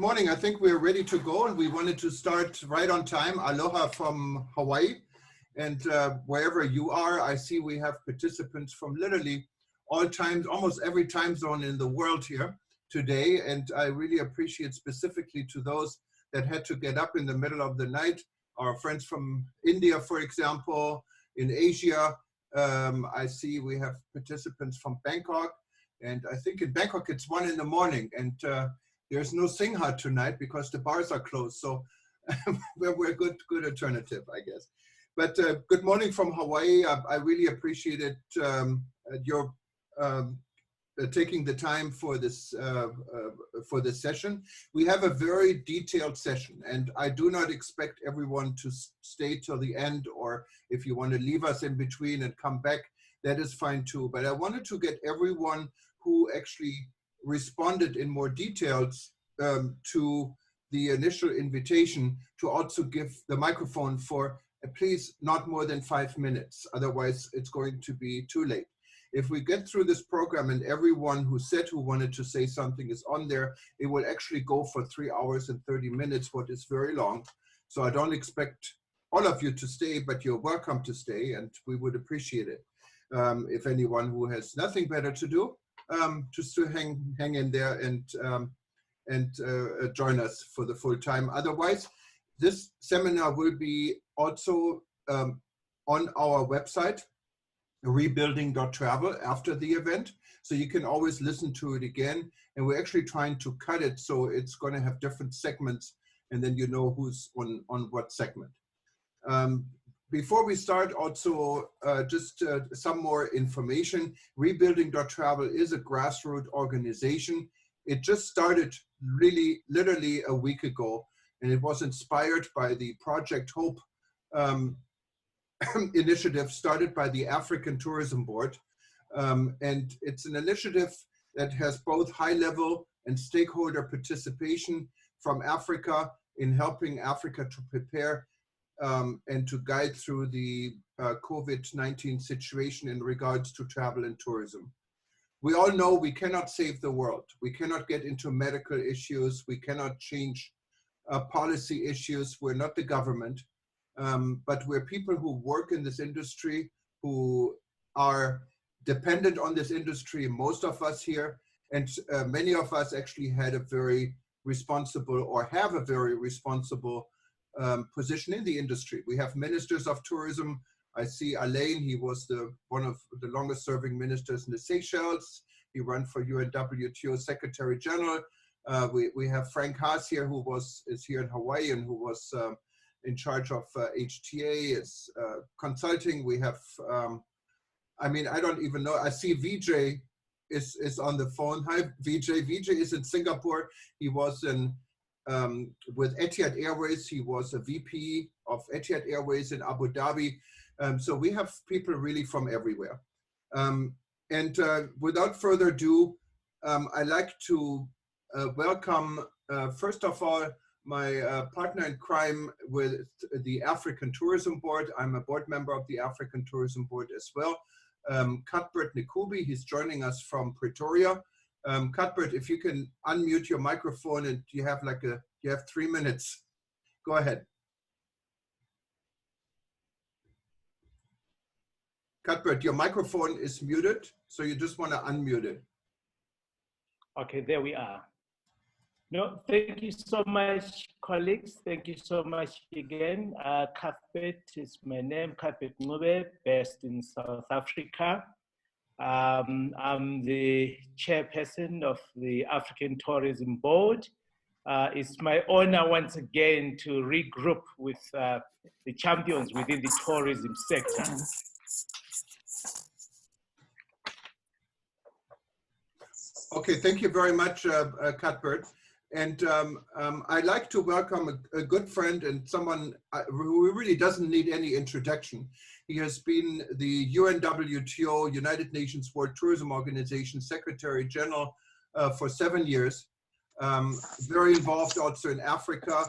Morning. I think we're ready to go, and we wanted to start right on time. Aloha from Hawaii, and wherever you are, I see we have participants from literally all times, almost every time zone in the world here today, and I really appreciate specifically to those that had to get up in the middle of the night, our friends from India, for example, in Asia. I see we have participants from Bangkok, and I think in Bangkok it's 1 in the morning, and there's no Singha tonight because the bars are closed, so we're a good alternative, I guess. But good morning from Hawaii. I really appreciated your taking the time for this session. We have a very detailed session, and I do not expect everyone to stay till the end, or if you want to leave us in between and come back, that is fine too. But I wanted to get everyone who actually responded in more details to the initial invitation to also give the microphone for please not more than 5 minutes. Otherwise, it's going to be too late. If we get through this program and everyone who said who wanted to say something is on there, it will actually go for 3 hours and 30 minutes, what is very long. So I don't expect all of you to stay, but you're welcome to stay, and we would appreciate it. If anyone who has nothing better to do, just to hang in there and join us for the full time. Otherwise, this seminar will be also on our website, Rebuilding.travel, after the event, so you can always listen to it again. And we're actually trying to cut it so it's going to have different segments, and then you know who's on what segment. Before we start, also just some more information. Rebuilding.travel is a grassroots organization. It just started really literally a week ago, and it was inspired by the Project Hope initiative started by the African Tourism Board. And it's an initiative that has both high-level and stakeholder participation from Africa in helping Africa to prepare and to guide through the COVID-19 situation in regards to travel and tourism. We all know we cannot save the world. We cannot get into medical issues. We cannot change policy issues. We're not the government, but we're people who work in this industry, who are dependent on this industry, most of us here, and many of us actually had a very responsible or have a very responsible position in the industry. We have ministers of tourism. I see Alain, he was one of the longest serving ministers in the Seychelles. He ran for UNWTO Secretary-General. We have Frank Haas here, who is here in Hawaii and who was in charge of HTA, is consulting. We have, I mean, I don't even know. I see Vijay is on the phone. Hi, Vijay. Vijay is in Singapore. He was in with Etihad Airways. He was a VP of Etihad Airways in Abu Dhabi. So we have people really from everywhere. And without further ado, I'd like to welcome, first of all, my partner in crime with the African Tourism Board. I'm a board member of the African Tourism Board as well. Cuthbert Ncube, he's joining us from Pretoria. Cuthbert, if you can unmute your microphone, and you have 3 minutes. Go ahead. Cuthbert, your microphone is muted, so you just want to unmute it. Okay, there we are. No, thank you so much, colleagues. Thank you so much again. Cuthbert is my name, Cuthbert Ncube, based in South Africa. I'm the chairperson of the African Tourism Board. It's my honor once again to regroup with the champions within the tourism sector. Okay, thank you very much, Cuthbert. And I'd like to welcome a good friend and someone who really doesn't need any introduction. He has been the UNWTO, United Nations World Tourism Organization Secretary-General for 7 years. Very involved also in Africa.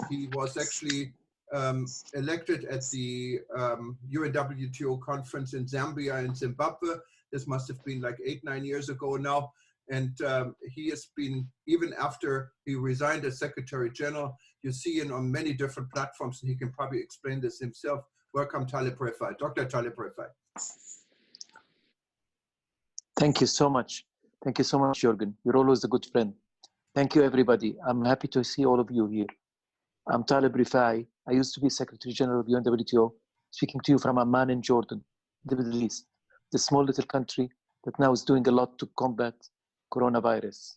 He was actually elected at the UNWTO conference in Zambia and Zimbabwe. This must have been like 8, 9 years ago now. And he has been, even after he resigned as Secretary-General, you see him on many different platforms, and he can probably explain this himself. Welcome, Taleb Rifai, Dr. Taleb Rifai. Thank you so much. Thank you so much, Juergen. You're always a good friend. Thank you, everybody. I'm happy to see all of you here. I'm Taleb Rifai. I used to be Secretary-General of UNWTO, speaking to you from Amman in Jordan, the Middle East, the small little country that now is doing a lot to combat coronavirus.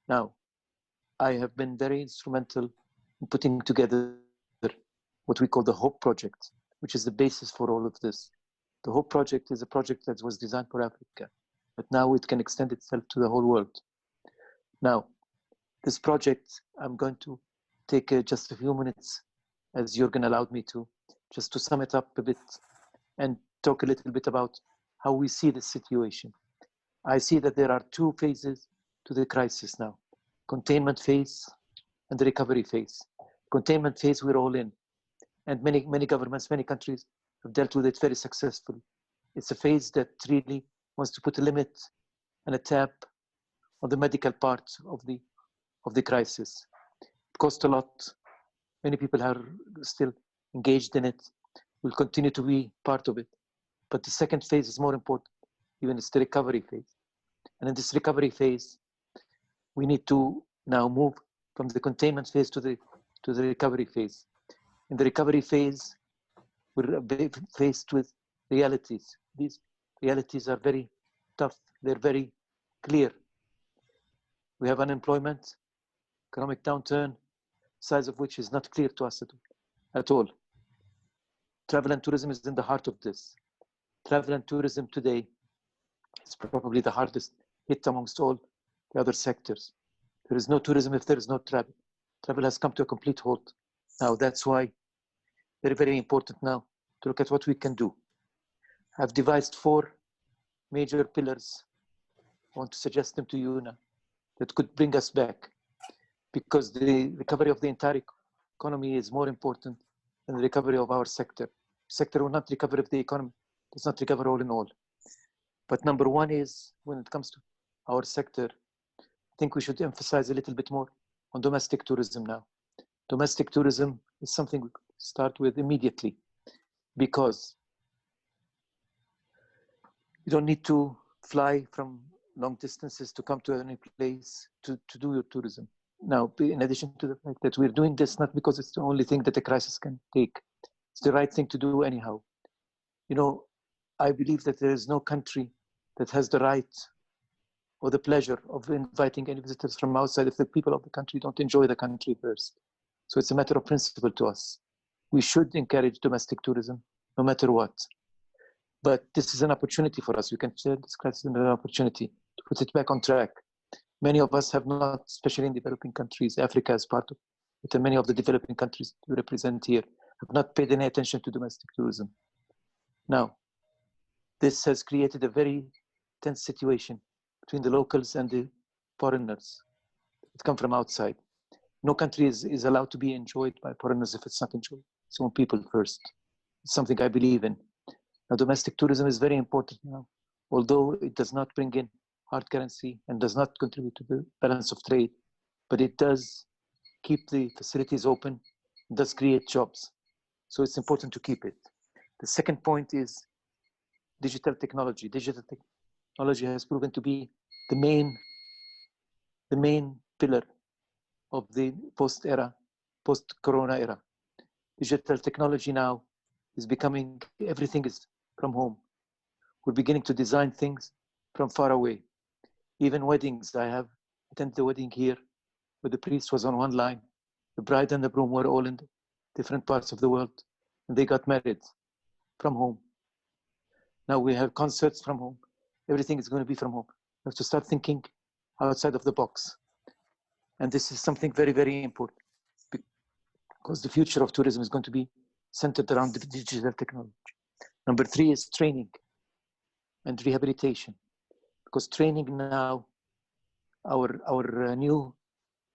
Now, I have been very instrumental in putting together what we call the HOPE project, which is the basis for all of this. The HOPE project is a project that was designed for Africa, but now it can extend itself to the whole world. Now, this project, I'm going to take just a few minutes, as Juergen allowed me to, just to sum it up a bit and talk a little bit about how we see the situation. I see that there are two phases to the crisis now: containment phase and the recovery phase. Containment phase, we're all in, and many governments, many countries have dealt with it very successfully. It's a phase that really wants to put a limit and a tap on the medical part of the crisis. It costs a lot. Many people are still engaged in it, will continue to be part of it. But the second phase is more important, even it's the recovery phase. And in this recovery phase, we need to now move from the containment phase to the recovery phase. In the recovery phase, we're faced with realities. These realities are very tough. They're very clear. We have unemployment, economic downturn, size of which is not clear to us at all. Travel and tourism is in the heart of this. Travel and tourism today is probably the hardest hit amongst all the other sectors. There is no tourism if there is no travel. Travel has come to a complete halt. Now that's why very, very important now to look at what we can do. I've devised 4 major pillars. I want to suggest them to you now that could bring us back, because the recovery of the entire economy is more important than the recovery of our sector. Sector will not recover if the economy does not recover all in all. But number 1 is, when it comes to our sector, I think we should emphasize a little bit more on domestic tourism now. Domestic tourism is something we start with immediately, because you don't need to fly from long distances to come to any place to do your tourism. Now, in addition to the fact that we're doing this not because it's the only thing that the crisis can take, it's the right thing to do anyhow. You know, I believe that there is no country that has the right or the pleasure of inviting any visitors from outside if the people of the country don't enjoy the country first. So it's a matter of principle to us. We should encourage domestic tourism no matter what. But this is an opportunity for us. We can share this crisis as an opportunity to put it back on track. Many of us have not, especially in developing countries, Africa is part of it, and many of the developing countries we represent here have not paid any attention to domestic tourism. Now, this has created a very tense situation between the locals and the foreigners that come from outside. No country is allowed to be enjoyed by foreigners if it's not enjoyed. Its own people first. It's something I believe in. Now, domestic tourism is very important now, although it does not bring in hard currency and does not contribute to the balance of trade, but it does keep the facilities open, it does create jobs. So it's important to keep it. The second point is digital technology. Digital technology has proven to be the main pillar of the post-corona era. Digital technology now is becoming, everything is from home. We're beginning to design things from far away. Even weddings, I have attended the wedding here where the priest was on one line. The bride and the groom were all in different parts of the world, and they got married from home. Now we have concerts from home. Everything is going to be from home. We have to start thinking outside of the box. And this is something very, very important, because the future of tourism is going to be centered around the digital technology. Number 3 is training and rehabilitation, because training now, our new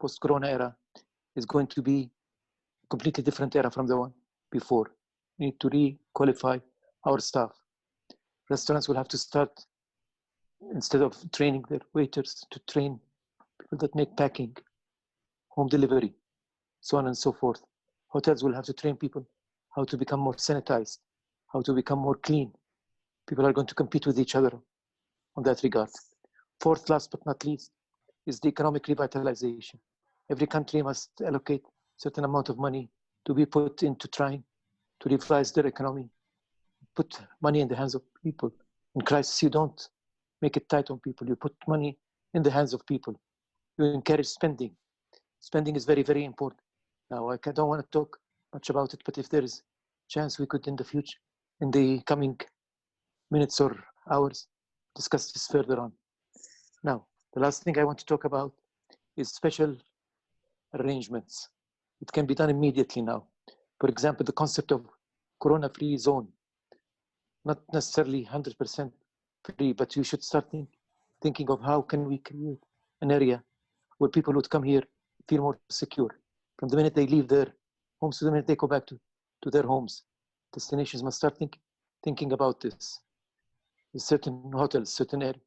post-corona era is going to be a completely different era from the one before. We need to re-qualify our staff. Restaurants will have to start instead of training their waiters to train people that make packing, home delivery, so on and so forth. Hotels will have to train people how to become more sanitized, how to become more clean. People are going to compete with each other on that regard. Fourth, last but not least, is the economic revitalization. Every country must allocate a certain amount of money to be put into trying to revise their economy, put money in the hands of people. In crisis, you don't make it tight on people. You put money in the hands of people. You encourage spending. Spending is very, very important. Now, I don't want to talk much about it, but if there is a chance, we could in the future, in the coming minutes or hours, discuss this further on. Now, the last thing I want to talk about is special arrangements. It can be done immediately now. For example, the concept of corona-free zone, not necessarily 100% free, but you should start thinking of how can we create an area where people would come here, feel more secure. From the minute they leave their homes to the minute they go back to their homes, destinations must start thinking about this. There's certain hotels, certain areas,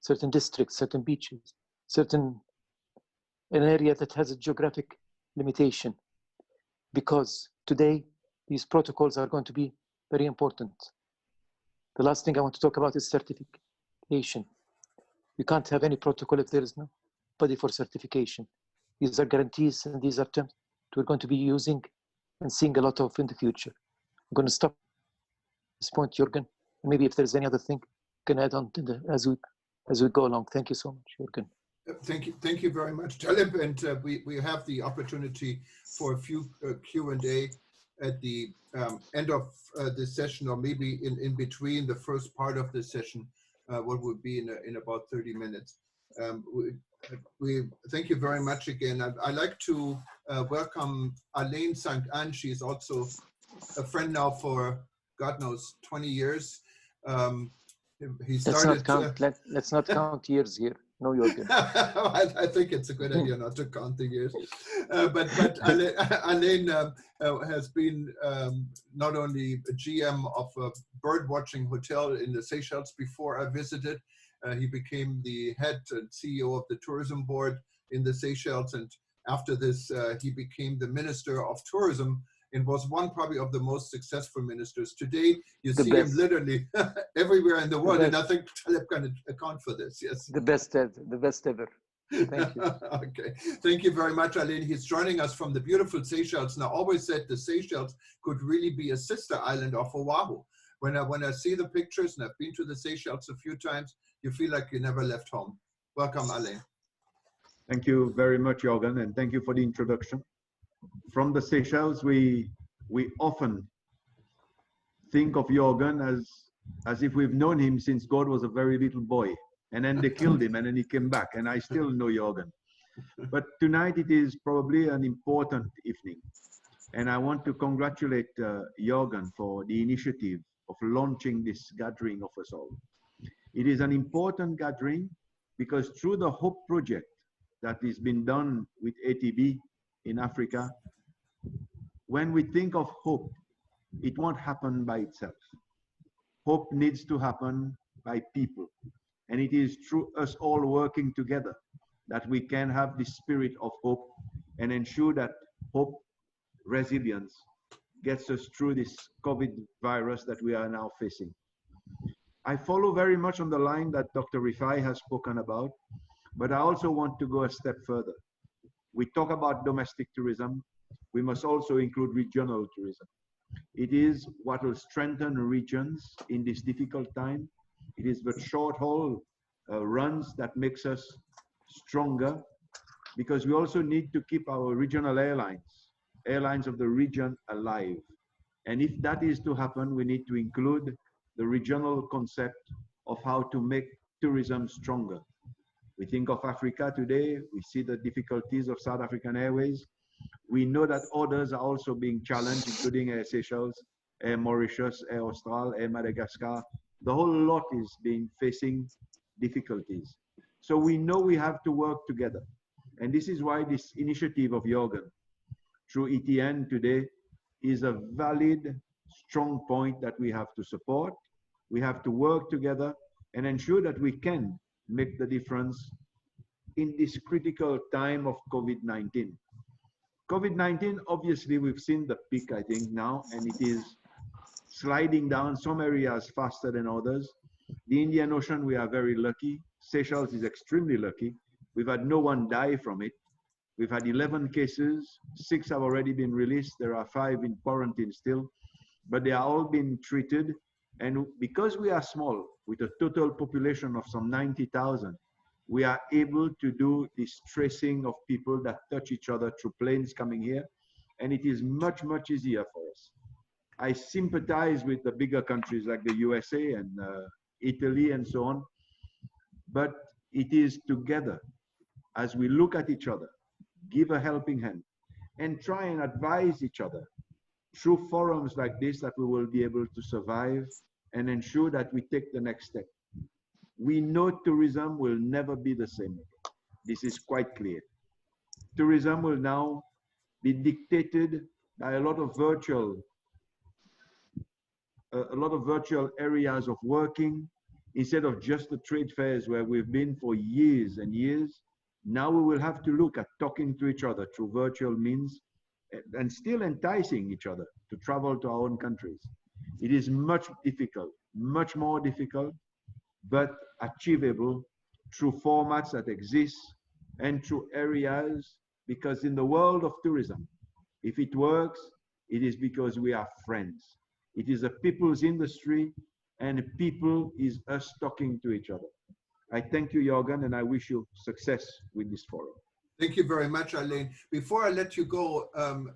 certain districts, certain beaches, an area that has a geographic limitation. Because today, these protocols are going to be very important. The last thing I want to talk about is certification. You can't have any protocol if there is nobody for certification. These are guarantees and these are terms that we're going to be using and seeing a lot of in the future. I'm going to stop at this point, Juergen. Maybe if there's any other thing, you can add on to as we go along. Thank you so much, Juergen. Thank you very much, Taleb. And we have the opportunity for a few Q&A at the end of this session, or maybe in between the first part of the session, what would be in about 30 minutes. We thank you very much again. I'd like to welcome Alain St. Ange. She's also a friend now for God knows 20 years. He started. Let's not count years here. No, Juergen. I think it's a good idea not to count the years. But Alain has been not only a GM of a bird watching hotel in the Seychelles before I visited. He became the head and CEO of the tourism board in the Seychelles, and after this, he became the Minister of Tourism and was one probably of the most successful ministers. Today, you see him literally everywhere in the world, and I think Taleb can account for this. Yes, the best ever. Thank you. Okay, thank you very much, Alain. He's joining us from the beautiful Seychelles. Now, I always said the Seychelles could really be a sister island of Oahu. When I see the pictures, and I've been to the Seychelles a few times, you feel like you never left home. Welcome, Alain. Thank you very much, Juergen, and thank you for the introduction. From the Seychelles, we often think of Juergen as if we've known him since God was a very little boy, and then they killed him, and then he came back, and I still know Juergen. But tonight it is probably an important evening, and I want to congratulate Juergen for the initiative of launching this gathering of us all. It is an important gathering because through the HOPE project that has been done with ATB in Africa, when we think of hope, it won't happen by itself. Hope needs to happen by people. And it is through us all working together that we can have the spirit of hope and ensure that hope, resilience, gets us through this COVID virus that we are now facing. I follow very much on the line that Dr. Rifai has spoken about, but I also want to go a step further. We talk about domestic tourism. We must also include regional tourism. It is what will strengthen regions in this difficult time. It is the short haul runs that makes us stronger, because we also need to keep our regional airlines of the region alive. And if that is to happen, we need to include the regional concept of how to make tourism stronger. We think of Africa today, we see the difficulties of South African Airways. We know that others are also being challenged, including Air Seychelles, Air Mauritius, Air Austral, Air Madagascar. The whole lot is facing difficulties. So we know we have to work together. And this is why this initiative of Juergen through ETN today is a valid, strong point that we have to support. We have to work together and ensure that we can make the difference in this critical time of COVID-19. COVID-19, obviously, we've seen the peak, I think, now, and it is sliding down some areas faster than others. The Indian Ocean, we are very lucky. Seychelles is extremely lucky. We've had no one die from it. We've had 11 cases, 6 have already been released. There are 5 in quarantine still, but they are all being treated. And because we are small, with a total population of some 90,000, we are able to do this tracing of people that touch each other through planes coming here. And it is much, much easier for us. I sympathize with the bigger countries like the USA and Italy and so on, but it is together as we look at each other, give a helping hand, and try and advise each other through forums like this that we will be able to survive and ensure that we take the next step. We know tourism will never be the same again. This is quite clear. Tourism will now be dictated by a lot of virtual areas of working, instead of just the trade fairs where we've been for years and years. Now we will have to look at talking to each other through virtual means and still enticing each other to travel to our own countries. It is much more difficult, but achievable through formats that exist and through areas, because in the world of tourism, if it works, it is because we are friends. It is a people's industry, and people is us talking to each other. I thank you, Juergen, and I wish you success with this forum. Thank you very much, Alain. Before I let you go,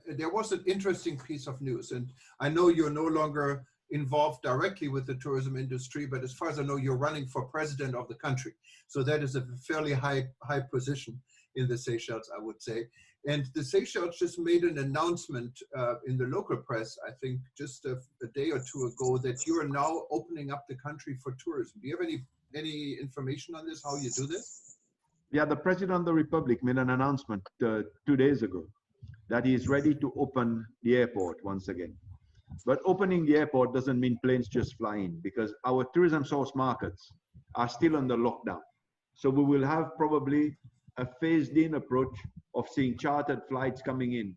there was an interesting piece of news, and I know you're no longer involved directly with the tourism industry, but as far as I know, you're running for president of the country. So that is a fairly high position in the Seychelles, I would say. And the Seychelles just made an announcement in the local press, I think just a day or two ago, that you are now opening up the country for tourism. Do you have any information on this, how you do this? Yeah, the President of the Republic made an announcement 2 days ago that he is ready to open the airport once again. But opening the airport doesn't mean planes just fly in, because our tourism source markets are still under lockdown. So we will have probably a phased-in approach of seeing chartered flights coming in,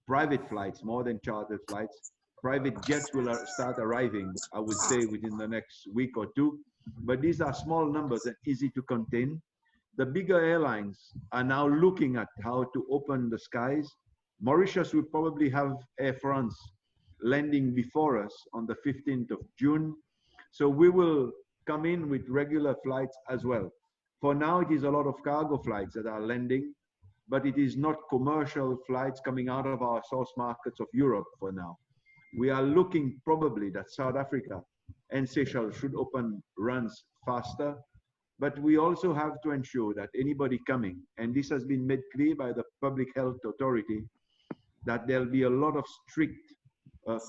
private flights more than chartered flights. Private jets will start arriving, I would say, within the next week or 2. But these are small numbers and easy to contain. The bigger airlines are now looking at how to open the skies. Mauritius will probably have Air France landing before us on the 15th of June. So we will come in with regular flights as well. For now, it is a lot of cargo flights that are landing, but it is not commercial flights coming out of our source markets of Europe for now. We are looking probably that South Africa and Seychelles should open runs faster, but we also have to ensure that anybody coming, and this has been made clear by the Public Health Authority, that there'll be a lot of strict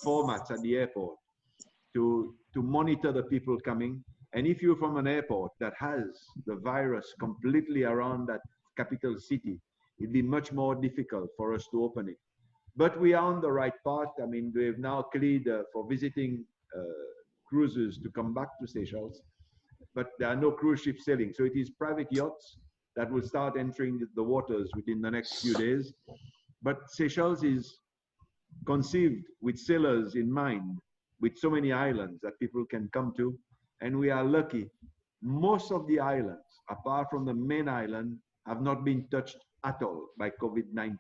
formats at the airport to monitor the people coming. And if you're from an airport that has the virus completely around that capital city, it'd be much more difficult for us to open it. But we are on the right path. I mean, we've now cleared for visiting cruises to come back to Seychelles, but there are no cruise ships sailing. So it is private yachts that will start entering the waters within the next few days. But Seychelles is conceived with sailors in mind, with so many islands that people can come to. And we are lucky. Most of the islands, apart from the main island, have not been touched at all by COVID-19.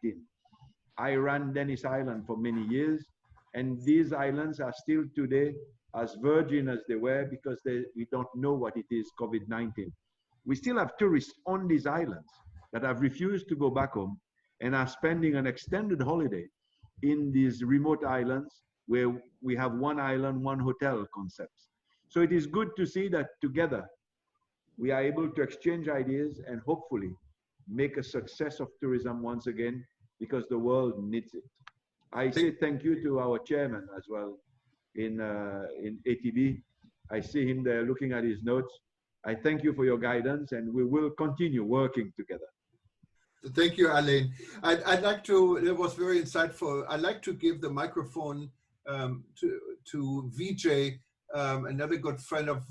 I ran Dennis Island for many years, and these islands are still today as virgin as they were, because we don't know what it is, COVID-19. We still have tourists on these islands that have refused to go back home and are spending an extended holiday in these remote islands where we have one island, one hotel concepts. So it is good to see that together we are able to exchange ideas and hopefully make a success of tourism once again, because the world needs it. I say thank you to our chairman as well in ATB. I see him there looking at his notes. I thank you for your guidance, and we will continue working together. Thank you, Alain. I'd like to, it was very insightful. I'd like to give the microphone to Vijay another good friend of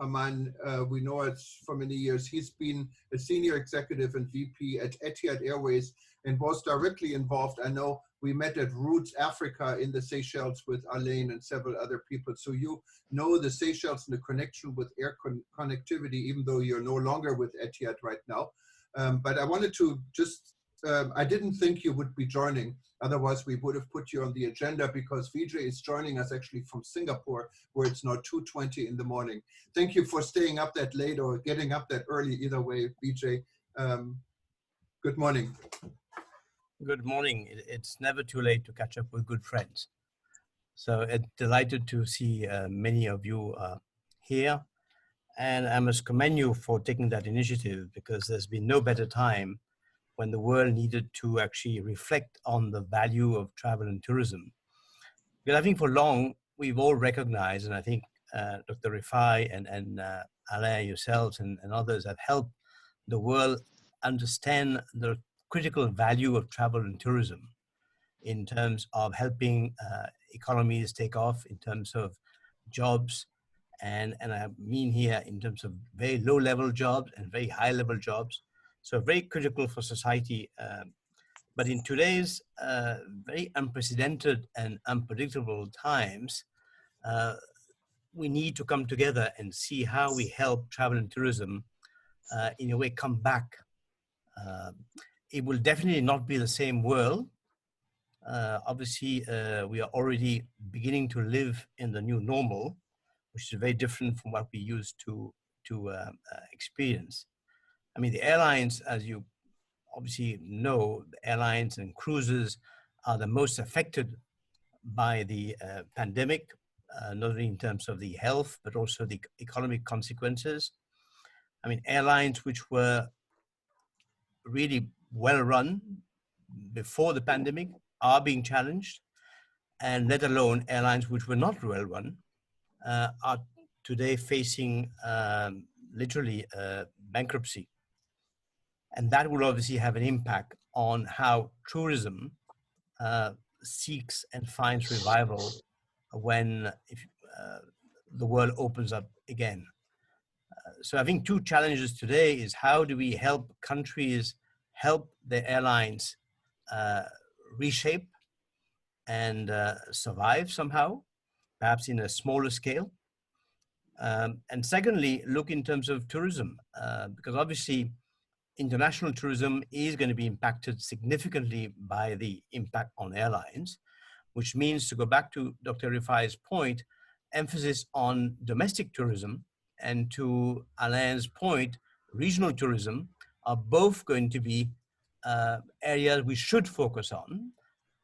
mine. We know it for many years. He's been a senior executive and VP at Etihad Airways and was directly involved. I know we met at Roots Africa in the Seychelles with Alain and several other people. So you know the Seychelles and the connection with air connectivity, even though you're no longer with Etihad right now. But I wanted to just, I didn't think you would be joining. Otherwise, we would have put you on the agenda because Vijay is joining us actually from Singapore, where it's now 2:20 in the morning. Thank you for staying up that late or getting up that early. Either way, Vijay, good morning. Good morning. It's never too late to catch up with good friends. So delighted to see many of you here. And I must commend you for taking that initiative because there's been no better time when the world needed to actually reflect on the value of travel and tourism. Because I think for long, we've all recognized, and I think Dr. Rifai and Alain, yourselves and others have helped the world understand the critical value of travel and tourism in terms of helping economies take off, in terms of jobs, and I mean here in terms of very low-level jobs and very high-level jobs. So very critical for society. But in today's very unprecedented and unpredictable times, we need to come together and see how we help travel and tourism in a way come back. It will definitely not be the same world. Obviously, we are already beginning to live in the new normal, which is very different from what we used to experience. I mean, the airlines, as you obviously know, the airlines and cruises are the most affected by the pandemic, not only in terms of the health, but also the economic consequences. I mean, airlines which were really well run before the pandemic are being challenged, and let alone airlines which were not well run are today facing literally bankruptcy. And that will obviously have an impact on how tourism seeks and finds revival when the world opens up again. So I think two challenges today is how do we help countries help their airlines reshape and survive somehow, perhaps in a smaller scale. And secondly, look in terms of tourism, because obviously international tourism is going to be impacted significantly by the impact on airlines, which means, to go back to Dr. Rifai's point, emphasis on domestic tourism, and to Alain's point, regional tourism are both going to be areas we should focus on,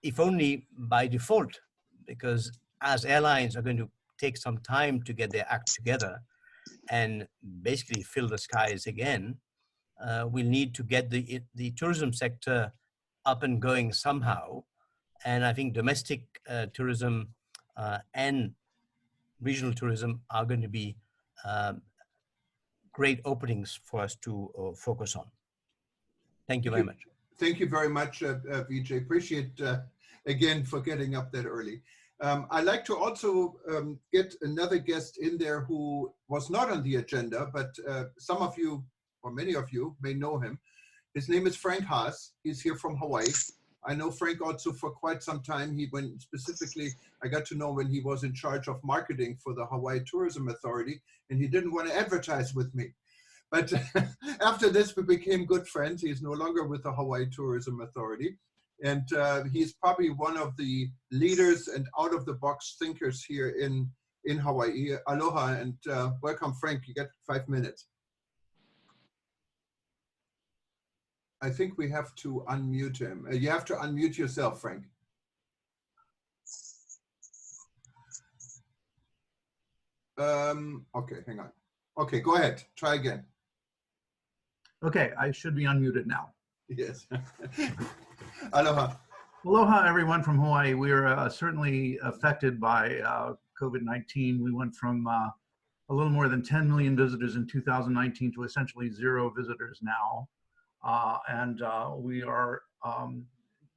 if only by default, because as airlines are going to take some time to get their act together and basically fill the skies again, we'll need to get the tourism sector up and going somehow. And I think domestic tourism and regional tourism are going to be great openings for us to focus on. Thank you very much. Thank you very much, Vijay. Appreciate, again, for getting up that early. I'd like to also get another guest in there who was not on the agenda, but some of you, or many of you, may know him. His name is Frank Haas. He's here from Hawaii. I know Frank also for quite some time. I got to know when he was in charge of marketing for the Hawaii Tourism Authority, and he didn't want to advertise with me. But after this, we became good friends. He's no longer with the Hawaii Tourism Authority. And he's probably one of the leaders and out-of-the-box thinkers here in Hawaii. Aloha and welcome, Frank. You get 5 minutes. I think we have to unmute him. You have to unmute yourself, Frank. Okay, hang on. Okay, go ahead. Try again. Okay, I should be unmuted now. Yes. Aloha. Aloha, everyone from Hawaii. We're certainly affected by COVID-19. We went from a little more than 10 million visitors in 2019 to essentially 0 visitors now. And we are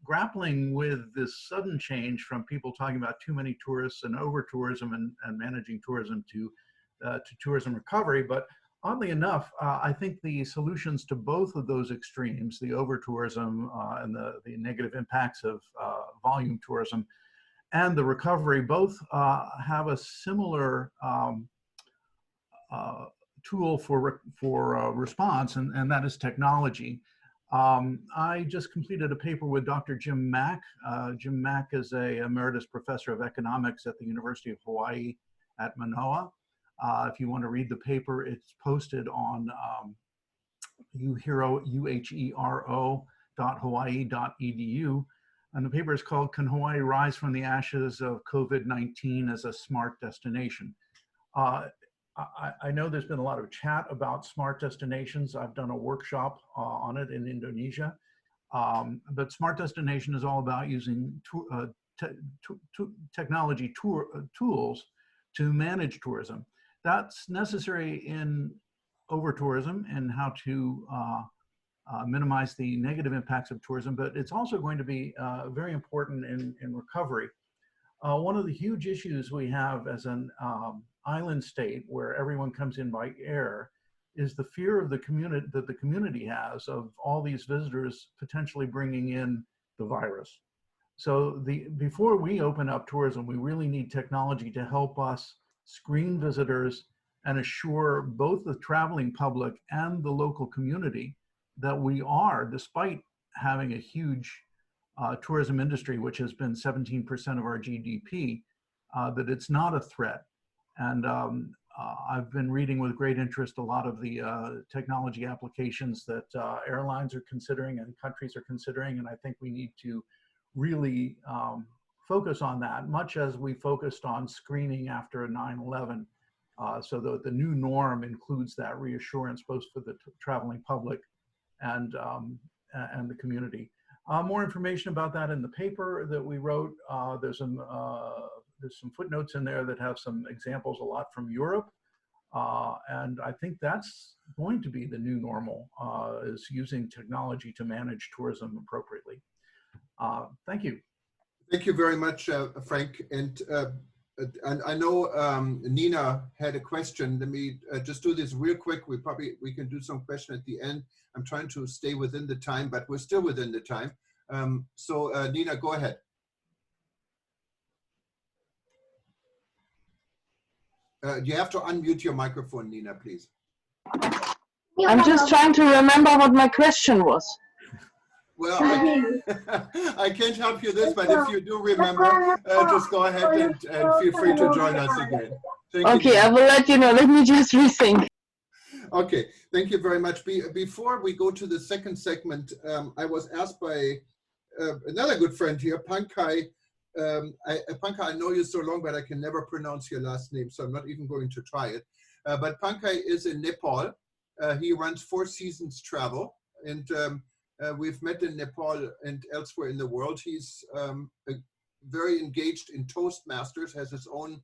grappling with this sudden change from people talking about too many tourists and over-tourism and managing tourism to tourism recovery. But oddly enough, I think the solutions to both of those extremes, the over-tourism and the negative impacts of volume tourism and the recovery, both have a similar tool for response, and that is technology. I just completed a paper with Dr. Jim Mack. Jim Mack is a emeritus professor of economics at the University of Hawaii at Manoa. If you want to read the paper, it's posted on uhero.hawaii.edu. And the paper is called, "Can Hawaii Rise from the Ashes of COVID-19 as a Smart Destination?" I know there's been a lot of chat about smart destinations. I've done a workshop on it in Indonesia. But smart destination is all about using technology tools to manage tourism. That's necessary in over-tourism and how to minimize the negative impacts of tourism, but it's also going to be very important in recovery. One of the huge issues we have as an island state where everyone comes in by air is the fear of the community that the community has of all these visitors potentially bringing in the virus. So before we open up tourism, we really need technology to help us screen visitors and assure both the traveling public and the local community that we are, despite having a huge tourism industry, which has been 17% of our GDP, that it's not a threat. And I've been reading with great interest a lot of the technology applications that airlines are considering and countries are considering, and I think we need to really focus on that, much as we focused on screening after 9/11, so that the new norm includes that reassurance both for the traveling public and the community. More information about that in the paper that we wrote. There's some footnotes in there that have some examples a lot from Europe. And I think that's going to be the new normal, is using technology to manage tourism appropriately. Thank you. Thank you very much, Frank. And I know Nina had a question. Let me just do this real quick. We can do some question at the end. I'm trying to stay within the time, but we're still within the time. So Nina, go ahead. You have to unmute your microphone, Nina, please. I'm just trying to remember what my question was. Well, I can't help you this, but if you do remember, just go ahead and feel free to join us again. Thank you. I will let you know. Let me just rethink. Okay, thank you very much. Before we go to the second segment, I was asked by another good friend here, Pankaj. Pankaj, I know you so long, but I can never pronounce your last name, so I'm not even going to try it. But Pankaj is in Nepal. He runs Four Seasons Travel, and we've met in Nepal and elsewhere in the world. He's very engaged in Toastmasters, has his own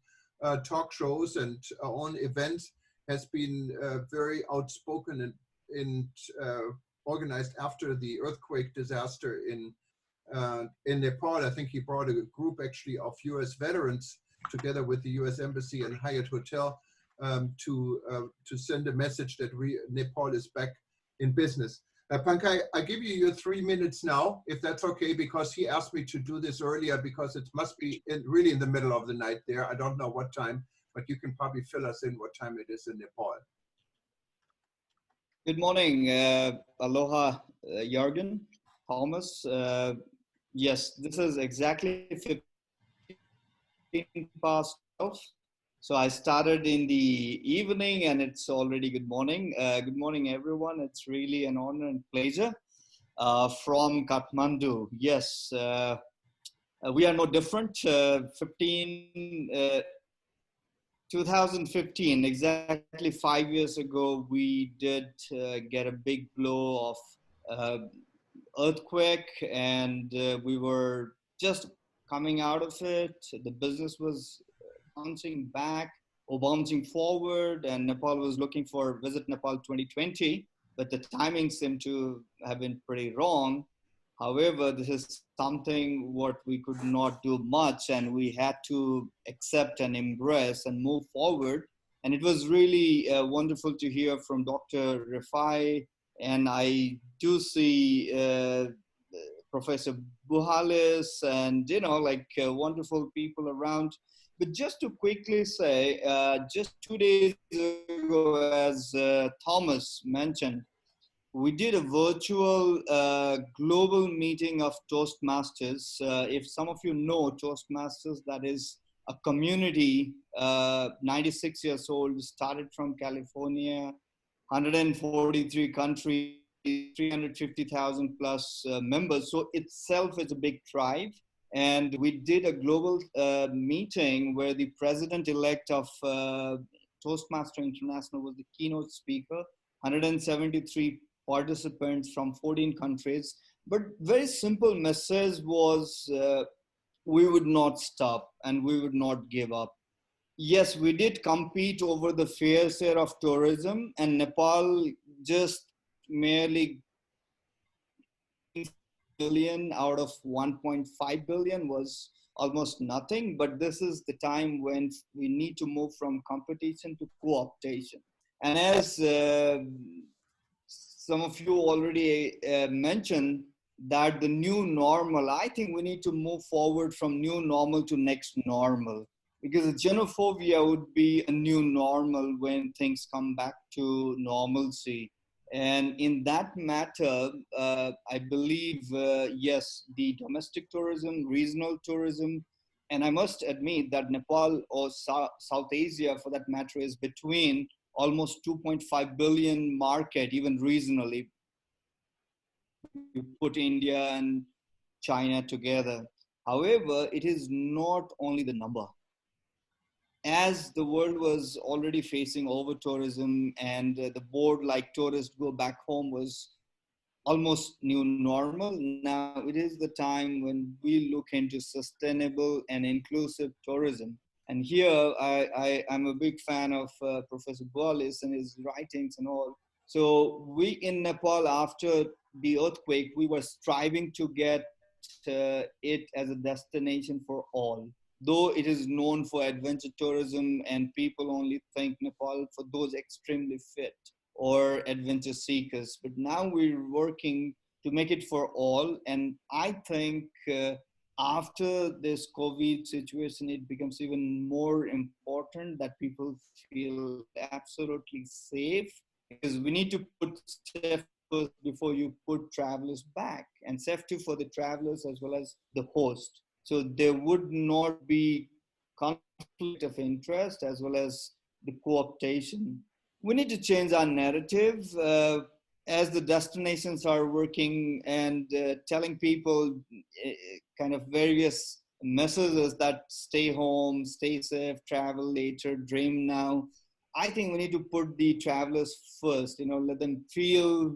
talk shows and own events, has been very outspoken and organized after the earthquake disaster in Nepal. I think he brought a group actually of US veterans together with the US Embassy and Hyatt Hotel to send a message that Nepal is back in business. Pankaj, I give you your 3 minutes now, if that's okay, because he asked me to do this earlier because it must be really in the middle of the night there. I don't know what time, but you can probably fill us in what time it is in Nepal. Good morning. Aloha, Juergen, Thomas. Yes, this is exactly 15 past 12. So I started in the evening and it's already good morning. Good morning, everyone. It's really an honor and pleasure. From Kathmandu, yes, we are no different. 2015, exactly 5 years ago, we did get a big blow of earthquake, and we were just coming out of it. The business was bouncing back or bouncing forward, and Nepal was looking for Visit Nepal 2020, but the timing seemed to have been pretty wrong. However, this is something what we could not do much, and we had to accept and embrace and move forward. And it was really wonderful to hear from Dr. Rifai, and I do see Professor Buhalis and, like wonderful people around. But just to quickly say, just 2 days ago, as Thomas mentioned, we did a virtual global meeting of Toastmasters. If some of you know Toastmasters, that is a community, 96 years old, started from California, 143 countries, 350,000 plus members. So itself is a big tribe. And we did a global meeting where the president-elect of Toastmaster International was the keynote speaker, 173 participants from 14 countries. But very simple message was we would not stop and we would not give up. Yes, we did compete over the fair share of tourism, and Nepal just merely billion out of 1.5 billion was almost nothing. But this is the time when we need to move from competition to co-optation. And as some of you already mentioned, that the new normal, I think we need to move forward from new normal to next normal, because xenophobia would be a new normal when things come back to normalcy. And in that matter, I believe, yes, the domestic tourism, regional tourism, and I must admit that Nepal or South Asia, for that matter, is between almost 2.5 billion market, even regionally. You put India and China together. However, it is not only the number. As the world was already facing over tourism, and the board like tourists go back home was almost new normal. Now it is the time when we look into sustainable and inclusive tourism. And here I'm a big fan of Professor Buhalis and his writings and all. So we in Nepal, after the earthquake, we were striving to get it as a destination for all. Though it is known for adventure tourism and people only think Nepal for those extremely fit or adventure seekers. But now we're working to make it for all. And I think after this COVID situation, it becomes even more important that people feel absolutely safe, because we need to put safety first before you put travelers back, and safety for the travelers as well as the host. So there would not be conflict of interest as well as the co-optation. We need to change our narrative as the destinations are working and telling people kind of various messages that stay home, stay safe, travel later, dream now. I think we need to put the travelers first, let them feel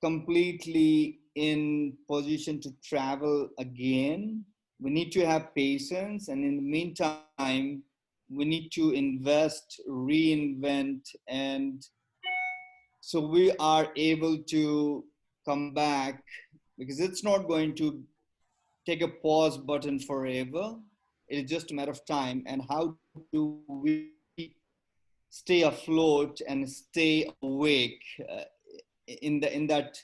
completely in position to travel again. We need to have patience, and in the meantime, we need to invest, reinvent, and so we are able to come back, because it's not going to take a pause button forever. It is just a matter of time. And how do we stay afloat and stay awake in that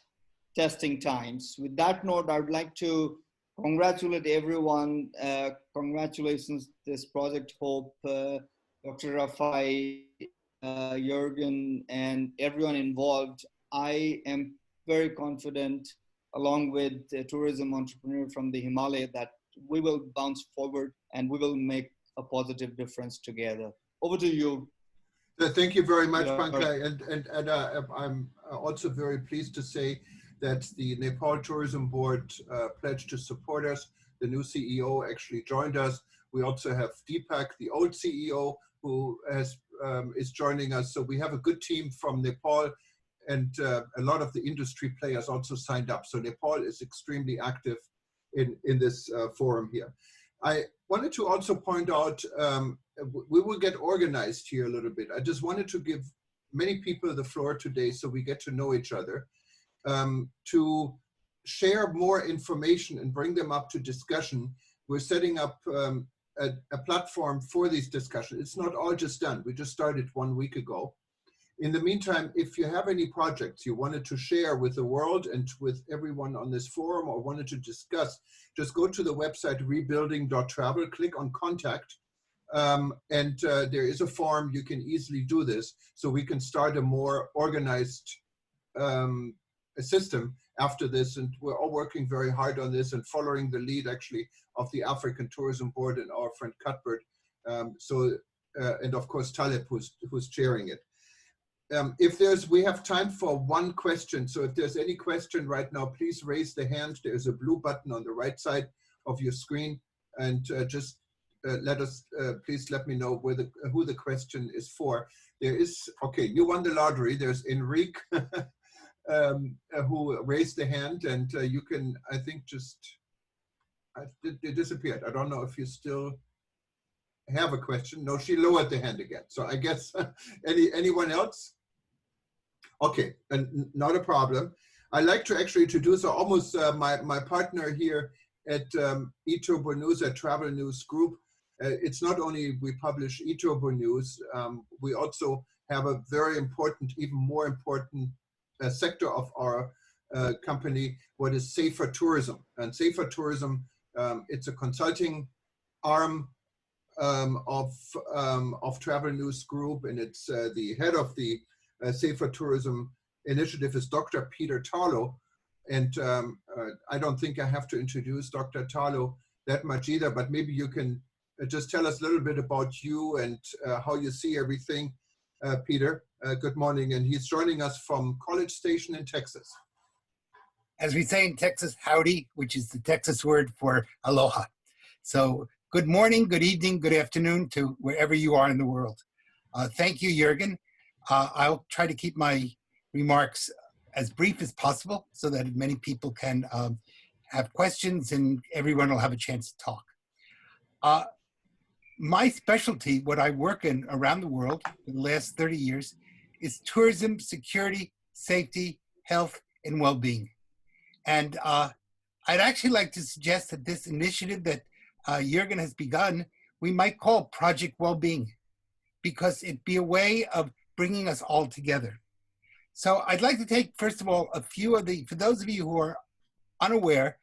testing times? With that note, I would like to congratulate everyone. Congratulations, this Project Hope, Dr. Rifai, Juergen, and everyone involved. I am very confident, along with a tourism entrepreneur from the Himalaya, that we will bounce forward and we will make a positive difference together. Over to you. Thank you very much, Pankaj. And I'm also very pleased to say that the Nepal Tourism Board pledged to support us. The new CEO actually joined us. We also have Deepak, the old CEO, who is joining us. So we have a good team from Nepal, and a lot of the industry players also signed up. So Nepal is extremely active in this forum here. I wanted to also point out, we will get organized here a little bit. I just wanted to give many people the floor today so we get to know each other, to share more information and bring them up to discussion, we're setting up a platform for these discussions. It's not all just done. We just started 1 week ago. In the meantime, if you have any projects you wanted to share with the world and with everyone on this forum or wanted to discuss, just go to the website Rebuilding.travel, click on contact, and there is a form. You can easily do this, so we can start a more organized system after this. And we're all working very hard on this and following the lead actually of the African Tourism Board and our friend Cuthbert. And of course Taleb, who's chairing it. We have time for one question. So if there's any question right now, please raise the hand. There's a blue button on the right side of your screen, and just please let me know who the question is for. Okay, you won the lottery. There's Enrique who raised the hand, and you can, I think, it disappeared. I don't know if you still have a question. No, she lowered the hand again. So I guess anyone else? Okay, and not a problem. I like to actually introduce almost my partner here at eTurboNews, at Travel News Group. It's not only we publish eTurboNews, we also have a very important, even more important sector of our company, what is Safer Tourism. And Safer Tourism, it's a consulting arm of Travel News Group, and it's the head of the Safer Tourism Initiative is Dr. Peter Tarlow. And I don't think I have to introduce Dr. Tarlow that much either, but maybe you can just tell us a little bit about you and how you see everything, Peter. Good morning, and he's joining us from College Station in Texas. As we say in Texas, howdy, which is the Texas word for aloha. So good morning, good evening, good afternoon to wherever you are in the world. Thank you, Juergen. I'll try to keep my remarks as brief as possible so that many people can have questions and everyone will have a chance to talk. My specialty, what I work in around the world for the last 30 years, is tourism, security, safety, health, and well-being. And I'd actually like to suggest that this initiative that Juergen has begun, we might call Project Wellbeing, because it'd be a way of bringing us all together. So I'd like to take, first of all, a few of for those of you who are unaware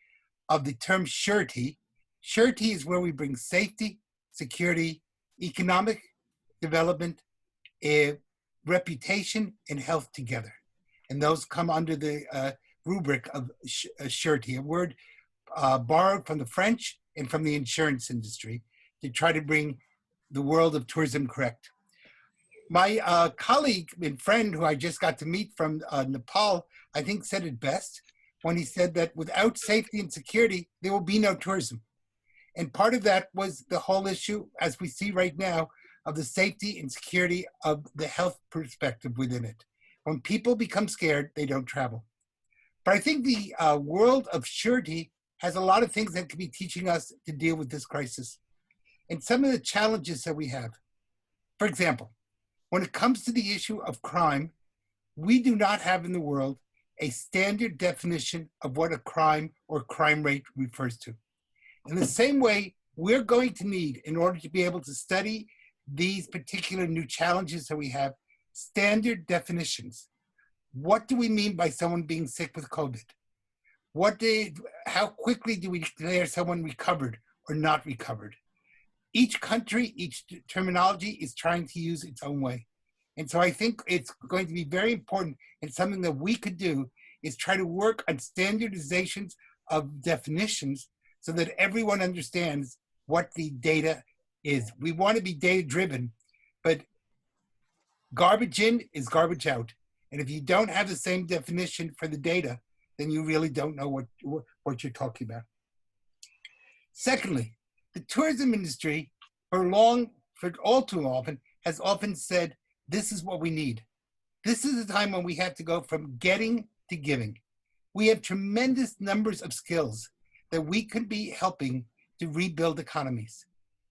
of the term surety. Surety is where we bring safety, security, economic development, reputation, and health together. And those come under the rubric of surety, a word borrowed from the French and from the insurance industry to try to bring the world of tourism correct. My colleague and friend who I just got to meet from Nepal, I think said it best when he said that without safety and security, there will be no tourism. And part of that was the whole issue, as we see right now, of the safety and security of the health perspective within it. When people become scared, they don't travel. But I think the world of surety has a lot of things that could be teaching us to deal with this crisis. And some of the challenges that we have. For example, when it comes to the issue of crime, we do not have in the world a standard definition of what a crime or crime rate refers to. In the same way, we're going to need, in order to be able to study these particular new challenges that we have, standard definitions. What do we mean by someone being sick with COVID? How quickly do we declare someone recovered or not recovered? Each country, each terminology is trying to use its own way. And so I think it's going to be very important, and something that we could do is try to work on standardizations of definitions so that everyone understands what the data is. We want to be data driven, but garbage in is garbage out. And if you don't have the same definition for the data, then you really don't know what you're talking about. Secondly, the tourism industry for all too often has often said, this is what we need. This is the time when we have to go from getting to giving. We have tremendous numbers of skills that we could be helping to rebuild economies.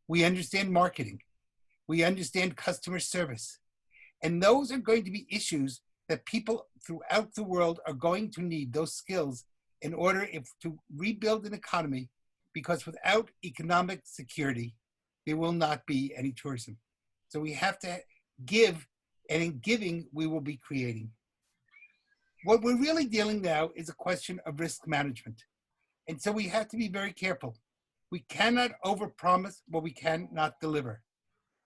We understand marketing. We understand customer service. And those are going to be issues that people throughout the world are going to need, those skills, in order to rebuild an economy, because without economic security, there will not be any tourism. So we have to give, and in giving, we will be creating. What we're really dealing now is a question of risk management. And so we have to be very careful. We cannot overpromise what we cannot deliver.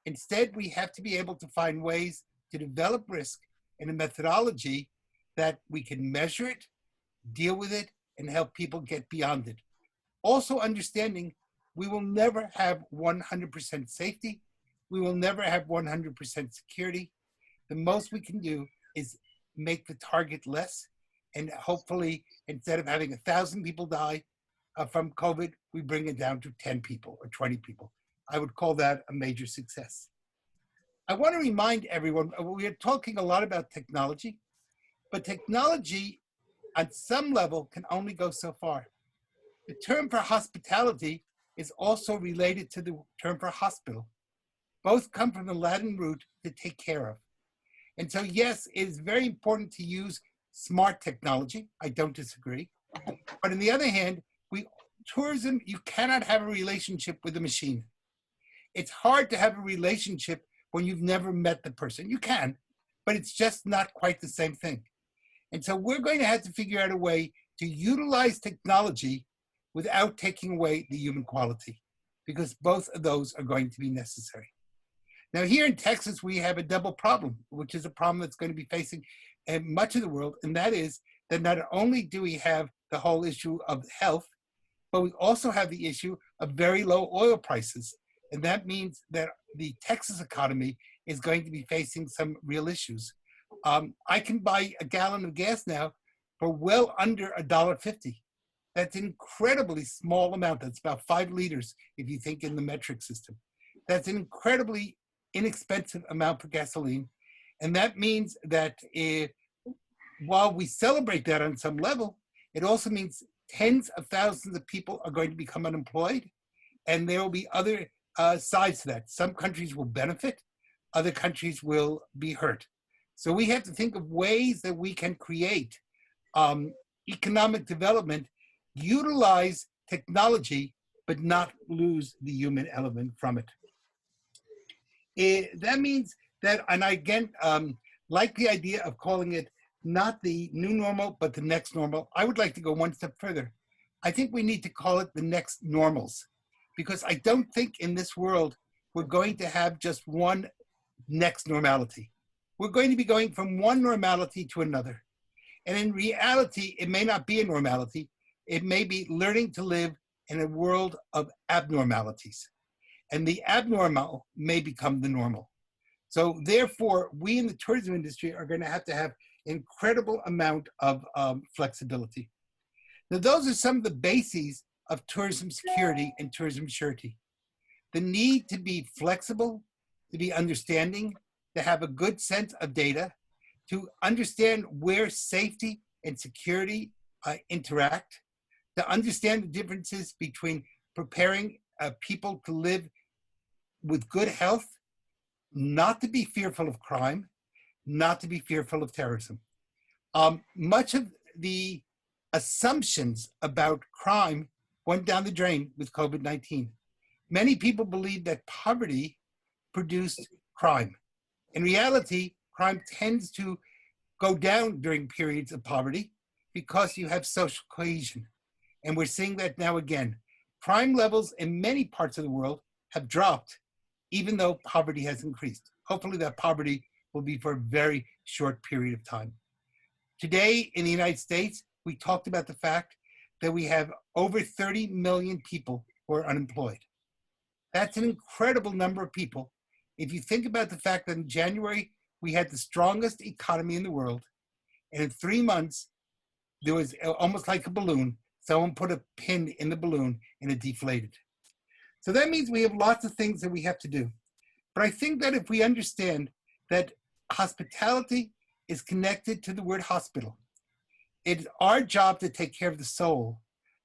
Instead, we have to be able to find ways to develop risk in a methodology that we can measure it, deal with it, and help people get beyond it. Also understanding we will never have 100% safety. We will never have 100% security. The most we can do is make the target less, and hopefully instead of having 1,000 people die from COVID, we bring it down to 10 people or 20 people. I would call that a major success. I want to remind everyone, we are talking a lot about technology, but technology on some level can only go so far. The term for hospitality is also related to the term for hospital. Both come from the Latin root to take care of. And so yes, it is very important to use smart technology. I don't disagree. But on the other hand, tourism, you cannot have a relationship with a machine. It's hard to have a relationship when you've never met the person. You can, but it's just not quite the same thing. And so we're going to have to figure out a way to utilize technology without taking away the human quality, because both of those are going to be necessary. Now here in Texas, we have a double problem, which is a problem that's going to be facing much of the world. And that is that not only do we have the whole issue of health, but we also have the issue of very low oil prices. And that means that the Texas economy is going to be facing some real issues. I can buy a gallon of gas now for well under $1.50. That's an incredibly small amount. That's about 5 liters if you think in the metric system. That's an incredibly inexpensive amount for gasoline. And that means that while we celebrate that on some level, it also means tens of thousands of people are going to become unemployed. And there will be other sides to that. Some countries will benefit, other countries will be hurt. So we have to think of ways that we can create economic development, utilize technology, but not lose the human element from it. That means that, and I again like the idea of calling it not the new normal, but the next normal. I would like to go one step further. I think we need to call it the next normals, because I don't think in this world we're going to have just one next normality. We're going to be going from one normality to another. And in reality, it may not be a normality. It may be learning to live in a world of abnormalities. And the abnormal may become the normal. So therefore, we in the tourism industry are going to have incredible amount of flexibility. Now, those are some of the bases of tourism security and tourism surety. The need to be flexible, to be understanding, to have a good sense of data, to understand where safety and security interact, to understand the differences between preparing people to live with good health, not to be fearful of crime, not to be fearful of terrorism. Much of the assumptions about crime went down the drain with COVID-19. Many people believe that poverty produced crime. In reality, crime tends to go down during periods of poverty because you have social cohesion. And we're seeing that now again. Crime levels in many parts of the world have dropped, even though poverty has increased. Hopefully that poverty will be for a very short period of time. Today in the United States, we talked about the fact that we have over 30 million people who are unemployed. That's an incredible number of people. If you think about the fact that in January, we had the strongest economy in the world, and in 3 months, there was almost like a balloon. Someone put a pin in the balloon and it deflated. So that means we have lots of things that we have to do. But I think that if we understand that hospitality is connected to the word hospital, it's our job to take care of the soul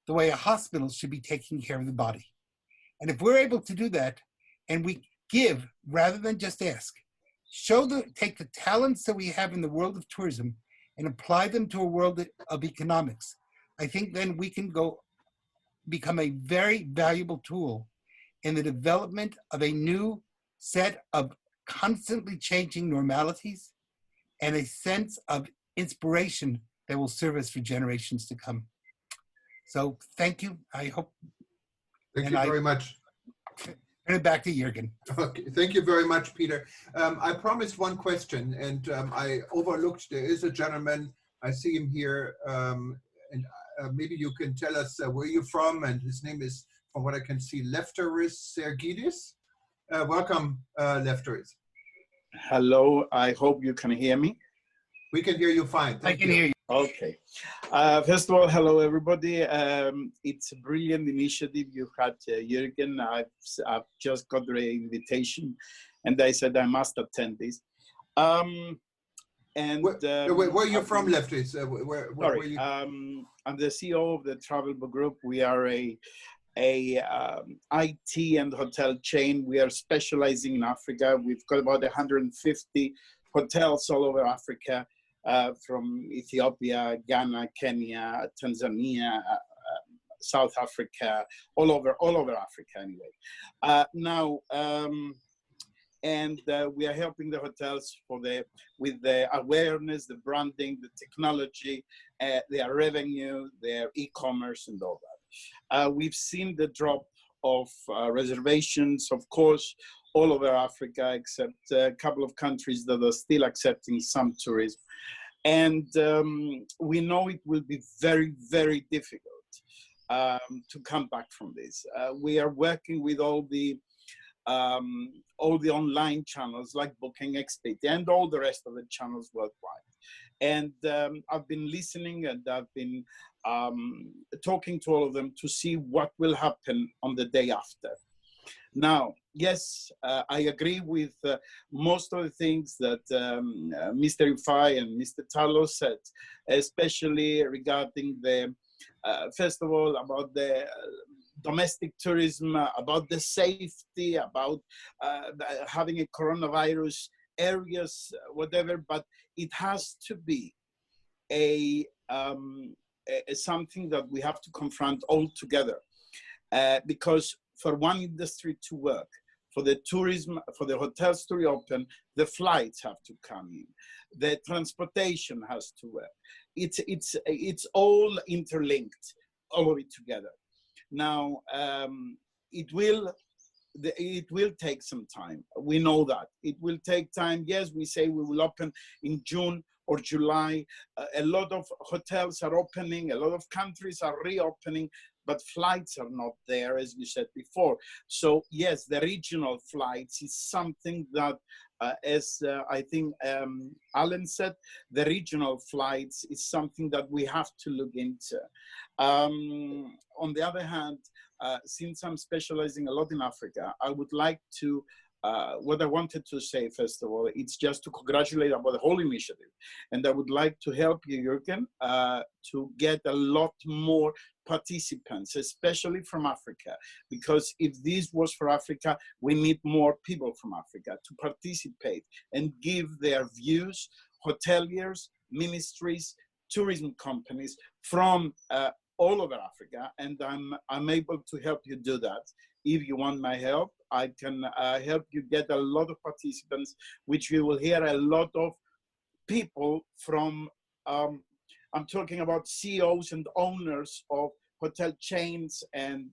the way a hospital should be taking care of the body. And if we're able to do that, and we give rather than just ask, take the talents that we have in the world of tourism and apply them to a world of economics, I think then we can become a very valuable tool in the development of a new set of constantly changing normalities and a sense of inspiration that will serve us for generations to come. So thank you. I hope. Thank you very much. Turn it back to Juergen. Okay, thank you very much, Peter. I promised one question, and I overlooked. There is a gentleman, I see him here, and maybe you can tell us where you're from, and his name is, from what I can see, Lefteris Sergidis. Welcome, Lefteris. Hello, I hope you can hear me. We can hear you fine. I can hear you. Okay. First of all, hello everybody. It's a brilliant initiative you had, Juergen. I've just got the invitation, and I said I must attend this. Where are you from, Lefteris? Where you? I'm the CEO of the Travel Group. We are a IT and hotel chain. We are specializing in Africa. We've got about 150 hotels all over Africa, from Ethiopia, Ghana, Kenya, Tanzania, South Africa, all over Africa anyway. We are helping the hotels with the awareness, the branding, the technology, their revenue, their e-commerce, and all that. We've seen the drop of reservations, of course, all over Africa, except a couple of countries that are still accepting some tourism. And we know it will be very, very difficult to come back from this. We are working with all the online channels like Booking, Expedia, and all the rest of the channels worldwide. And I've been listening, and I've been talking to all of them to see what will happen on the day after. Now, yes, I agree with most of the things that Mr. Rifai and Mr. Taleb said, especially regarding the, first of all, about the domestic tourism, about the safety, about having a coronavirus areas, whatever, but it has to be something that we have to confront all together, because for one industry to work, for the tourism, for the hotels to reopen, the flights have to come in, the transportation has to work. It's all interlinked, all of it together. Now, it will take some time. We know that. It will take time. Yes, we say we will open in June or July. A lot of hotels are opening, a lot of countries are reopening, but flights are not there, as you said before. So yes, the regional flights is something that, as I think Alain said, the regional flights is something that we have to look into. On the other hand, since I'm specializing a lot in Africa, I would like to, what I wanted to say, first of all, it's just to congratulate about the whole initiative. And I would like to help you, Juergen, to get a lot more participants, especially from Africa, because if this was for Africa, we need more people from Africa to participate and give their views, hoteliers, ministries, tourism companies from all over Africa, and I'm able to help you do that. If you want my help, I can help you get a lot of participants, which you will hear a lot of people from, I'm talking about CEOs and owners of hotel chains and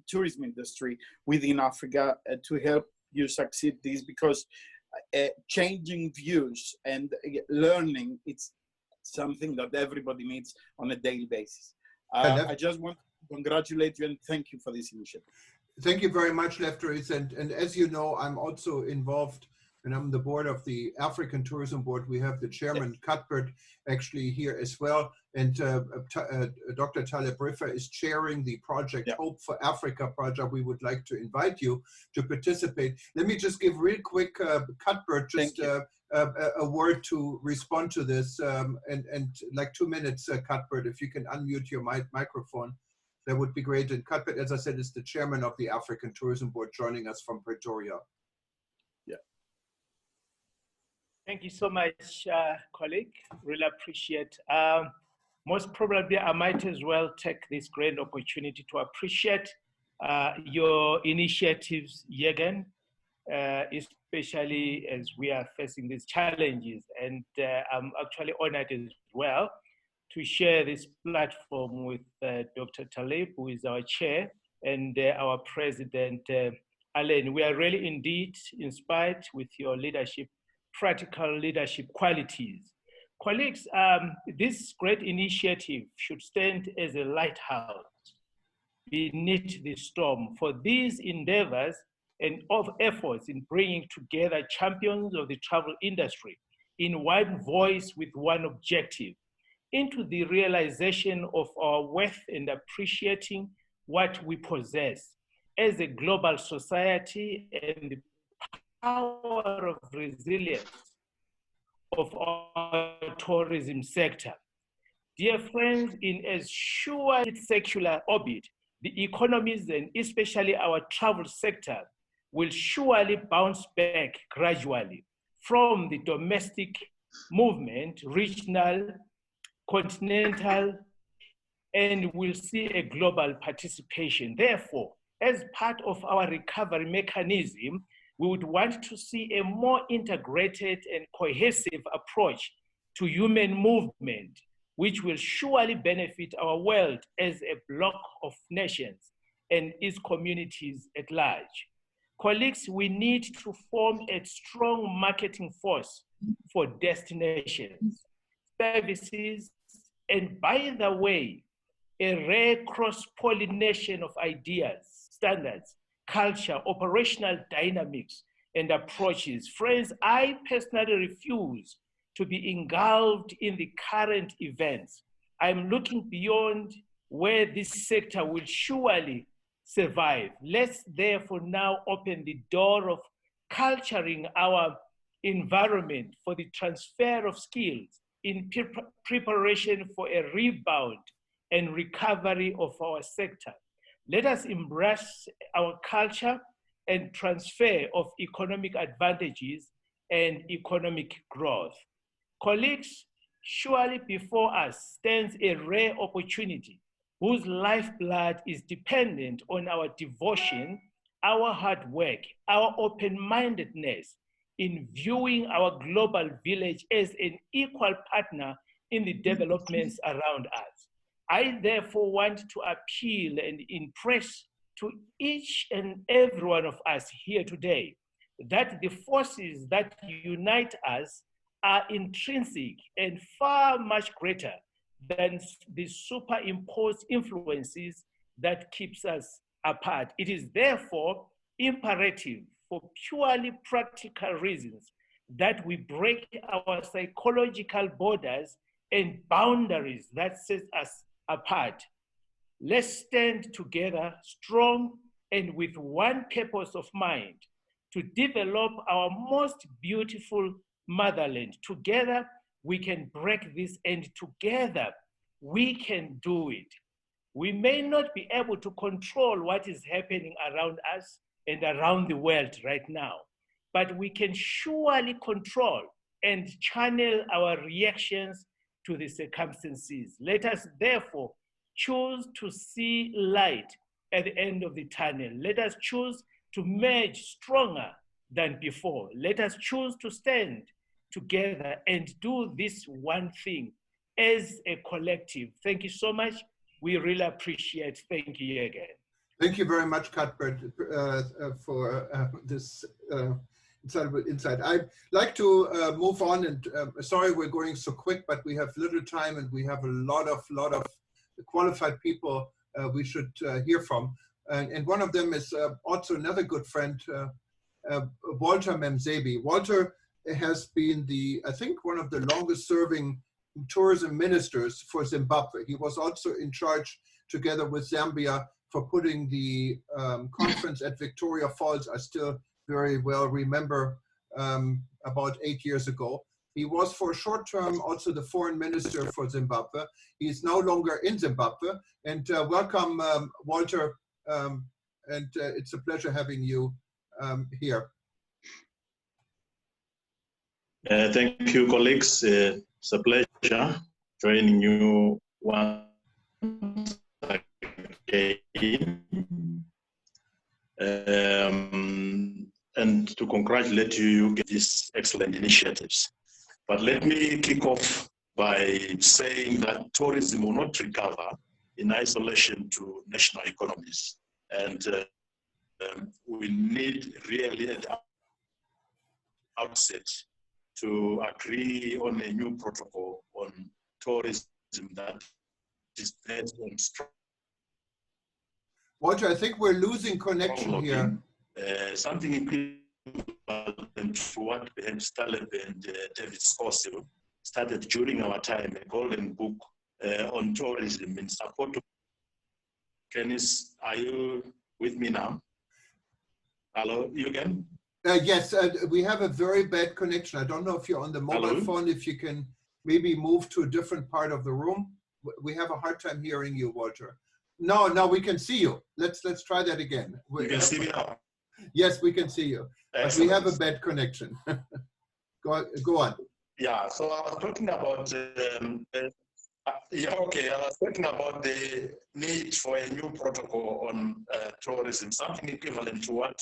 tourism industry within Africa to help you succeed this, because changing views and learning, it's something that everybody needs on a daily basis. I just want to congratulate you and thank you for this initiative. Thank you very much, Lefteris. And as you know, I'm also involved, and I'm the board of the African Tourism Board. We have the chairman, Cuthbert, actually here as well. And Dr. Taleb Rifai is chairing the project Hope for Africa project. We would like to invite you to participate. Let me just give real quick, Cuthbert, just a word to respond to this. And like 2 minutes, Cuthbert, if you can unmute your microphone. That would be great. And Cuthbert, as I said, is the chairman of the African Tourism Board, joining us from Pretoria. Yeah. Thank you so much, colleague. Really appreciate. most probably I might as well take this great opportunity to appreciate your initiatives, Juergen, especially as we are facing these challenges. And I'm actually honored as well to share this platform with Dr. Taleb, who is our chair, and our president, Alain. We are really indeed inspired with your leadership, practical leadership qualities. Colleagues, this great initiative should stand as a lighthouse beneath the storm for these endeavors and of efforts in bringing together champions of the travel industry in one voice with one objective, into the realization of our worth and appreciating what we possess as a global society and the power of resilience of our tourism sector. Dear friends, in as sure its secular orbit, the economies and especially our travel sector will surely bounce back gradually from the domestic movement, regional, continental, and will see a global participation. Therefore, as part of our recovery mechanism, we would want to see a more integrated and cohesive approach to human movement, which will surely benefit our world as a block of nations and its communities at large. Colleagues, we need to form a strong marketing force for destinations, services, and by the way, a rare cross-pollination of ideas, standards, culture, operational dynamics, and approaches. Friends, I personally refuse to be engulfed in the current events. I'm looking beyond where this sector will surely survive. Let's therefore now open the door of culturing our environment for the transfer of skills in preparation for a rebound and recovery of our sector. Let us embrace our culture and transfer of economic advantages and economic growth. Colleagues, surely before us stands a rare opportunity whose lifeblood is dependent on our devotion, our hard work, our open-mindedness in viewing our global village as an equal partner in the developments around us. I therefore want to appeal and impress to each and every one of us here today that the forces that unite us are intrinsic and far much greater than the superimposed influences that keeps us apart. It is therefore imperative for purely practical reasons that we break our psychological borders and boundaries that set us apart. Let's stand together strong and with one purpose of mind to develop our most beautiful motherland. Together we can break this, and together we can do it. We may not be able to control what is happening around us and around the world right now, but we can surely control and channel our reactions to the circumstances. Let us therefore choose to see light at the end of the tunnel. Let us choose to merge stronger than before. Let us choose to stand together and do this one thing as a collective. Thank you so much. We really appreciate. Thank you again. Thank you very much, Cuthbert, for this insight. I'd like to move on, and sorry we're going so quick, but we have little time and we have a lot of qualified people we should hear from. And one of them is also another good friend, Walter Memzebi. Walter has been I think one of the longest serving tourism ministers for Zimbabwe. He was also in charge, together with Zambia, for putting the conference at Victoria Falls. I still very well remember about 8 years ago. He was for a short term also the foreign minister for Zimbabwe. He is no longer in Zimbabwe. And welcome, Walter. And it's a pleasure having you here. Thank you, colleagues. It's a pleasure joining you once again, and to congratulate you get these excellent initiatives. But let me kick off by saying that tourism will not recover in isolation to national economies. And we need really at the outset to agree on a new protocol on tourism that is based on strong. Walter, I think we're losing connection here. Something equivalent to what perhaps Taleb and David Scorsese started during our time, a golden book on tourism in support of. Kennis, are you with me now? Hello, you again? Yes, we have a very bad connection. I don't know if you're on the mobile phone, if you can maybe move to a different part of the room. We have a hard time hearing you, Walter. No, we can see you. Let's try that again. You can see me now? Yes, we can see you. But we have a bad connection. Go on. Yeah, so I was talking about I was talking about the need for a new protocol on tourism, something equivalent to what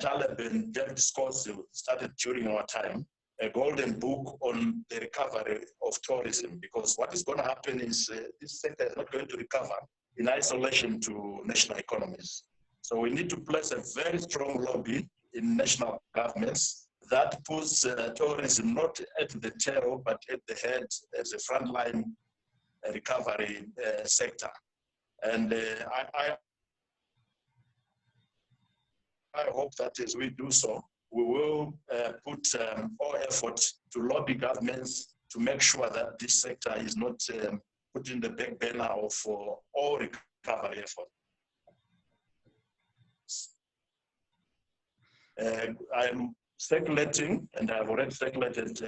Taleb and David Scorsese started during our time, a golden book on the recovery of tourism, because what is going to happen is this sector is not going to recover in isolation to national economies. So we need to place a very strong lobby in national governments that puts tourism not at the tail, but at the head as a frontline recovery sector. And I hope that as we do so, we will put all effort to lobby governments to make sure that this sector is not put in the back burner of all recovery efforts. I'm circulating, and I've already circulated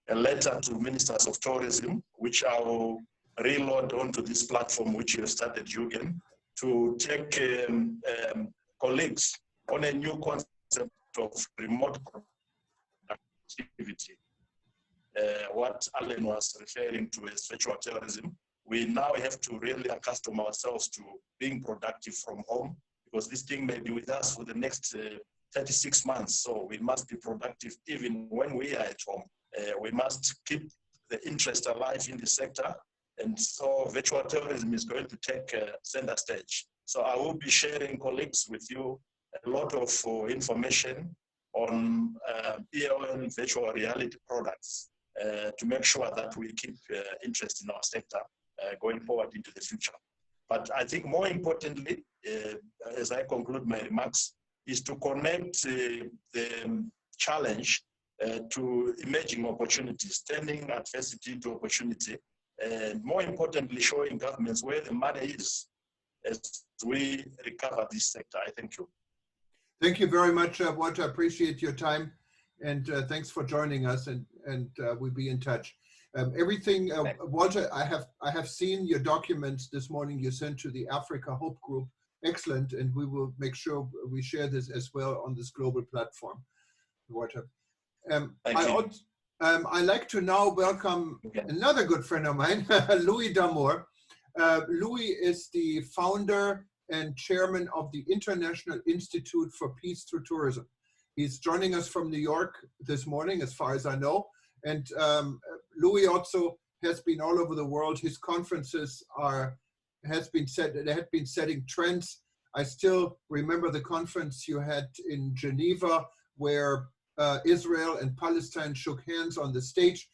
a letter to ministers of tourism, which I will reload onto this platform, which you have started, Juergen, to take colleagues on a new concept of remote activity. What Alain was referring to as virtual tourism. We now have to really accustom ourselves to being productive from home, because this thing may be with us for the next 36 months. So we must be productive even when we are at home. We must keep the interest alive in the sector. And so virtual tourism is going to take center stage. So I will be sharing, colleagues, with you a lot of information on EON virtual reality products to make sure that we keep interest in our sector going forward into the future. But I think more importantly, as I conclude my remarks, is to connect the challenge to emerging opportunities, turning adversity to opportunity, and more importantly, showing governments where the money is as we recover this sector. I thank you. Thank you very much, Walter. I appreciate your time, and thanks for joining us, and we'll be in touch. Walter, I have seen your documents this morning you sent to the Africa Hope Group. Excellent, and we will make sure we share this as well on this global platform, Walter. I'd like to now welcome another good friend of mine, Louis Damour. Louis is the founder and chairman of the International Institute for Peace Through Tourism. He's joining us from New York this morning, as far as I know. And Louis also has been all over the world. His conferences had been setting trends. I still remember the conference you had in Geneva, where Israel and Palestine shook hands on the stage.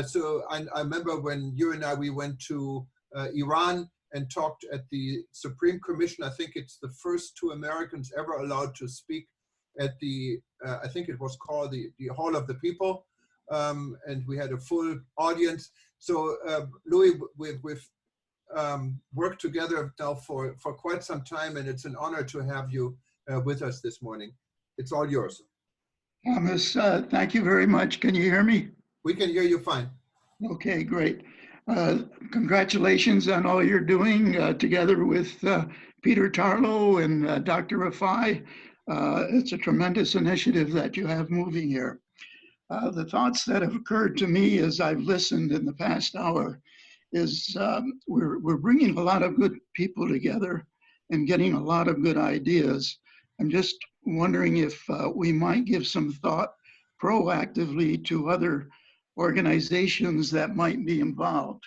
So I remember when you and we went to Iran and talked at the Supreme Commission. I think it's the first two Americans ever allowed to speak at the, I think it was called the Hall of the People. And we had a full audience. So Louis, we've worked together now for quite some time, and it's an honor to have you with us this morning. It's all yours. Thomas, thank you very much. Can you hear me? We can hear you fine. Okay, great. Congratulations on all you're doing together with Peter Tarlow and Dr. Rifai. It's a tremendous initiative that you have moving here. The thoughts that have occurred to me as I've listened in the past hour is we're bringing a lot of good people together and getting a lot of good ideas. I'm just wondering if we might give some thought proactively to other organizations that might be involved.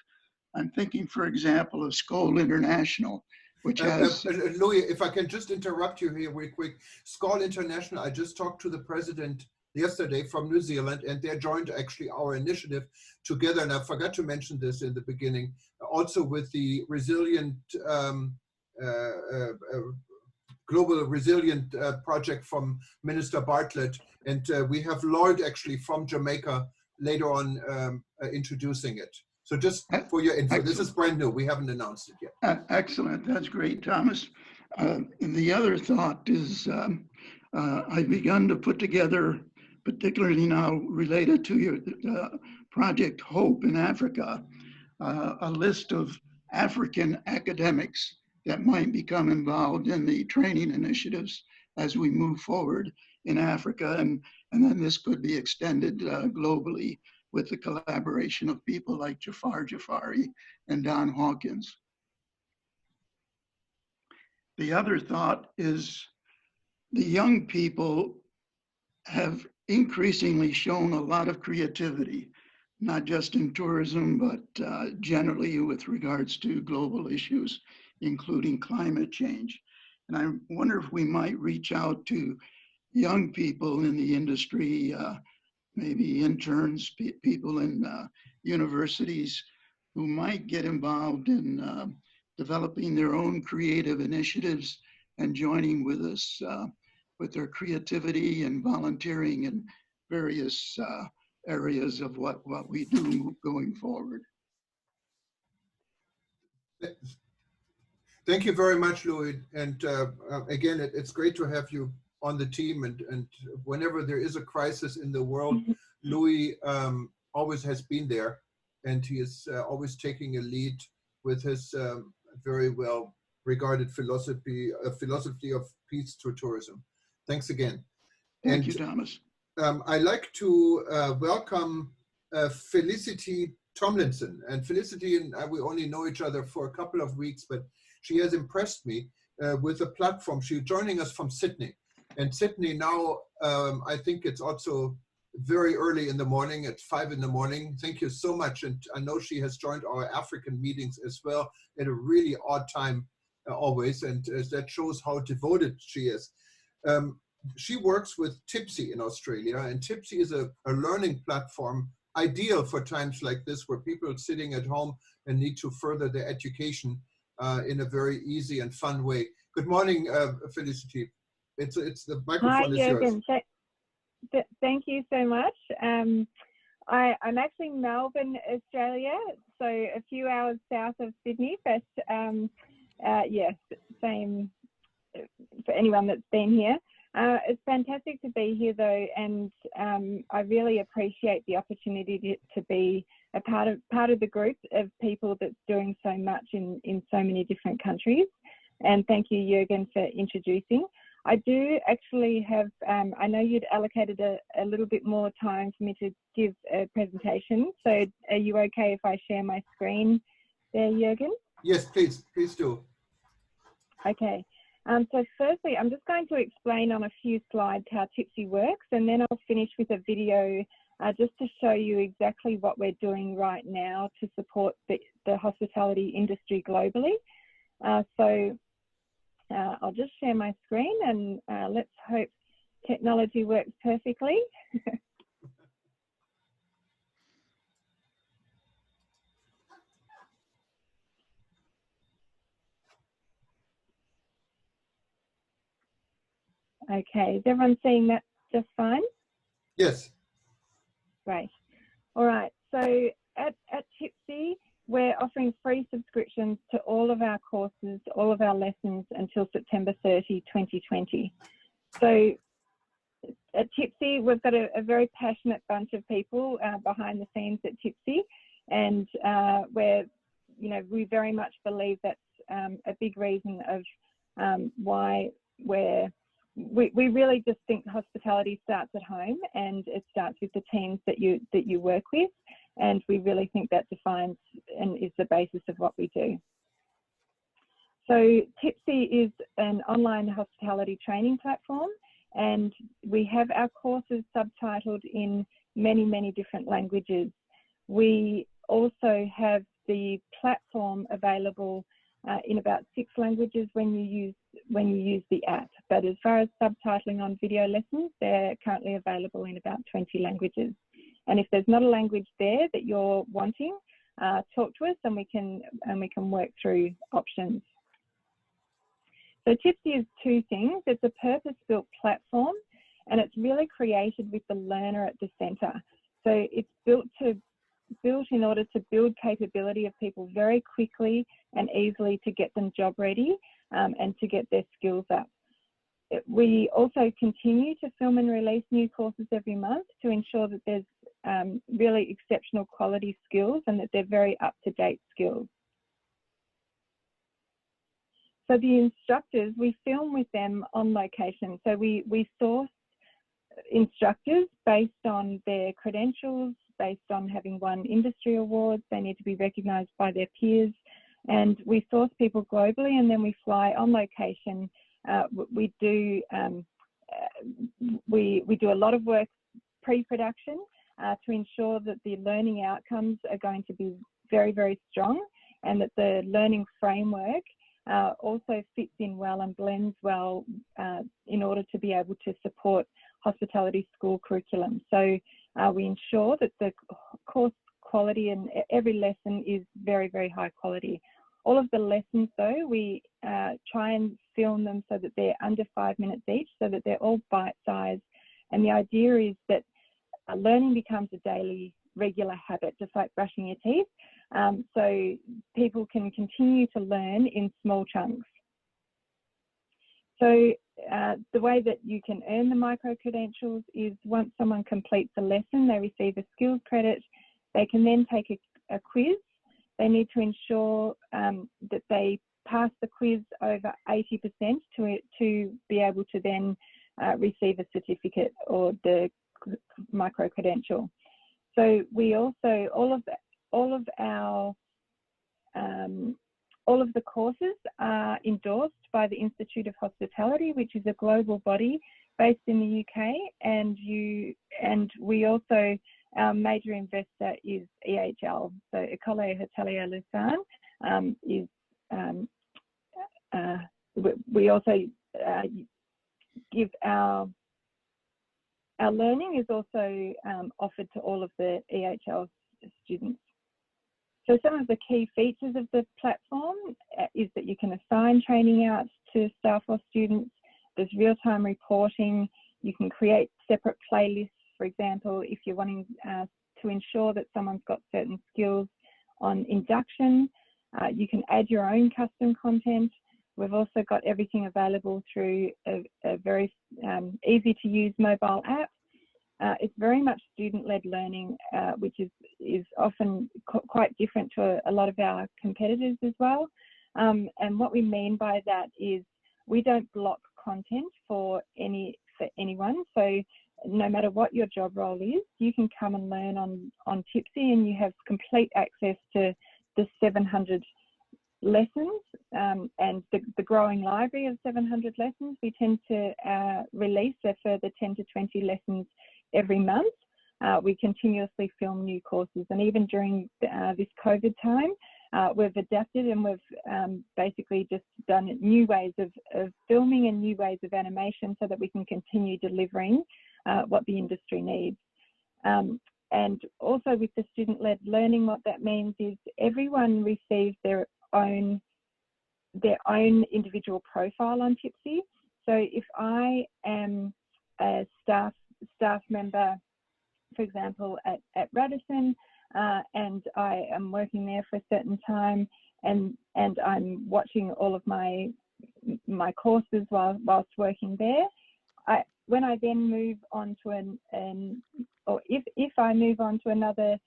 I'm thinking, for example, of SKAL International, which has... Louis, if I can just interrupt you here real quick. SKAL International, I just talked to the president yesterday from New Zealand, and they joined actually our initiative together, and I forgot to mention this in the beginning, also with the Resilient, Global Resilient project from Minister Bartlett, and we have Lloyd actually from Jamaica later on introducing it. So just for your info, this is brand new. We haven't announced it yet. Excellent. That's great, Thomas. And the other thought is I've begun to put together, particularly now related to your Project Hope in Africa, a list of African academics that might become involved in the training initiatives as we move forward in Africa. And then this could be extended globally with the collaboration of people like Jafar Jafari and Don Hawkins. The other thought is the young people have increasingly shown a lot of creativity, not just in tourism, but generally with regards to global issues, including climate change. And I wonder if we might reach out to young people in the industry, maybe interns, people in universities who might get involved in developing their own creative initiatives and joining with us with their creativity and volunteering in various areas of what we do going forward. Thank you very much, Louis. And again, it's great to have you on the team. And whenever there is a crisis in the world, Louis always has been there, and he is always taking a lead with his very well regarded philosophy of peace through tourism. Thanks again. Thank you, Thomas. I'd like to welcome Felicity Tomlinson. And Felicity and I, we only know each other for a couple of weeks, but she has impressed me with a platform. She's joining us from Sydney. And Sydney now, I think it's also very early in the morning, at 5 in the morning. Thank you so much. And I know she has joined our African meetings as well at a really odd time always. And that shows how devoted she is. She works with Tipsy in Australia, and Tipsy is a learning platform ideal for times like this, where people are sitting at home and need to further their education in a very easy and fun way. Good morning, Felicity. It's the microphone is yours. Thank you so much. I'm actually in Melbourne, Australia, so a few hours south of Sydney, but yes, same for anyone that's been here. It's fantastic to be here though, and I really appreciate the opportunity to be a part of the group of people that's doing so much in so many different countries. And thank you, Juergen, for introducing. I do actually have, I know you'd allocated a little bit more time for me to give a presentation. So are you okay if I share my screen there, Juergen? Yes, please do. Okay. So firstly, I'm just going to explain on a few slides how Tipsy works, and then I'll finish with a video just to show you exactly what we're doing right now to support the hospitality industry globally. I'll just share my screen, and let's hope technology works perfectly. Okay, is everyone seeing that just fine? Yes. Great. All right, so at Tipsy, we're offering free subscriptions to all of our courses, all of our lessons until September 30, 2020. So at Tipsy, we've got a very passionate bunch of people behind the scenes at Tipsy, and we very much believe that's a big reason of why we really just think hospitality starts at home, and it starts with the teams that you work with. And we really think that defines and is the basis of what we do. So Tipsy is an online hospitality training platform, and we have our courses subtitled in many, many different languages. We also have the platform available in about 6 languages when you use the app. But as far as subtitling on video lessons, they're currently available in about 20 languages. And if there's not a language there that you're wanting, talk to us and we can work through options. So Tipsy is 2 things. It's a purpose-built platform, and it's really created with the learner at the centre. So it's built in order to build capability of people very quickly and easily to get them job ready and to get their skills up. We also continue to film and release new courses every month to ensure that there's really exceptional quality skills and that they're very up-to-date skills. So the instructors, we film with them on location. So we source instructors based on their credentials, based on having won industry awards. They need to be recognised by their peers. And we source people globally, and then we fly on location. We do a lot of work pre-production to ensure that the learning outcomes are going to be very, very strong, and that the learning framework also fits in well and blends well in order to be able to support hospitality school curriculum. So we ensure that the course quality and every lesson is very, very high quality. All of the lessons though, we try and film them so that they're under 5 minutes each, so that they're all bite-sized. And the idea is that learning becomes a daily, regular habit, just like brushing your teeth. So people can continue to learn in small chunks. So the way that you can earn the micro-credentials is once someone completes a lesson, they receive a skills credit. They can then take a quiz. They need to ensure that they pass the quiz over 80% to be able to then receive a certificate or the micro-credential. So we also, all of the courses are endorsed by the Institute of Hospitality, which is a global body based in the UK, and we also, our major investor is EHL, so École Hôtelière Lausanne is, we also give our learning is also offered to all of the EHL students. So some of the key features of the platform is that you can assign training out to staff or students. There's real-time reporting. You can create separate playlists, for example, if you're wanting to ensure that someone's got certain skills on induction. You can add your own custom content. We've also got everything available through a very easy-to-use mobile app. It's very much student-led learning, which is often quite different to a lot of our competitors as well. And what we mean by that is we don't block content for anyone. So no matter what your job role is, you can come and learn on Tipsy, and you have complete access to the 700 lessons and the growing library of 700 lessons. We tend to release a further 10 to 20 lessons every month. We continuously film new courses, and even during this COVID time, we've adapted and we've basically just done new ways of filming and new ways of animation so that we can continue delivering what the industry needs. And also with the student-led learning, what that means is everyone receives their own individual profile on Tipsy. So if I am a staff member, for example, at Radisson, and I am working there for a certain time, and I'm watching all of my courses whilst working there, when I then move on to or if I move on to another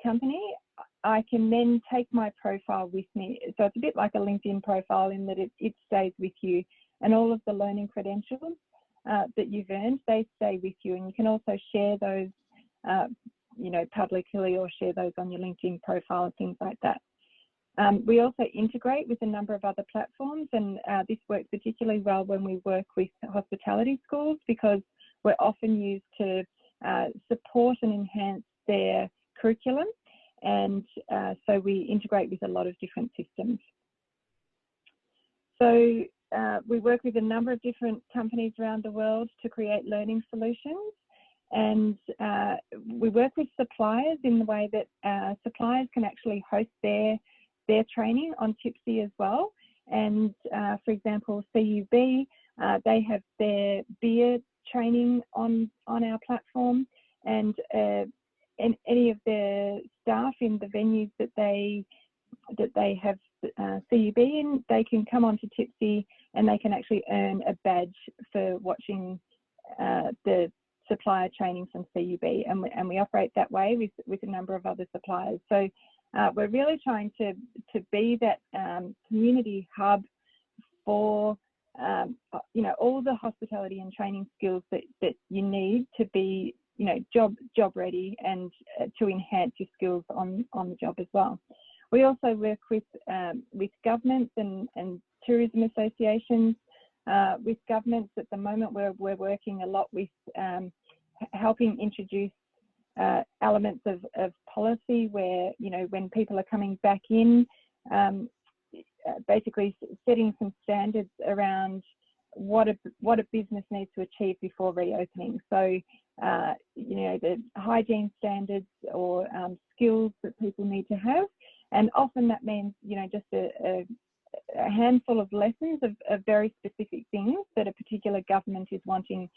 company, I can then take my profile with me. So it's a bit like a LinkedIn profile in that it stays with you, and all of the learning credentials that you've earned, they stay with you, and you can also share those you know, publicly or share those on your LinkedIn profile and things like that. We also integrate with a number of other platforms, and this works particularly well when we work with hospitality schools, because we're often used to support and enhance their curriculum, and so we integrate with a lot of different systems. So we work with a number of different companies around the world to create learning solutions, and we work with suppliers in the way that suppliers can actually host their training on Tipsy as well. And for example, CUB, they have their beer training on our platform, and any of their staff in the venues that they have CUB in, they can come onto Tipsy and they can actually earn a badge for watching the supplier training from CUB, and we operate that way with a number of other suppliers. So we're really trying to be that community hub for you know, all the hospitality and training skills that you need to be, you know, job ready, and to enhance your skills on the job as well. We also work with governments and tourism associations. With governments at the moment, we're working a lot with helping introduce elements of policy where, you know, when people are coming back in, basically setting some standards around what a business needs to achieve before reopening. So, you know, the hygiene standards or skills that people need to have. And often that means, you know, just a handful of lessons of very specific things that a particular government is wanting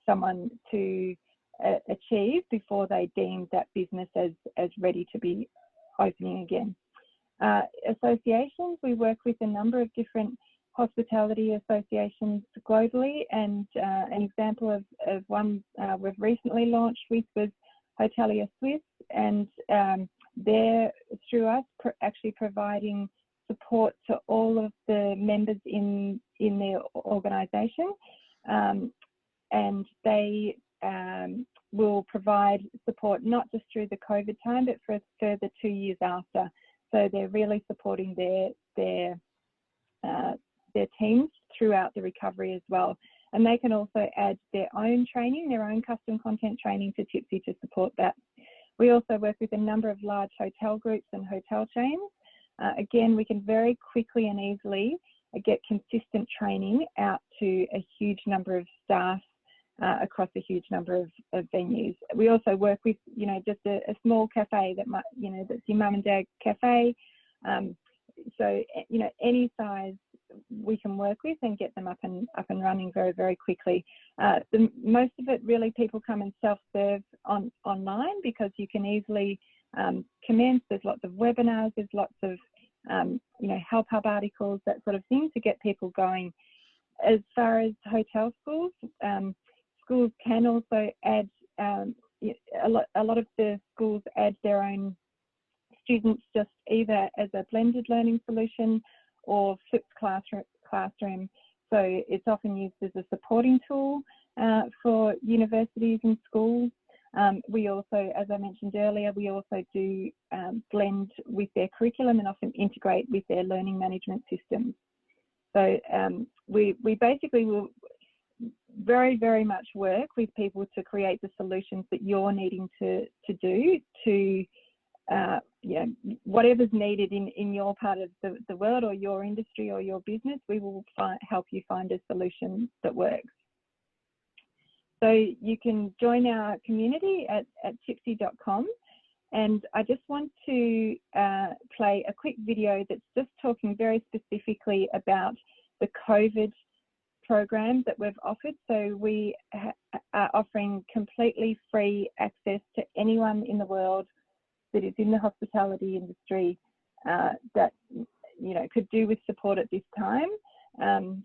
someone to achieve before they deem that business as ready to be opening again. Associations, we work with a number of different hospitality associations globally, and an example of one we've recently launched with was Hotelier Suisse, and they're through us actually providing support to all of the members in their organisation, and they will provide support not just through the COVID time, but for a further 2 years after. So they're really supporting their teams throughout the recovery as well. And they can also add their own training, their own custom content training to Tipsy to support that. We also work with a number of large hotel groups and hotel chains. Again, we can very quickly and easily get consistent training out to a huge number of staff across a huge number of venues. We also work with, you know, just a small cafe that might, you know, that's your mum and dad cafe. So, you know, any size we can work with and get them up and running very, very quickly. Most of it really, people come and self-serve online, because you can easily commence. There's lots of webinars, there's lots of you know, help hub articles, that sort of thing, to get people going. As far as hotel schools, schools can also add a lot of the schools add their own students, just either as a blended learning solution or flipped classroom. So it's often used as a supporting tool for universities and schools. We also, as I mentioned earlier, we also do blend with their curriculum and often integrate with their learning management systems. So we basically will very, very much work with people to create the solutions that you're needing to do to you know, whatever's needed in your part of the world or your industry or your business, we will help you find a solution that works. So you can join our community at tipsy.com, and I just want to play a quick video that's just talking very specifically about the COVID program that we've offered. So we are offering completely free access to anyone in the world that is in the hospitality industry that, you know, could do with support at this time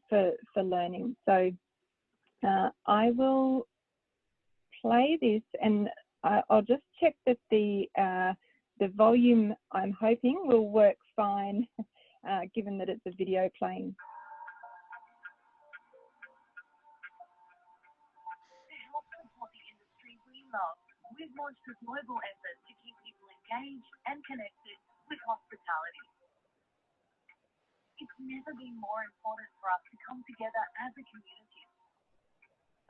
for learning. So I will play this, and I'll just check that the volume, I'm hoping, will work fine, given that it's a video playing. The health and hobby industry we love. We has launched a global effort to keep people engaged and connected with hospitality. It's never been more important for us to come together as a community.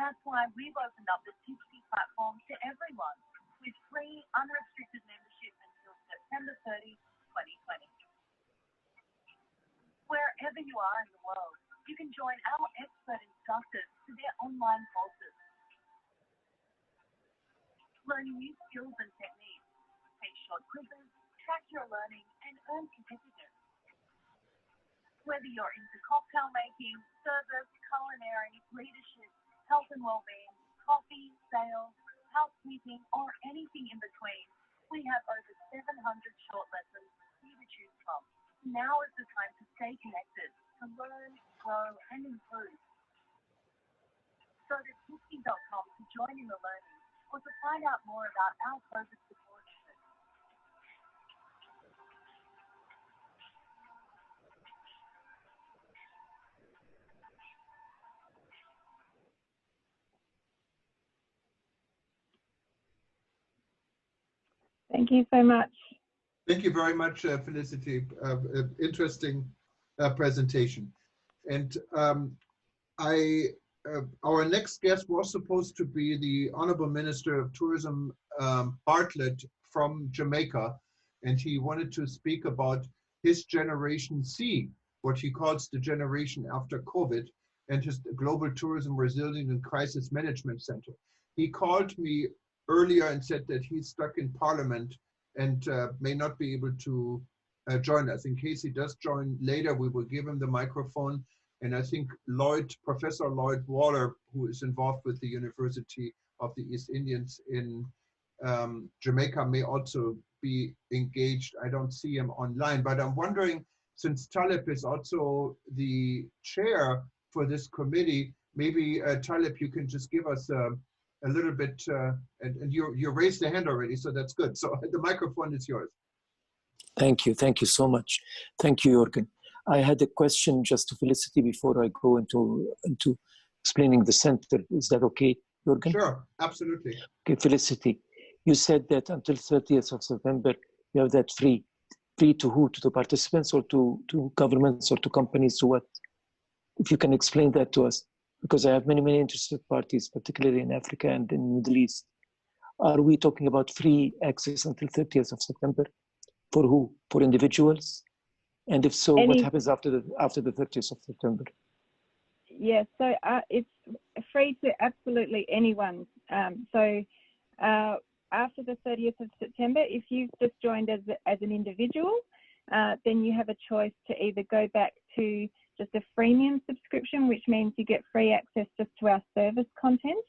That's why we've opened up the Tipsy platform to everyone with free, unrestricted membership until September 30, 2020. Wherever you are in the world, you can join our expert instructors to their online courses. Learn new skills and techniques, take short quizzes, track your learning, and earn certificates. Whether you're into cocktail making, service, culinary, leadership, health and well-being, coffee, sales, housekeeping, or anything in between, we have over 700 short lessons for you to choose from. Now is the time to stay connected, to learn, grow, and improve. Go to tipsy.com to join in the learning or to find out more about our COVID support efforts. Thank you so much. Thank you very much, Felicity. Interesting presentation. And our next guest was supposed to be the Honorable Minister of Tourism, Bartlett from Jamaica, and he wanted to speak about his Generation C, what he calls the generation after COVID, and his Global Tourism Resilience and Crisis Management Center. He called me earlier and said that he's stuck in Parliament and may not be able to join us. In case he does join later, we will give him the microphone. And I think Professor Lloyd Waller, who is involved with the University of the East Indians in Jamaica, may also be engaged. I don't see him online, but I'm wondering, since Taleb is also the chair for this committee, maybe Taleb, you can just give us a little bit, and you raised the hand already, so that's good. So the microphone is yours. Thank you so much. Thank you, Juergen. I had a question just to Felicity before I go into explaining the center. Is that okay, Juergen? Sure, absolutely. Okay, Felicity, you said that until 30th of September, you have that free. Free to who? To the participants or to governments or to companies, to what? If you can explain that to us, because I have many interested parties, particularly in Africa and in the Middle East. Are we talking about free access until 30th of September? For who? For individuals? And if so, what happens after the 30th of September? Yes, so it's free to absolutely anyone. After the 30th of September, if you've just joined as an individual, then you have a choice to either go back to just a freemium subscription, which means you get free access just to our service content,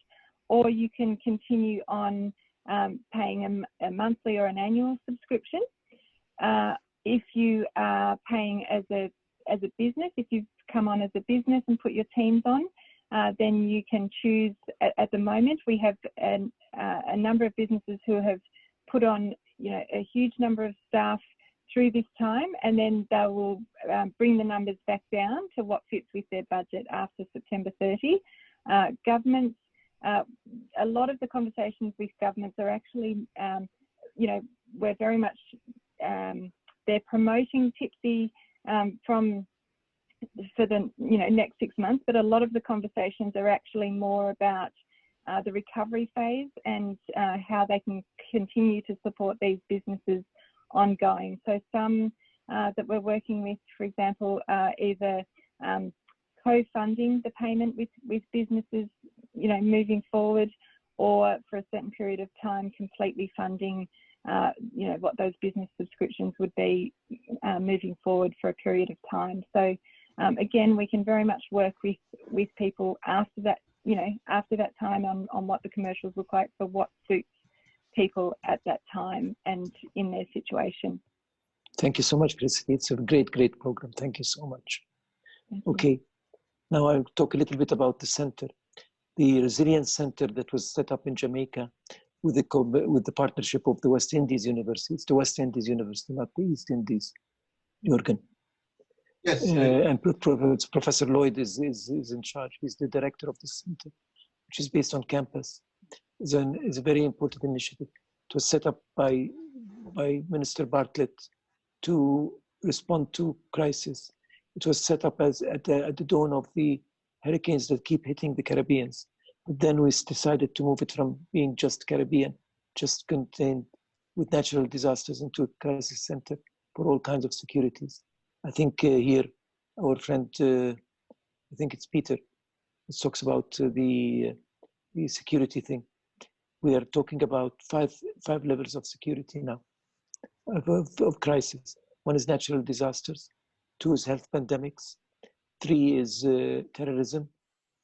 or you can continue on paying a monthly or an annual subscription. If you are paying as a business, if you've come on as a business and put your teams on, then you can choose. At the moment, we have a number of businesses who have put on, a huge number of staff through this time, and then they will bring the numbers back down to what fits with their budget after September 30. Governments, a lot of the conversations with governments are actually, we're very much, they're promoting Tipsy for the next 6 months, but a lot of the conversations are actually more about the recovery phase and how they can continue to support these businesses ongoing. So some that we're working with, for example, are either co-funding the payment with businesses, moving forward, or for a certain period of time completely funding what those business subscriptions would be moving forward for a period of time. So again, we can very much work with people after that, after that time on what the commercials look like for what suits people at that time and in their situation. Thank you so much, Felicity. It's a great program. Thank you so much. Okay, now I'll talk a little bit about the center. The Resilience Center that was set up in Jamaica with the partnership of the West Indies University. It's the West Indies University, not the East Indies. Juergen. Yes. And Professor Lloyd is in charge. He's the director of the center, which is based on campus. is a very important initiative. It was set up by Minister Bartlett to respond to crisis. It was set up as at the dawn of the hurricanes that keep hitting the Caribbean. But then we decided to move it from being just Caribbean, just contained with natural disasters, into a crisis center for all kinds of securities. I think here, our friend, I think it's Peter, talks about the security thing. We are talking about five levels of security now, of crisis. One is natural disasters, 2 is health pandemics, 3 is terrorism,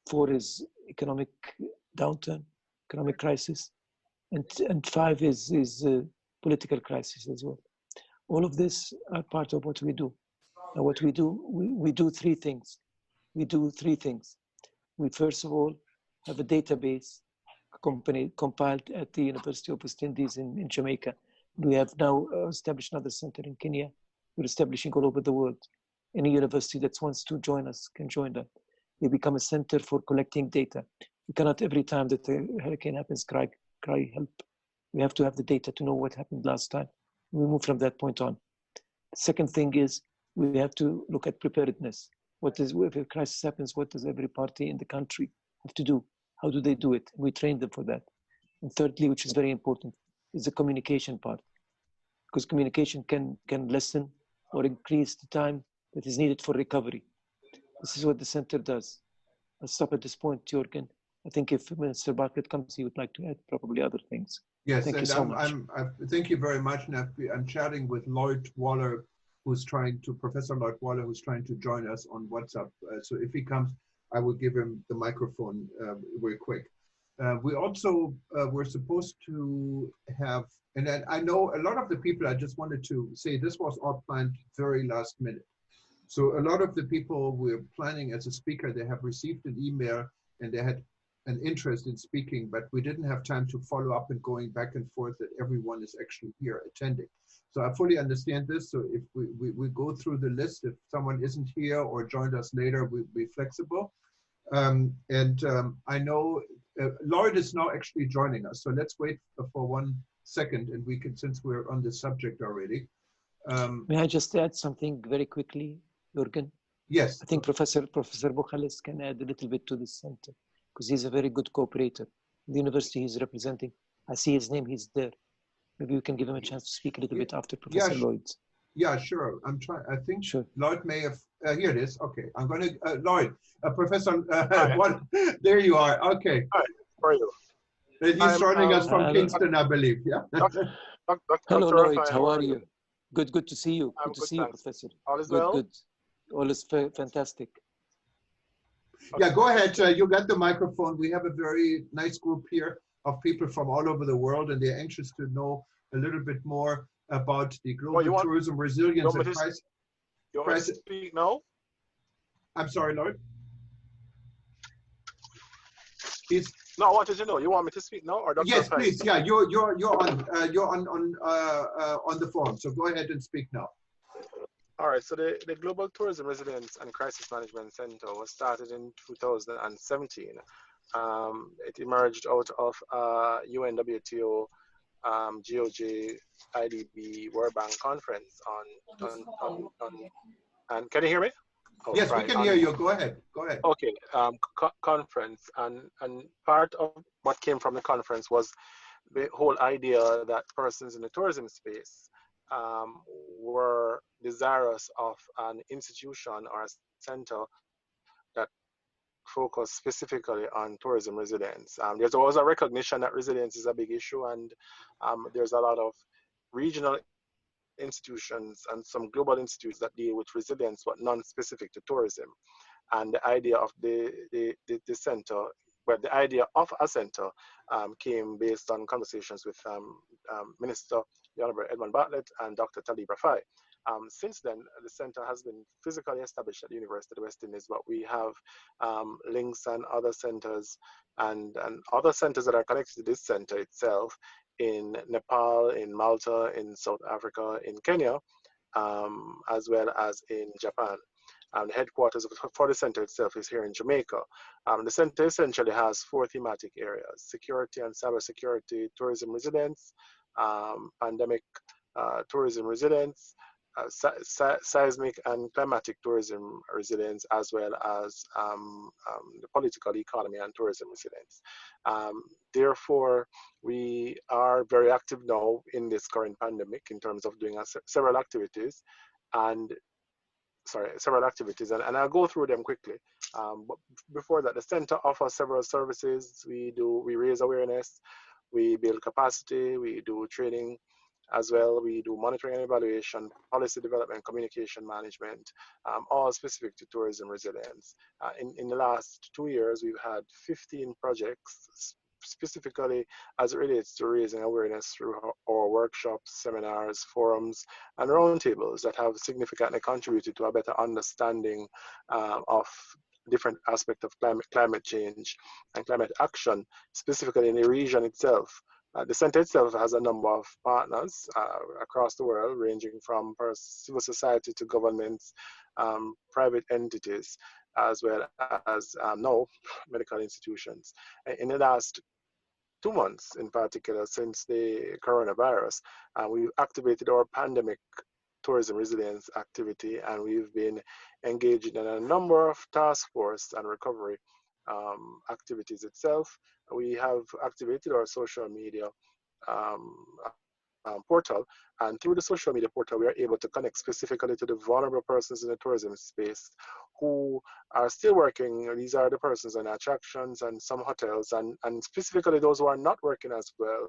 4 is economic downturn, economic crisis, and 5 is political crisis as well. All of this are part of what we do. And what we do, we do 3 things. We do 3 things. We first of all have a database compiled at the University of West Indies in Jamaica. We have now established another center in Kenya. We're establishing all over the world. Any university that wants to join us can join that. We become a center for collecting data. We cannot every time that a hurricane happens cry help. We have to have the data to know what happened last time. We move from that point on. The second thing is we have to look at preparedness. If a crisis happens, what does every party in the country have to do? How do they do it? We train them for that. And thirdly, which is very important, is the communication part. Because communication can lessen or increase the time that is needed for recovery. This is what the center does. I'll stop at this point, Juergen. I think if Minister Bartlett comes, he would like to add probably other things. Yes, thank and you so much. thank you very much. And I'm chatting with Lloyd Waller, Professor Lloyd Waller, who's trying to join us on WhatsApp. So if he comes, I will give him the microphone real quick. We also were supposed to have, and I know a lot of the people, I just wanted to say this was all planned very last minute. So a lot of the people we're planning as a speaker, they have received an email and they had an interest in speaking, but we didn't have time to follow up and going back and forth that everyone is actually here attending. So I fully understand this. So if we go through the list, if someone isn't here or joined us later, we'll be flexible. I know Lloyd is now actually joining us. So let's wait for 1 second and we can, since we're on the subject already. May I just add something very quickly, Juergen? Yes. I think Professor Boukhales can add a little bit to this center because he's a very good cooperator. The university he's representing, I see his name, he's there. Maybe we can give him a chance to speak a little bit after Professor Lloyd. Yeah, sure. I think sure. Lloyd may have, here it is. Okay, I'm going to, Lloyd, Professor, there you are. Okay. Hi, how are you? He's joining us from Kingston, I believe. Yeah. Hello, Lloyd. How are you? Good to see you. Good to see you, Professor. All is well? Good. All is fantastic. Yeah, go ahead. You got the microphone. We have a very nice group here of people from all over the world, and they're anxious to know a little bit more about the global tourism resilience and crisis. You want me to speak now? I'm sorry, Lloyd. No, I wanted to know. You want me to speak now, or Dr. Yes, Price? please. Yeah, you're on the phone. So go ahead and speak now. All right. So the Global Tourism Resilience and Crisis Management Center was started in 2017. It emerged out of UNWTO GOJ IDB World Bank conference and can you hear me? Oh, yes, right. We can hear you. Go ahead. Go ahead. Okay. Conference and part of what came from the conference was the whole idea that persons in the tourism space were desirous of an institution or a center that focused specifically on tourism resilience. There's always a recognition that resilience is a big issue, and there's a lot of regional institutions and some global institutes that deal with resilience, but non-specific to tourism. And the idea of the center, well, the idea of a center came based on conversations with Minister the Honorable Edmund Bartlett and Dr. Taleb Rifai. Since then, the center has been physically established at the University of the West Indies, but we have links and other centers and other centers that are connected to this center itself in Nepal, in Malta, in South Africa, in Kenya, as well as in Japan. The headquarters for the center itself is here in Jamaica. The center essentially has 4 thematic areas: security and cybersecurity, tourism resilience, pandemic tourism resilience, seismic and climatic tourism resilience, as well as the political economy and tourism resilience. Therefore, we are very active now in this current pandemic in terms of doing several activities, and I'll go through them quickly. But before that, the center offers several services. We raise awareness, we build capacity, we do training as well. We do monitoring and evaluation, policy development, communication management, all specific to tourism resilience. In the last 2 years, we've had 15 projects specifically as it relates to raising awareness through our workshops, seminars, forums, and roundtables that have significantly contributed to a better understanding of different aspects of climate change and climate action, specifically in the region itself. The center itself has a number of partners across the world, ranging from civil society to governments, private entities, as well as now medical institutions. In the last 2 months, in particular, since the coronavirus, we've activated our pandemic tourism resilience activity, and we've been engaged in a number of task force and recovery activities itself. We have activated our social media portal, and through the social media portal, we are able to connect specifically to the vulnerable persons in the tourism space who are still working. These are the persons in attractions and some hotels, and specifically those who are not working as well,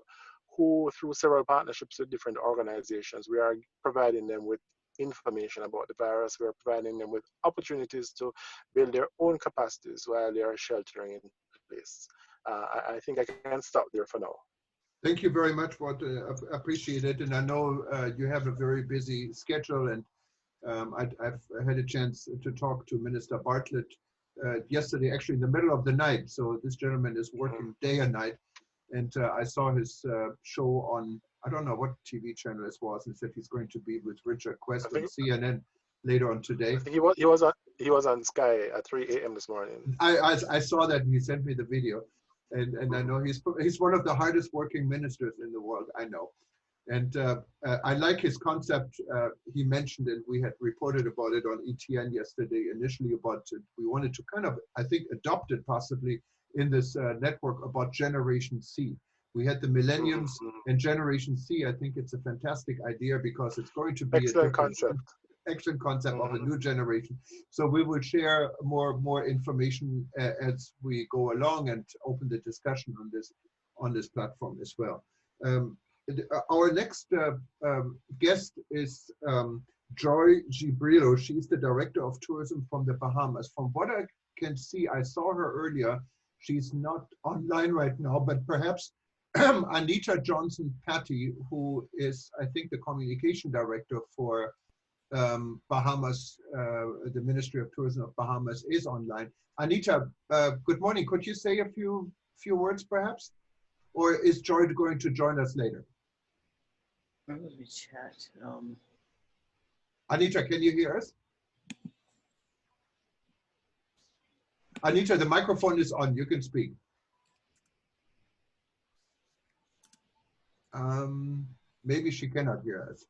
who through several partnerships with different organizations, we are providing them with information about the virus. We are providing them with opportunities to build their own capacities while they are sheltering in place. I think I can stop there for now. Thank you very much, appreciate it. And I know you have a very busy schedule, and I've had a chance to talk to Minister Bartlett yesterday, actually in the middle of the night. So this gentleman is working day and night. And I saw his show on, I don't know what TV channel this was, and said he's going to be with Richard Quest on CNN later on today. I think he was on Sky at 3 a.m. this morning. I saw that, and he sent me the video. And I know he's one of the hardest working ministers in the world, I know. And I like his concept he mentioned, and we had reported about it on ETN yesterday initially about it. We wanted to kind of, I think, adopt it possibly in this network about Generation C. We had the Millenniums and Generation C. I think it's a fantastic idea because it's going to be excellent concept of a new generation. So we will share more information as we go along and open the discussion on this platform as well. Our next guest is Joy Gibrilo. She's the Director of Tourism from the Bahamas. From what I can see, I saw her earlier. She's not online right now, but perhaps Anita Johnson-Patty, who is, I think, the Communication Director for Bahamas, the Ministry of Tourism of Bahamas, is online. Anita, good morning. Could you say a few words, perhaps? Or is Joy going to join us later? Let me chat. Anita, can you hear us? Anita, the microphone is on. You can speak. Maybe she cannot hear us.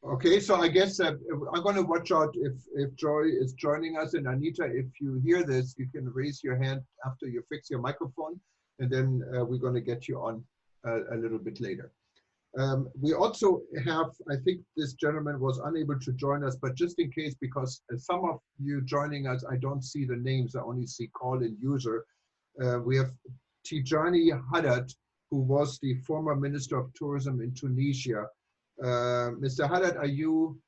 Okay, so I guess I'm going to watch out if Joy is joining us. And Anita, if you hear this, you can raise your hand after you fix your microphone, and then we're going to get you on a little bit later. We also have, I think this gentleman was unable to join us, but just in case, because some of you joining us, I don't see the names, I only see call-in user. We have Tijani Haddad, who was the former Minister of Tourism in Tunisia. Mr. Haddad, are you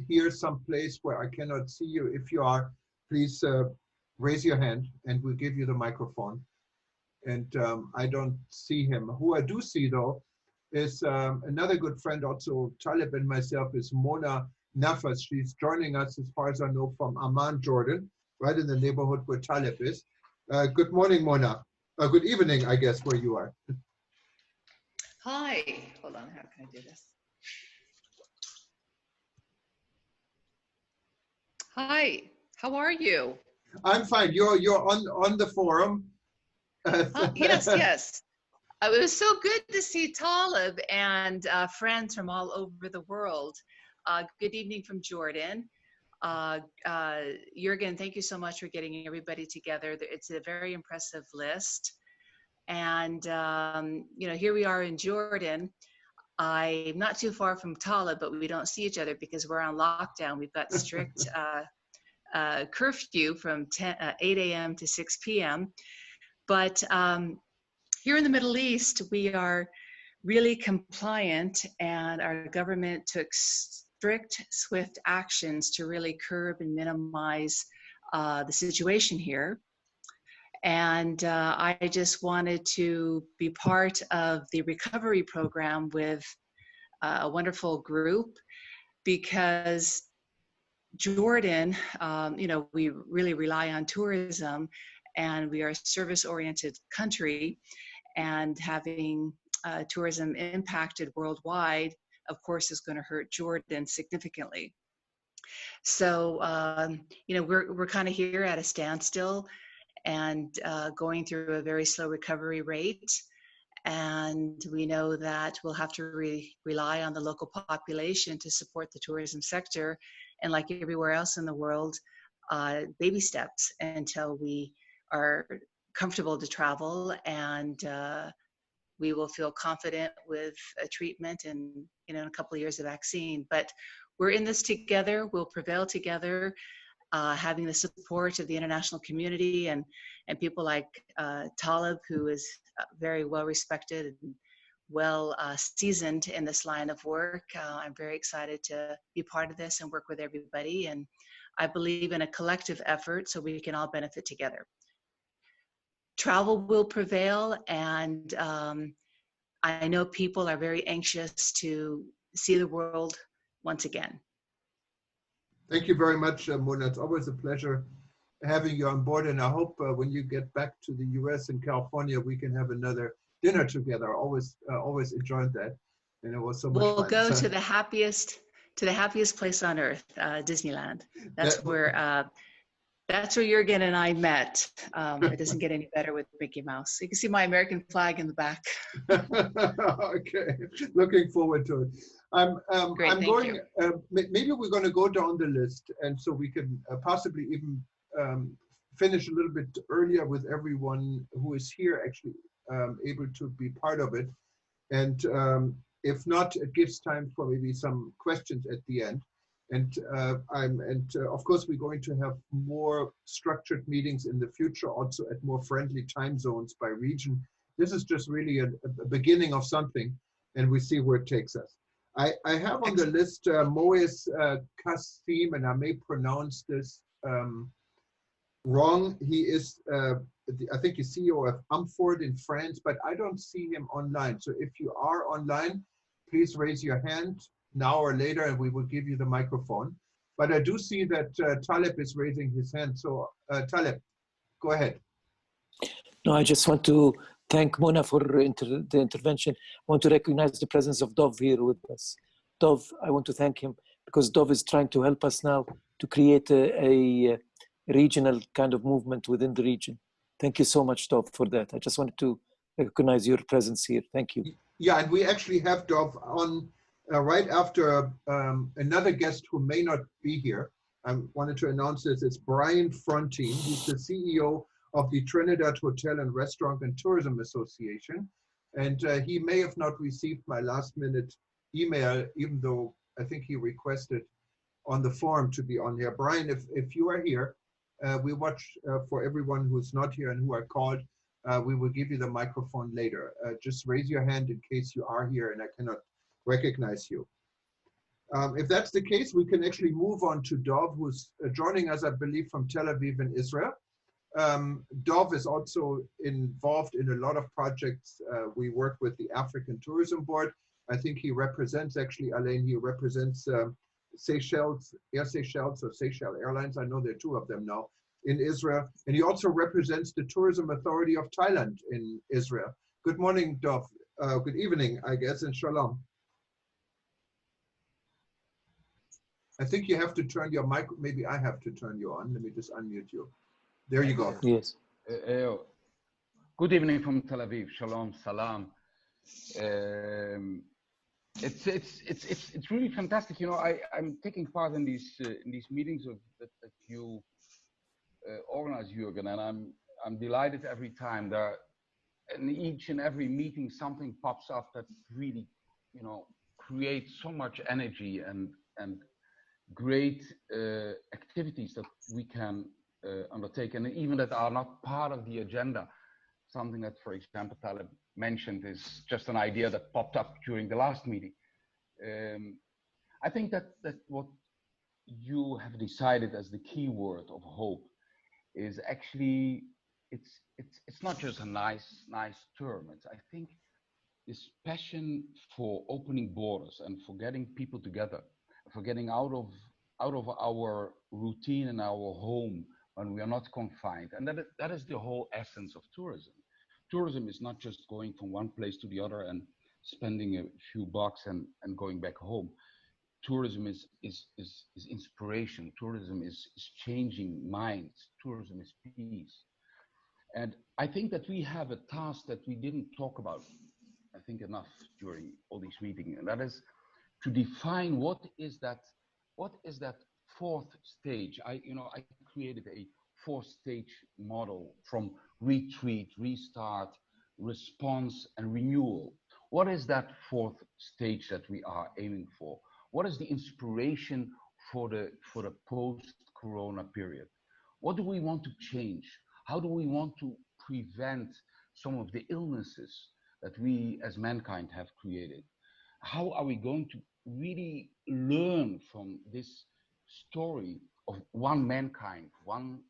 here someplace where I cannot see you? If you are, please raise your hand and we'll give you the microphone. And I don't see him. Who I do see though is another good friend, also Taleb and myself, is Mona Nafas. She's joining us, as far as I know, from Amman, Jordan, right in the neighborhood where Taleb is. Good morning, Mona. Good evening, I guess, where you are. Hi, hold on, how can I do this? Hi, how are you? I'm fine. You're on the forum. Yes, yes. It was so good to see Taleb and friends from all over the world. Good evening from Jordan. Juergen, thank you so much for getting everybody together. It's a very impressive list. And, you know, here we are in Jordan. I'm not too far from Taleb, but we don't see each other because we're on lockdown. We've got strict curfew from 8 a.m. to 6 p.m. But here in the Middle East, we are really compliant, and our government took strict, swift actions to really curb and minimize the situation here. And I just wanted to be part of the recovery program with a wonderful group, because Jordan, you know, we really rely on tourism, and we are a service-oriented country, and having tourism impacted worldwide, of course, is going to hurt Jordan significantly. So, you know, we're kind of here at a standstill and going through a very slow recovery rate. And we know that we'll have to rely on the local population to support the tourism sector. And like everywhere else in the world, baby steps until we are comfortable to travel, and we will feel confident with a treatment and, you know, in a couple of years of vaccine. But we're in this together. We'll prevail together, having the support of the international community and people like Taleb, who is very well respected and well seasoned in this line of work. I'm very excited to be part of this and work with everybody. And I believe in a collective effort so we can all benefit together. Travel will prevail, and I know people are very anxious to see the world once again. Thank you very much, Mona. It's always a pleasure having you on board, and I hope when you get back to the US and California, we can have another dinner together. Always enjoyed that, and it was so much fun. We'll go to the happiest place on earth, Disneyland. That's where Juergen and I met. It doesn't get any better with Mickey Mouse. You can see my American flag in the back. Okay, looking forward to it. Maybe we're going to go down the list, and so we can possibly even finish a little bit earlier with everyone who is here actually able to be part of it. And if not, it gives time for maybe some questions at the end. And of course, we're going to have more structured meetings in the future, also at more friendly time zones by region. This is just really a beginning of something, and we see where it takes us. I have on the list Moez Kassim, and I may pronounce this wrong. He is, I think, he's CEO of Amford in France, but I don't see him online. So if you are online, please raise your hand now or later, and we will give you the microphone. But I do see that Taleb is raising his hand. So Taleb, go ahead. No, I just want to thank Mona for the intervention. I want to recognize the presence of Dov here with us. Dov, I want to thank him because Dov is trying to help us now to create a regional kind of movement within the region. Thank you so much, Dov, for that. I just wanted to recognize your presence here. Thank you. Yeah, and we actually have Dov on right after another guest who may not be here. I wanted to announce this. It's Brian Frontine, who's the CEO of the Trinidad Hotel and Restaurant and Tourism Association. And he may have not received my last minute email, even though I think he requested on the forum to be on here. Brian, if you are here, we watch for everyone who's not here and who are called. We will give you the microphone later. Just raise your hand in case you are here and I cannot recognize you. If that's the case, we can actually move on to Dov, who's joining us, I believe, from Tel Aviv in Israel. Dov is also involved in a lot of projects. We work with the African Tourism Board. I think he represents, actually, Alain, he represents Seychelles, Air Seychelles or Seychelles Airlines. I know there are two of them now in Israel. And he also represents the Tourism Authority of Thailand in Israel. Good morning, Dov. Good evening, I guess, and shalom. I think you have to turn your mic. Maybe I have to turn you on. Let me just unmute you. There you go. Yes. Good evening from Tel Aviv. Shalom, salam. It's really fantastic. You know, I'm taking part in these meetings that you organize, Juergen, and I'm delighted every time there. In each and every meeting, something pops up that really, you know, creates so much energy and great activities that we can undertake, and even that are not part of the agenda. Something that, for example, Taleb mentioned is just an idea that popped up during the last meeting. I think that what you have decided as the key word of hope is actually, it's not just a nice term. I think this passion for opening borders and for getting people together, for getting out of our routine and our home when we are not confined. And that is the whole essence of tourism. Tourism is not just going from one place to the other and spending a few bucks and going back home. Tourism is inspiration. Tourism is changing minds. Tourism is peace. And I think that we have a task that we didn't talk about, I think, enough during all these meetings, and that is to define what is that fourth stage. I created a four-stage model from retreat, restart, response, and renewal. What is that fourth stage that we are aiming for? What is the inspiration for the post-corona period? What do we want to change? How do we want to prevent some of the illnesses that we as mankind have created? How are we going to really learn from this story of one mankind, one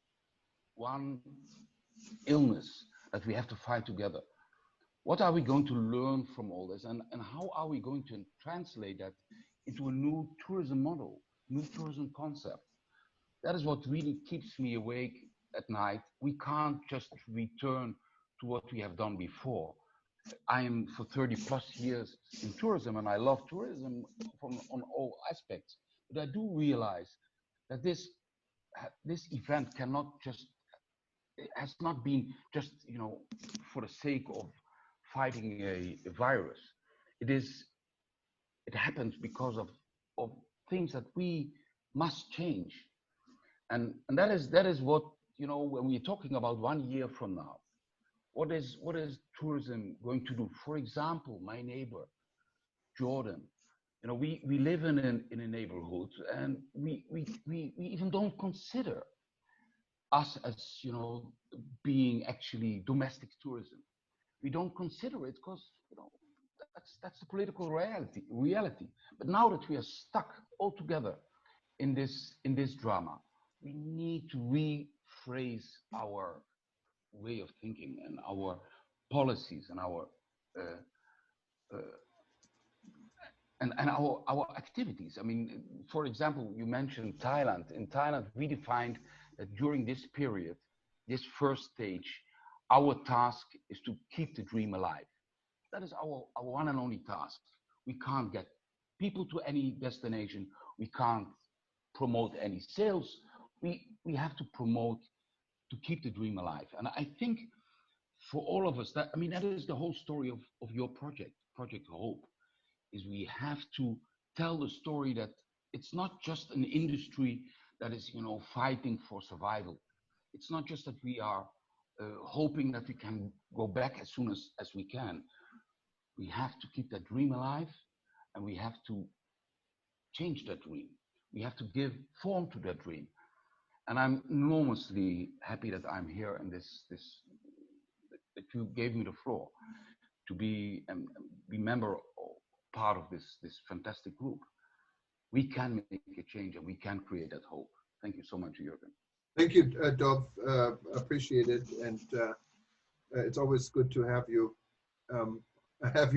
illness that we have to fight together? What are we going to learn from all this? And how are we going to translate that into a new tourism model, new tourism concept? That is what really keeps me awake at night. We can't just return to what we have done before. I am for 30 plus years in tourism, and I love tourism on all aspects. But I do realize that this event has not been just, you know, for the sake of fighting a virus. It happens because of things that we must change. And that is what, you know, when we're talking about 1 year from now, what is tourism going to do? For example, my neighbor, Jordan, you know, we live in a neighborhood, and we even don't consider us as, you know, being actually domestic tourism. We don't consider it because, you know, that's the political reality. But now that we are stuck all together in this drama, we need to rephrase our way of thinking and our policies and our our activities. I mean, for example, you mentioned Thailand. In Thailand, we defined that during this period, this first stage, our task is to keep the dream alive. That is our one and only task. We can't get people to any destination. We can't promote any sales. We have to promote to keep the dream alive. And I think for all of us, that is the whole story of your project, Project Hope, is we have to tell the story that it's not just an industry that is, you know, fighting for survival. It's not just that we are hoping that we can go back as soon as we can. We have to keep that dream alive, and we have to change that dream. We have to give form to that dream. And I'm enormously happy that I'm here in that you gave me the floor to be member or part of this fantastic group. We can make a change, and we can create that hope. Thank you so much, Juergen. Thank you, Dov. Appreciate it, and it's always good to have you have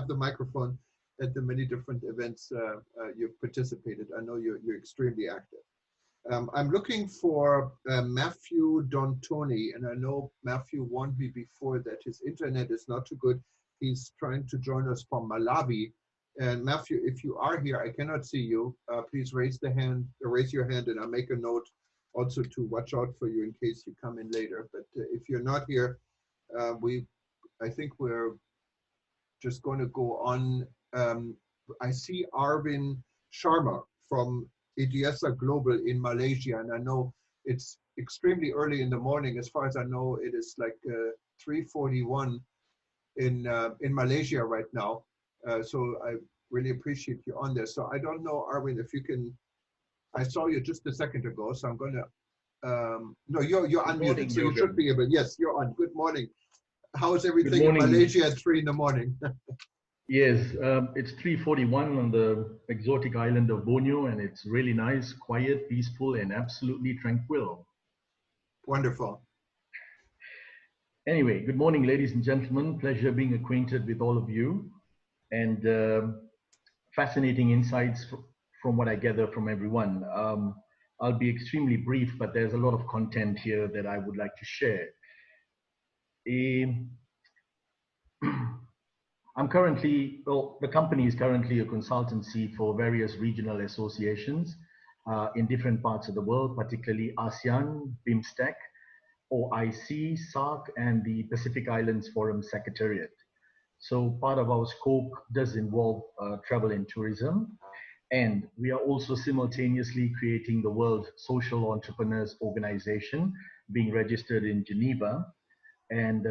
the microphone at the many different events you've participated. I know you're extremely active. I'm looking for Matthew Dontoni, and I know Matthew warned me before that his internet is not too good. He's trying to join us from Malawi, And Matthew, if you are here, I cannot see you. Please raise your hand, and I'll make a note also to watch out for you in case you come in later. But if you're not here, I think we're just going to go on. I see Arvind Sharma from Etihad Global in Malaysia, and I know it's extremely early in the morning. As far as I know, it is like 3:41 in Malaysia right now. So I really appreciate you on there. So I don't know, Arvind, if you can. I saw you just a second ago, so I'm going to. No, you're unmuted, morning, so you should be able. Yes, you're on. Good morning. How is everything in morning. Malaysia at 3 in the morning? Yes, it's 3:41 on the exotic island of Borneo, and it's really nice, quiet, peaceful, and absolutely tranquil. Wonderful. Anyway, good morning, ladies and gentlemen. Pleasure being acquainted with all of you, and fascinating insights from what I gather from everyone. I'll be extremely brief, but there's a lot of content here that I would like to share. I'm currently, well, the company is currently a consultancy for various regional associations in different parts of the world, particularly ASEAN, BIMSTEC, OIC, SAARC, and the Pacific Islands Forum Secretariat. So part of our scope does involve travel and tourism. And we are also simultaneously creating the World Social Entrepreneurs Organization, being registered in Geneva. And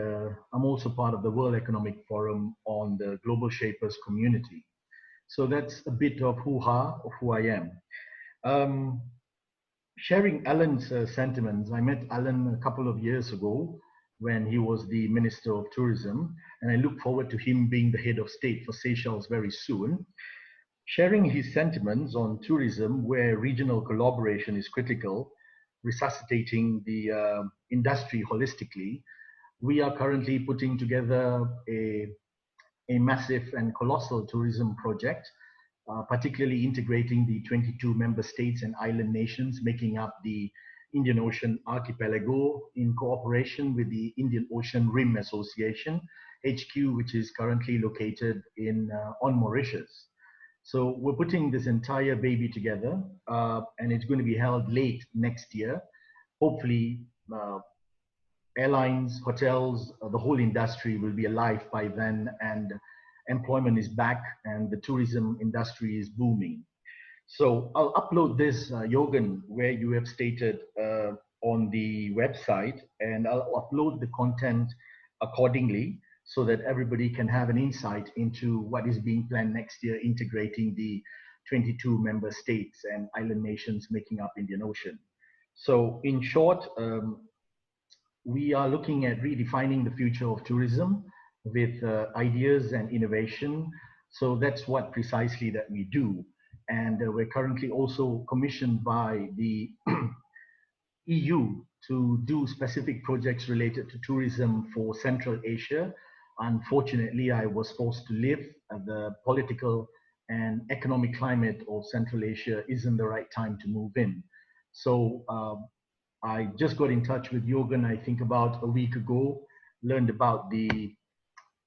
I'm also part of the World Economic Forum on the Global Shapers community. So that's a bit of hoo-ha of who I am. Sharing Alain's sentiments, I met Alain a couple of years ago when he was the Minister of Tourism, and I look forward to him being the head of state for Seychelles very soon. Sharing his sentiments on tourism, where regional collaboration is critical, resuscitating the industry holistically, we are currently putting together a massive and colossal tourism project, particularly integrating the 22 member states and island nations making up the Indian Ocean Archipelago in cooperation with the Indian Ocean Rim Association, HQ, which is currently located on Mauritius. So we're putting this entire baby together, and it's going to be held late next year. Hopefully, airlines, hotels, the whole industry will be alive by then, and employment is back, and the tourism industry is booming. So I'll upload this, Juergen, where you have stated on the website, and I'll upload the content accordingly so that everybody can have an insight into what is being planned next year, integrating the 22 member states and island nations making up Indian Ocean. So in short, we are looking at redefining the future of tourism with ideas and innovation. So that's what precisely that we do. And we're currently also commissioned by the EU to do specific projects related to tourism for Central Asia. Unfortunately, I was forced to leave. The political and economic climate of Central Asia isn't the right time to move in. So I just got in touch with Juergen, I think about a week ago, learned about the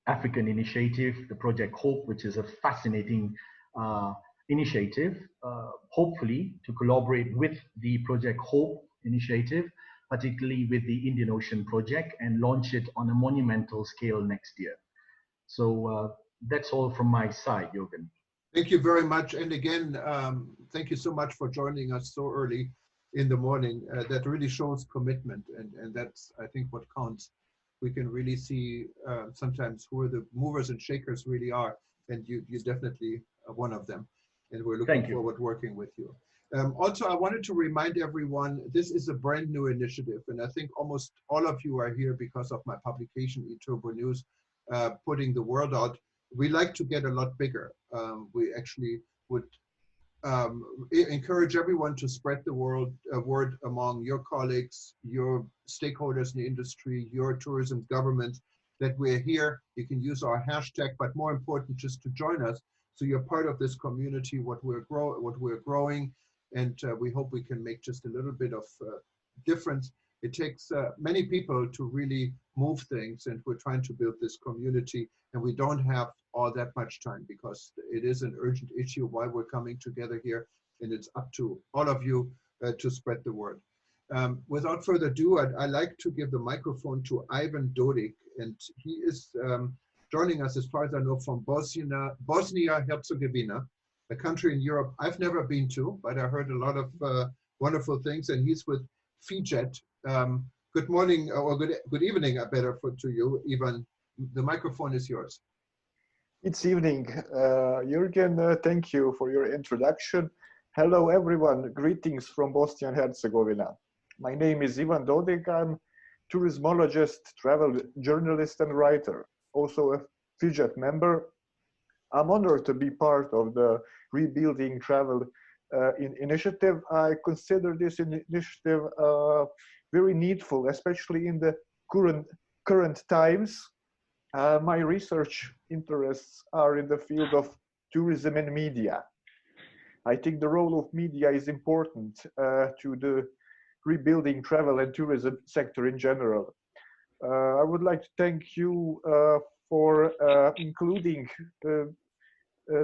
African initiative, the Project Hope, which is a fascinating initiative, hopefully to collaborate with the Project Hope initiative, particularly with the Indian Ocean Project, and launch it on a monumental scale next year. So that's all from my side, Juergen. Thank you very much. And again, thank you so much for joining us so early in the morning. That really shows commitment, and that's, I think, what counts. We can really see sometimes who the movers and shakers really are, and you definitely are one of them. And we're looking forward to working with you. Also, I wanted to remind everyone, this is a brand new initiative, and I think almost all of you are here because of my publication, eTurboNews, putting the word out. We like to get a lot bigger. We actually would encourage everyone to spread the word among your colleagues, your stakeholders in the industry, your tourism government, that we're here. You can use our hashtag, but more important, just to join us, so you're part of this community, what we're growing, and we hope we can make just a little bit of difference. it takes many people to really move things, and we're trying to build this community, and we don't have all that much time because it is an urgent issue why we're coming together here, and it's up to all of you to spread the word. Without further ado, I'd like to give the microphone to Ivan Dodik, and he is joining us, as far as I know, from Bosnia-Herzegovina, a country in Europe I've never been to, but I heard a lot of wonderful things, and he's with FIJET. Good morning, or good evening, to you, Ivan. The microphone is yours. It's evening. Juergen, thank you for your introduction. Hello, everyone. Greetings from Bosnia and Herzegovina. My name is Ivan Dodik. I'm tourismologist, travel journalist, and writer, also a FIJET member. I'm honored to be part of the Rebuilding Travel initiative. I consider this initiative very needful, especially in the current times. My research interests are in the field of tourism and media. I think the role of media is important to the rebuilding travel and tourism sector in general. I would like to thank you for including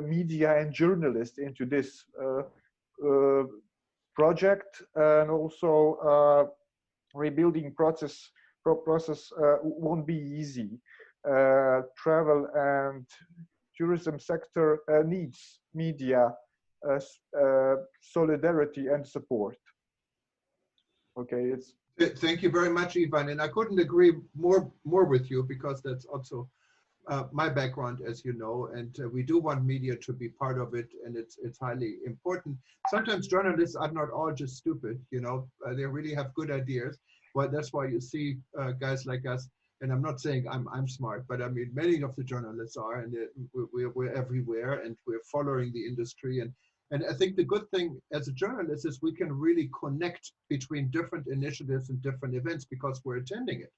media and journalists into this project, and also rebuilding process won't be easy. Travel and tourism sector needs media solidarity and support. Okay, Thank you very much, Ivan, and I couldn't agree more with you, because that's also my background, as you know, and we do want media to be part of it, and it's highly important. Sometimes journalists are not all just stupid, you know, they really have good ideas. Well, that's why you see guys like us, and I'm not saying I'm smart, but I mean many of the journalists are, and we're everywhere, and we're following the industry, and I think the good thing as a journalist is we can really connect between different initiatives and different events because we're attending it.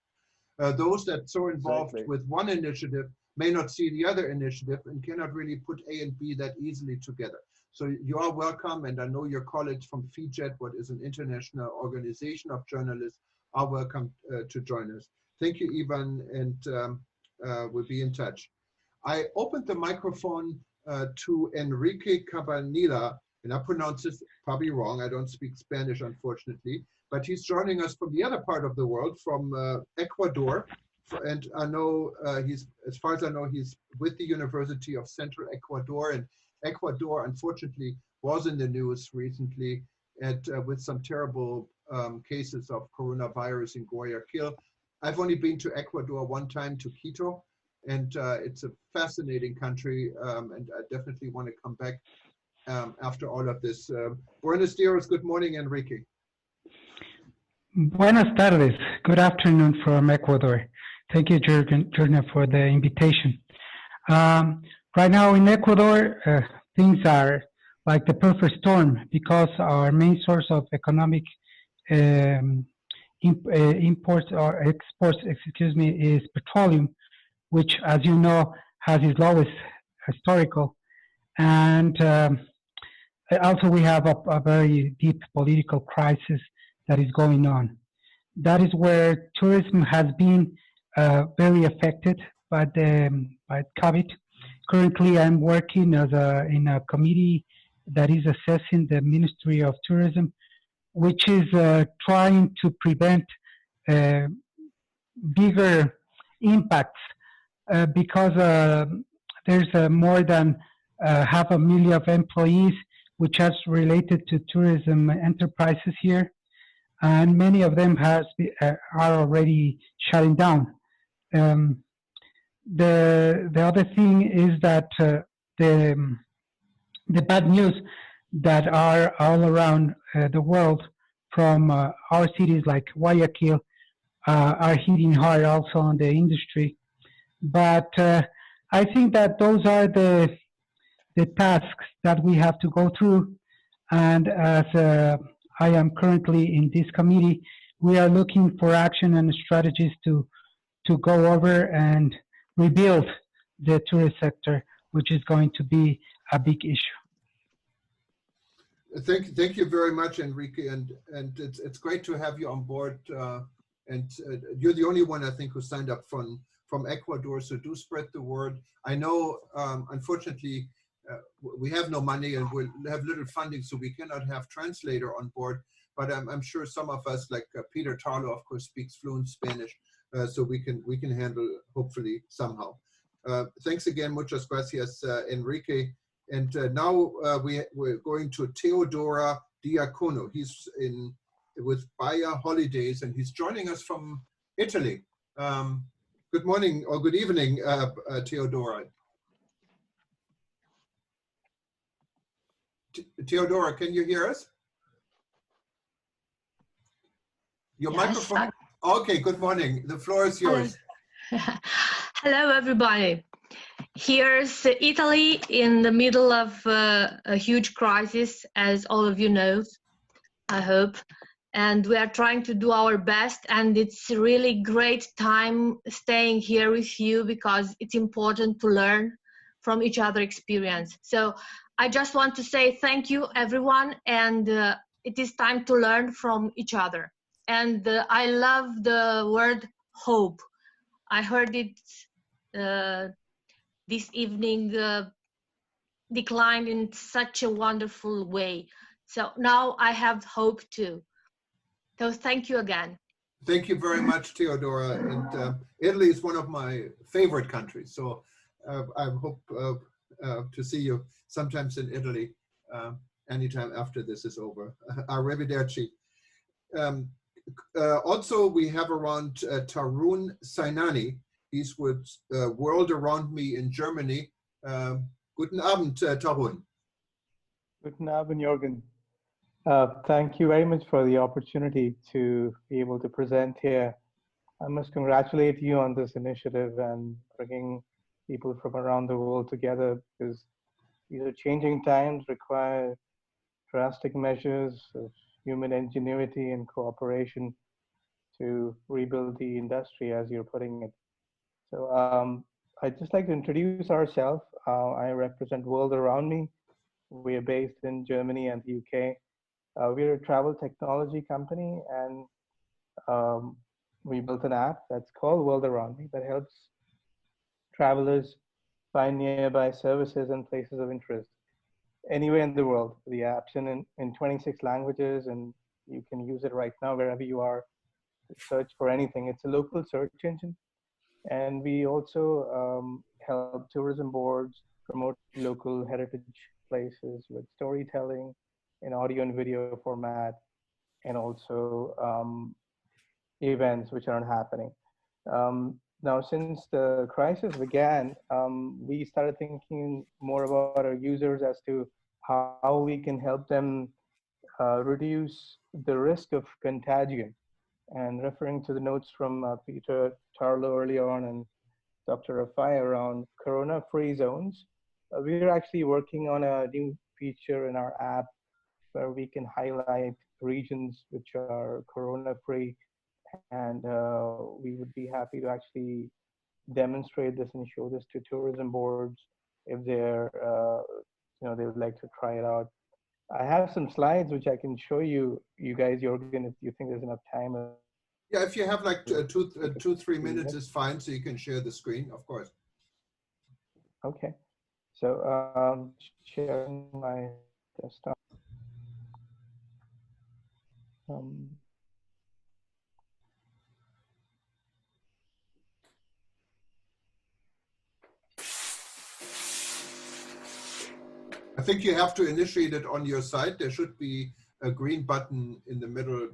Those that are so involved with one initiative may not see the other initiative and cannot really put A and B that easily together. So you are welcome, and I know your colleagues from FIJET, what is an international organization of journalists, are welcome to join us. Thank you, Ivan, and we'll be in touch. I opened the microphone to Enrique Cabanilla, and I pronounce this probably wrong. I don't speak Spanish, unfortunately, but he's joining us from the other part of the world, from Ecuador. And I know as far as I know, he's with the University of Central Ecuador, and Ecuador, unfortunately, was in the news recently with some terrible cases of coronavirus in Guayaquil. I've only been to Ecuador one time, to Quito, and it's a fascinating country, and I definitely want to come back after all of this. Buenos dias, good morning, Enrique. Buenas tardes, good afternoon from Ecuador. Thank you, Juergen, for the invitation. Right now in Ecuador, things are like the perfect storm, because our main source of economic imports or exports, excuse me, is petroleum, which, as you know, has its lowest historical. And also we have a very deep political crisis that is going on. That is where tourism has been very affected by COVID. Currently, I'm working in a committee that is assessing the Ministry of Tourism, which is trying to prevent bigger impacts because there's more than 500,000 employees, which are related to tourism enterprises here, and many of them are already shutting down. The other thing is that the bad news that are all around the world from our cities like Guayaquil are hitting hard also on the industry. But I think that those are the tasks that we have to go through. And as I am currently in this committee, we are looking for action and strategies to go over and rebuild the tourist sector, which is going to be a big issue. Thank you very much, Enrique, and it's great to have you on board. And you're the only one I think who signed up from Ecuador, so do spread the word. I know, unfortunately, we have no money and we'll have little funding, so we cannot have translator on board. But I'm sure some of us, like Peter Tarlow, of course, speaks fluent Spanish, so we can handle hopefully somehow. Thanks again, muchas gracias, Enrique. And now we're going to Teodora Diacono. He's with Bayer Holidays, and he's joining us from Italy. Good morning or good evening, Teodora. Teodora, can you hear us? Your microphone. Okay, good morning. The floor is yours. Hello, everybody. Here's Italy in the middle of a huge crisis, as all of you know, I hope. And we are trying to do our best, and it's a really great time staying here with you because it's important to learn from each other's experience. So I just want to say thank you, everyone, and it is time to learn from each other. And I love the word hope. I heard it this evening declined in such a wonderful way. So now I have hope too. So thank you again. Thank you very much, Teodora. And Italy is one of my favorite countries. So I hope to see you sometimes in Italy anytime after this is over. Arrivederci. Also, we have around Tarun Sainani. He's with World Around Me in Germany. Guten Abend, Tarun. Guten Abend, Juergen. Thank you very much for the opportunity to be able to present here. I must congratulate you on this initiative and bringing people from around the world together, because these are changing times, require drastic measures of human ingenuity and cooperation to rebuild the industry, as you're putting it. So I'd just like to introduce ourselves. I represent World Around Me. We are based in Germany and the UK. We're a travel technology company, and we built an app that's called World Around Me that helps travelers find nearby services and places of interest anywhere in the world. The app's in 26 languages, and you can use it right now wherever you are to search for anything. It's a local search engine. And we also help tourism boards promote local heritage places with storytelling in audio and video format, and also events which aren't happening. Now, since the crisis began, we started thinking more about our users as to how we can help them reduce the risk of contagion. And referring to the notes from Peter Tarlow earlier on and Dr. Rifai around corona-free zones, we're actually working on a new feature in our app where we can highlight regions which are corona-free, and we would be happy to actually demonstrate this and show this to tourism boards if they're, they would like to try it out. I have some slides which I can show you guys, Juergen, if you think there's enough time. Yeah, if you have like 2-3 minutes is fine, so you can share the screen, of course. Okay, so sharing my desktop. I think you have to initiate it on your side. There should be a green button in the middle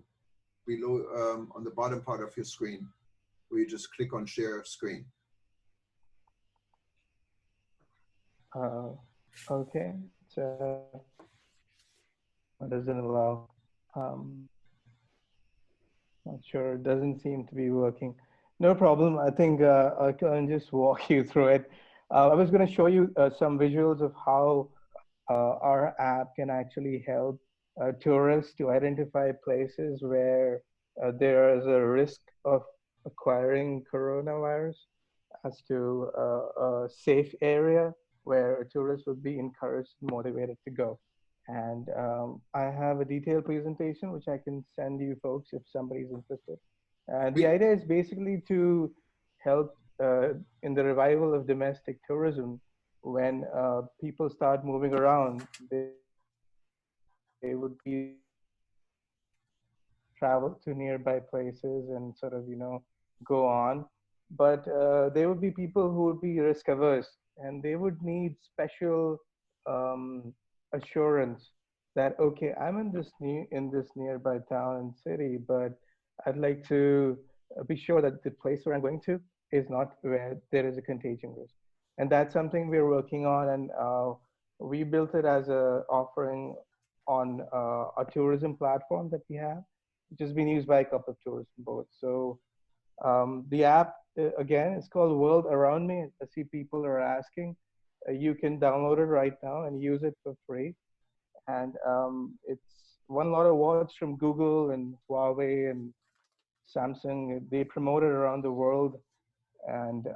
below on the bottom part of your screen, where you just click on share screen. Okay, so it doesn't allow, not sure, it doesn't seem to be working. No problem, I think I can just walk you through it. I was going to show you some visuals of how our app can actually help tourists to identify places where there is a risk of acquiring coronavirus, as to a safe area where tourists would be encouraged and motivated to go. And I have a detailed presentation which I can send you folks if somebody's interested. The idea is basically to help in the revival of domestic tourism. When people start moving around, they would be travel to nearby places and sort of, go on. But there would be people who would be risk averse, and they would need special assurance that, okay, I'm in this nearby town and city, but I'd like to be sure that the place where I'm going to is not where there is a contagion risk. And that's something we're working on, and we built it as a offering on a tourism platform that we have, which has been used by a couple of tourism boards. So the app, again, it's called World Around Me. I see people are asking. You can download it right now and use it for free. And it's won a lot of awards from Google and Huawei and Samsung. They promote it around the world. And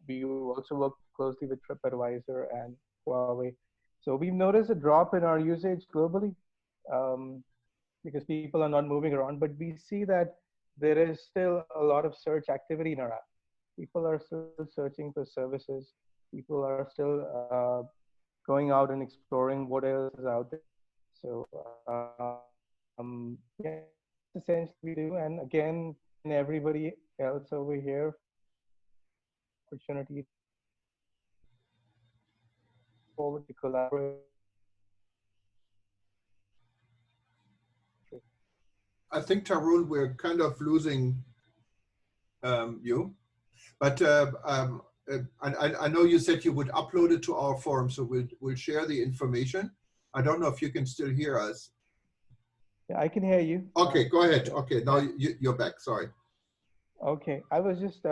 we also work closely with TripAdvisor and Huawei. So we've noticed a drop in our usage globally because people are not moving around, but we see that there is still a lot of search activity in our app. People are still searching for services. People are still going out and exploring what else is out there. So yeah, that's essentially what we do. And again, everybody else over here, opportunity forward to collaborate. I think, Tarun, we're kind of losing you, but I know you said you would upload it to our forum, so we'll share the information. I don't know if you can still hear us. Yeah, I can hear you. Okay, go ahead. Okay, now you're back. Sorry. Okay, I was just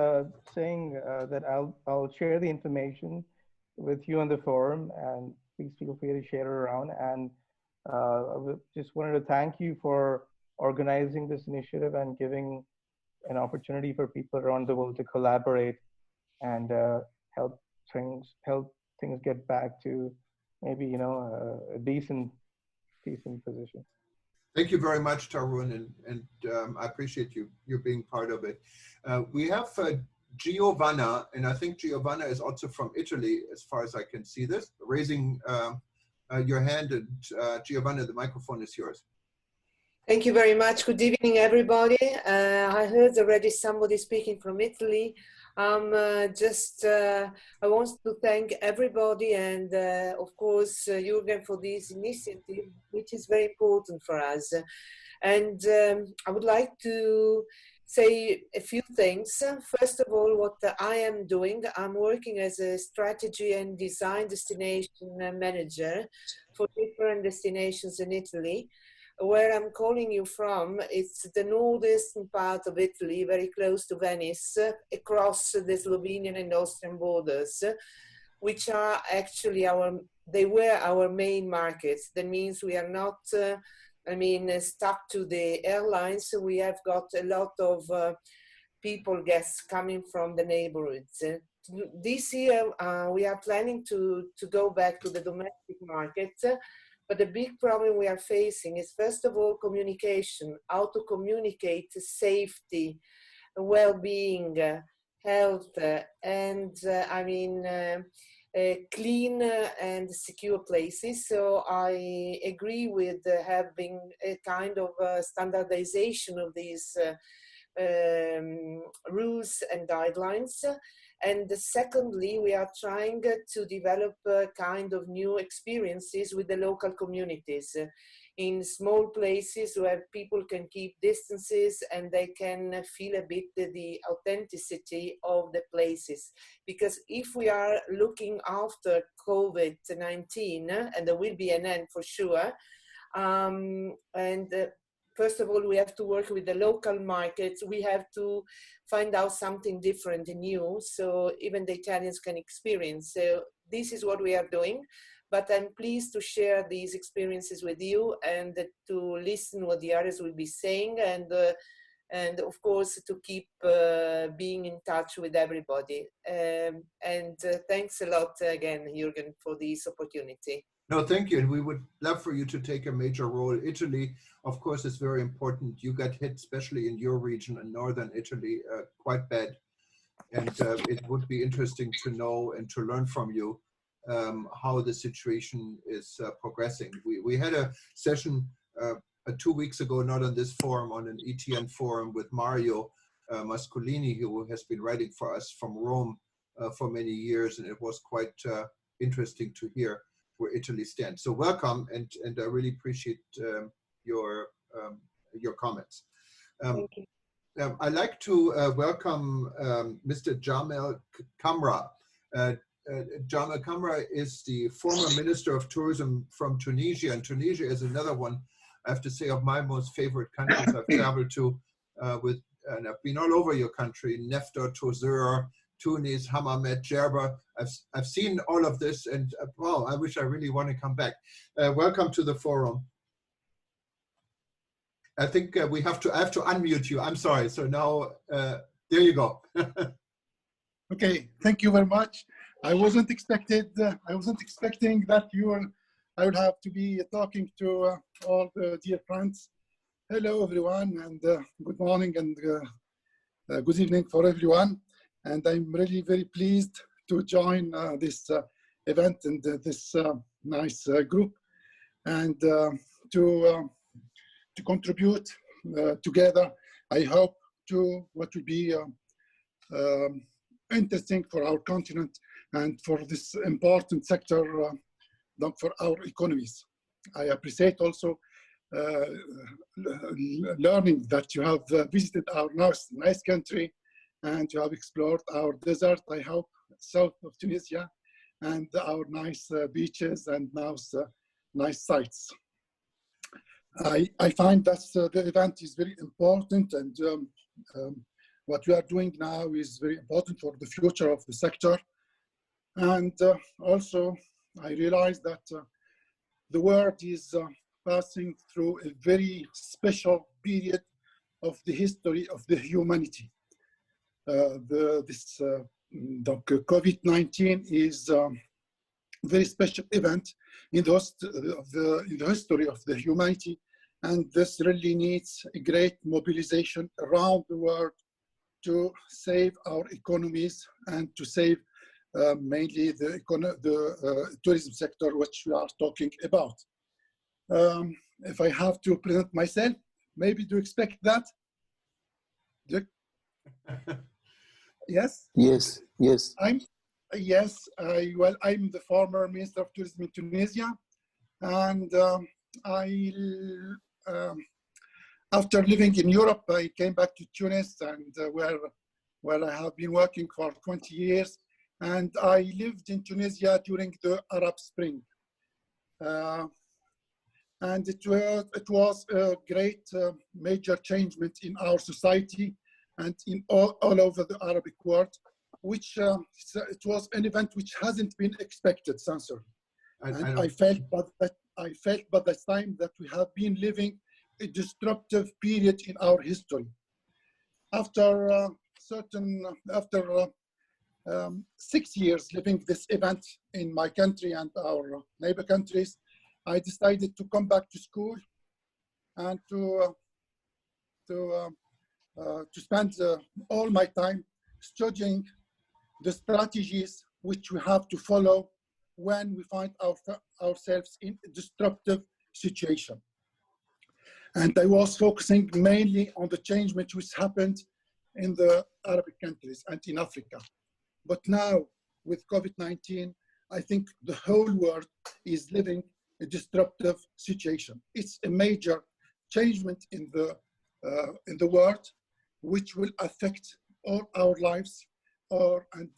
saying that I'll share the information with you on the forum, and please feel free to share it around. And I just wanted to thank you for organizing this initiative and giving an opportunity for people around the world to collaborate and help things get back to maybe a decent position. Thank you very much, Tarun, and I appreciate you being part of it. We have Giovanna, and I think Giovanna is also from Italy, as far as I can see this, raising your hand. And Giovanna, the microphone is yours. Thank you very much. Good evening, everybody. I heard already somebody speaking from Italy. I want to thank everybody and, of course, Juergen for this initiative, which is very important for us. And I would like to say a few things. First of all, what I am doing, I'm working as a strategy and design destination manager for different destinations in Italy. Where I'm calling you from, it's the northeastern part of Italy, very close to Venice, across the Slovenian and Austrian borders, which are actually they were our main markets. That means we are not, stuck to the airlines. We have got a lot of guests coming from the neighborhoods. This year, we are planning to go back to the domestic market. But the big problem we are facing is, first of all, communication, how to communicate safety, well-being, health, and clean and secure places. So I agree with having a kind of standardization of these rules and guidelines. And secondly, we are trying to develop kind of new experiences with the local communities in small places where people can keep distances and they can feel a bit the authenticity of the places. Because if we are looking after COVID-19, and there will be an end for sure, first of all, we have to work with the local markets. We have to find out something different and new so even the Italians can experience. So this is what we are doing. But I'm pleased to share these experiences with you and to listen what the others will be saying and of course to keep being in touch with everybody. Thanks a lot again, Juergen, for this opportunity. No, thank you. And we would love for you to take a major role. Italy, of course, is very important. You got hit, especially in your region in northern Italy, quite bad. And it would be interesting to know and to learn from you how the situation is progressing. We had a session 2 weeks ago, not on this forum, on an ETN forum with Mario Mascolini, who has been writing for us from Rome for many years. And it was quite interesting to hear where Italy stands. So welcome, and I really appreciate your comments. Thank you. I'd like to welcome Mr. Jamel Kamra. Jamel Kamra is the former Minister of Tourism from Tunisia, and Tunisia is another one, I have to say, of my most favorite countries I've traveled to and I've been all over your country, Nefta, Tozeur, Tunis, Hammamet, Djerba. I've seen all of this, and wow, I wish I really want to come back. Welcome to the forum. I think I have to unmute you. I'm sorry. So now, there you go. Okay, thank you very much. I wasn't expecting that I would have to be talking to all the dear friends. Hello, everyone, and good morning and good evening for everyone. And I'm really very pleased to join this event and this nice group, and to contribute together, I hope, to what will be interesting for our continent and for this important sector for our economies. I appreciate also learning that you have visited our nice country, and you have explored our desert, I hope, south of Tunisia, and our nice beaches and nice sites. I find that the event is very important, and what we are doing now is very important for the future of the sector. And also, I realize that the world is passing through a very special period of the history of the humanity. This COVID-19 is a very special event in the history of the humanity, and this really needs a great mobilization around the world to save our economies and to save mainly the tourism sector, which we are talking about. If I have to present myself, maybe do you expect that? Yes? Yes, yes. I'm the former Minister of Tourism in Tunisia, and after living in Europe, I came back to Tunis, and where I have been working for 20 years, and I lived in Tunisia during the Arab Spring. And it was a great major changement in our society and in all over the Arabic world, which it was an event which hasn't been expected, sincerely. And I felt by that time that we have been living a disruptive period in our history. After 6 years living this event in my country and our neighbor countries, I decided to come back to school and to spend all my time studying the strategies which we have to follow when we find ourselves in a disruptive situation. And I was focusing mainly on the change which happened in the Arabic countries and in Africa. But now, with COVID-19, I think the whole world is living a disruptive situation. It's a major changement in the world, which will affect all our lives and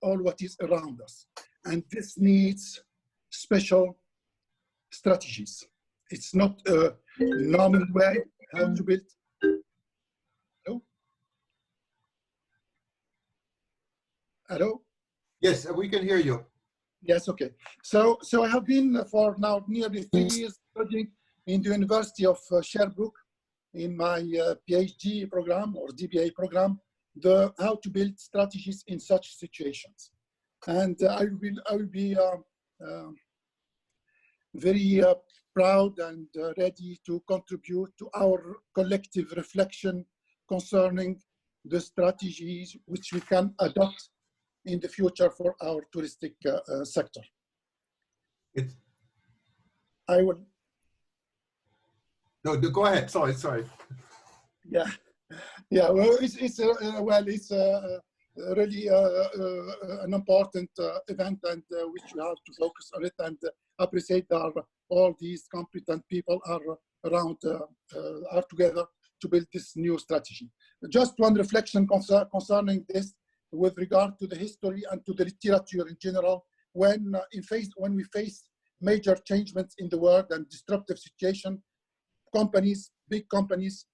all what is around us. And this needs special strategies. It's not a normal way how to build. Hello? Hello? Yes, we can hear you. Yes, okay. So I have been for now nearly 3 years studying in the University of Sherbrooke in my PhD program or DBA program, how to build strategies in such situations. And I will be very proud and ready to contribute to our collective reflection concerning the strategies which we can adopt in the future for our touristic sector. I will. No, go ahead. Sorry. Yeah, yeah. Well, it's really an important event, and which we have to focus on it and appreciate that all these competent people are around, are together to build this new strategy. Just one reflection concerning this, with regard to the history and to the literature in general. When we face major changements in the world and disruptive situation, companies, big companies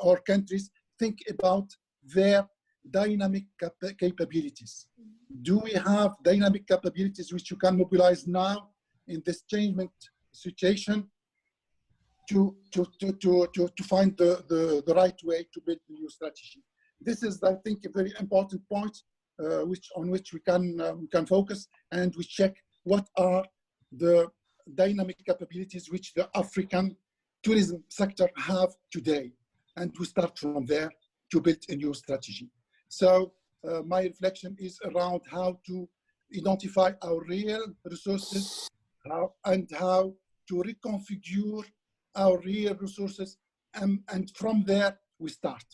or countries think about their dynamic capabilities. Do we have dynamic capabilities which you can mobilize now in this changement situation to find the right way to build a new strategy? This is, I think, a very important point on which we can focus, and we check what are the dynamic capabilities which the African tourism sector have today, and we start from there to build a new strategy. So my reflection is around how to identify our real resources and how to reconfigure our real resources, and from there we start.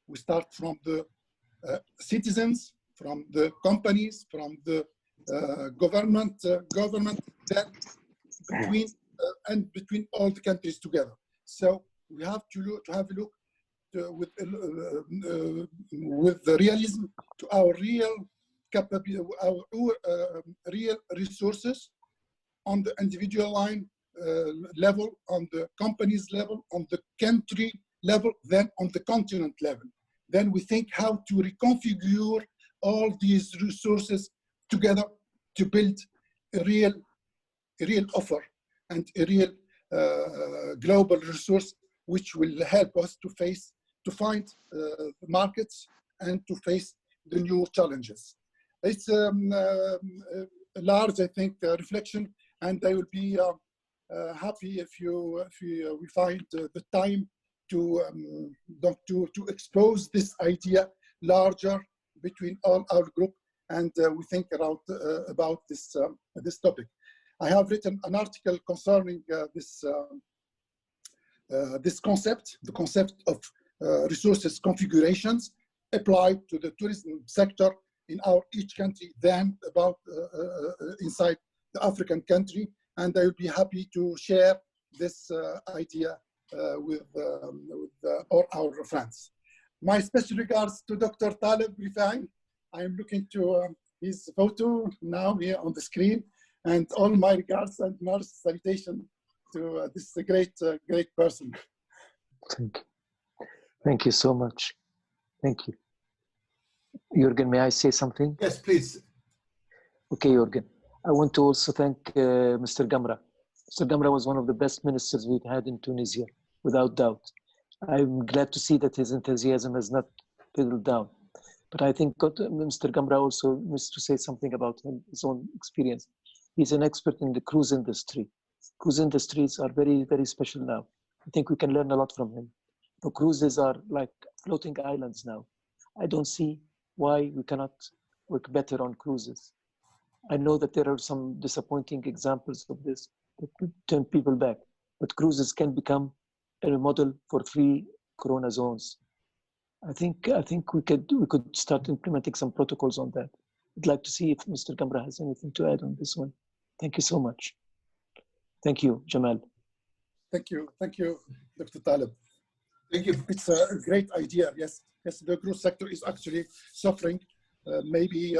We start from the citizens, from the companies, from the government, then between all the countries together. So we have to have a look with the realism to our real capability, our real resources on the individual line level, on the company's level, on the country level, then on the continent level. Then we think how to reconfigure all these resources together to build a real offer and a real global resource which will help us to find markets and to face the new challenges. It's a large, I think, reflection, and I will be happy if we find the time to expose this idea larger between all our group, and we think about this topic. I have written an article concerning this concept, the concept of resources configurations applied to the tourism sector in each country, then about inside the African country, and I will be happy to share this idea with all our friends. My special regards to Dr. Taleb Rifai. I am looking to his photo now here on the screen, and all my regards and salutation to this great person. Thank you. Thank you so much. Thank you. Juergen, may I say something? Yes, please. Okay, Juergen. I want to also thank Mr. Gamra. Mr. Gamra was one of the best ministers we've had in Tunisia, without doubt. I'm glad to see that his enthusiasm has not fizzled down. But I think Mr. Gamra also needs to say something about his own experience. He's an expert in the cruise industry. Cruise industries are very, very special now. I think we can learn a lot from him. The cruises are like floating islands now. I don't see why we cannot work better on cruises. I know that there are some disappointing examples of this that could turn people back, but cruises can become a model for free corona zones. I think we could start implementing some protocols on that. I'd like to see if Mr. Gamra has anything to add on this one. Thank you so much. Thank you, Jamal. Thank you, Dr. Taleb. Thank you. It's a great idea. Yes, the cruise sector is actually suffering, maybe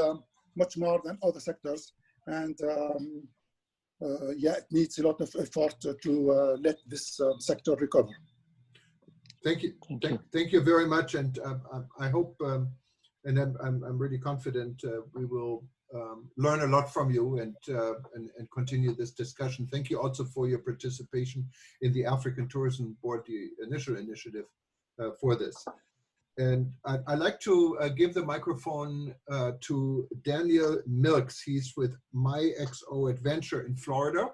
much more than other sectors, and yeah, it needs a lot of effort to let this sector recover. Thank you. Thank you very much, and I hope, and I'm really confident we will learn a lot from you and continue this discussion. Thank you also for your participation in the African Tourism Board, the initial initiative for this. And I'd like to give the microphone to Daniel Milks. He's with My XO Adventure in Florida.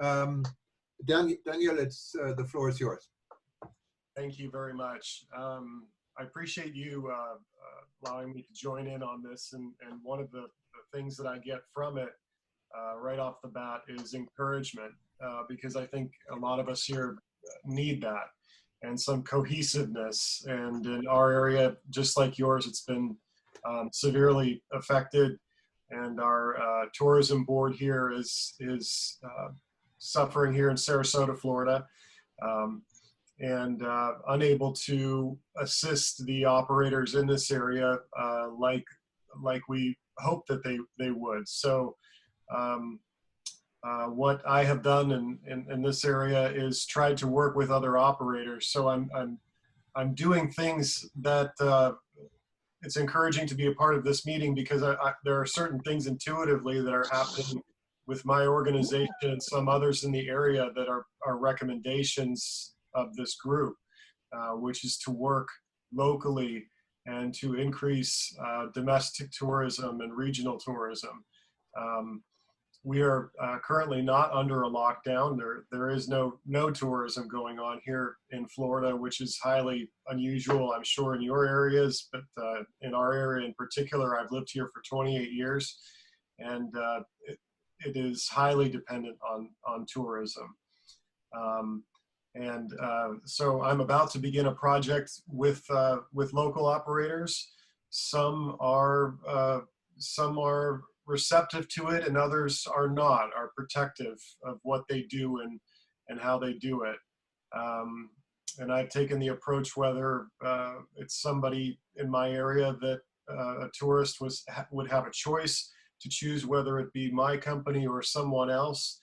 Daniel, the floor is yours. Thank you very much. I appreciate you allowing me to join in on this. And one of the things that I get from it right off the bat is encouragement, because I think a lot of us here need that and some cohesiveness. And in our area, just like yours, it's been severely affected. And our tourism board here is suffering here in Sarasota, Florida. And unable to assist the operators in this area like we hoped that they would. So what I have done in this area is tried to work with other operators. So I'm doing things that it's encouraging to be a part of this meeting, because there are certain things intuitively that are happening with my organization and some others in the area that are recommendations of this group, which is to work locally and to increase domestic tourism and regional tourism. We are currently not under a lockdown. There is no tourism going on here in Florida, which is highly unusual, I'm sure, in your areas, but in our area in particular, I've lived here for 28 years, and it is highly dependent on tourism. So I'm about to begin a project with local operators. Some are receptive to it, and others are not, are protective of what they do and how they do it. And I've taken the approach, whether it's somebody in my area that a tourist would have a choice to choose whether it be my company or someone else.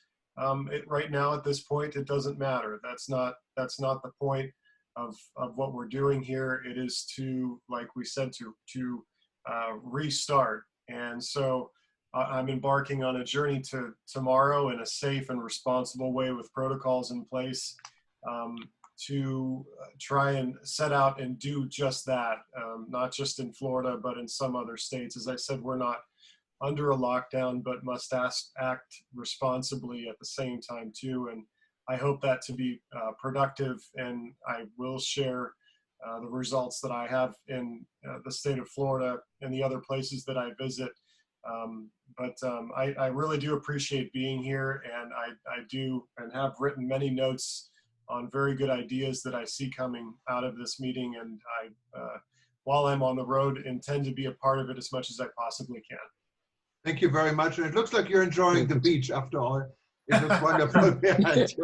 Right now, at this point, it doesn't matter. That's not the point of what we're doing here. It is to, like we said, to restart. And so I'm embarking on a journey to tomorrow in a safe and responsible way with protocols in place to try and set out and do just that, not just in Florida, but in some other states. As I said, we're not under a lockdown, but must act responsibly at the same time too. And I hope that to be productive, and I will share the results that I have in the state of Florida and the other places that I visit. I really do appreciate being here, and I do and have written many notes on very good ideas that I see coming out of this meeting. And while I'm on the road, intend to be a part of it as much as I possibly can. Thank you very much. And it looks like you're enjoying the beach after all. It looks wonderful. It's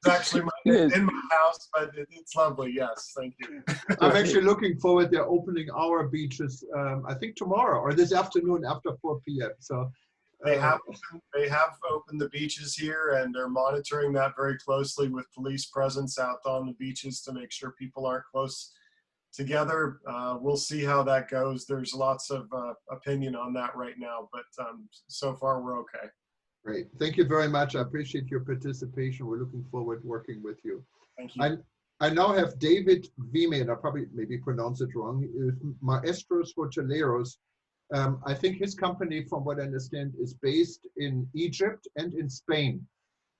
actually in my house, but it's lovely. Yes, thank you. I'm actually looking forward. They're opening our beaches, I think tomorrow or this afternoon after 4 p.m. So they have opened the beaches here, and they're monitoring that very closely with police presence out on the beaches to make sure people aren't close together. We'll see how that goes. There's lots of opinion on that right now, but so far we're okay. Great. Thank you very much. I appreciate your participation. We're looking forward to working with you. Thank you. I now have David Vime, and I probably maybe pronounce it wrong, Maestros Hoteleros. I think his company, from what I understand, is based in Egypt and in Spain.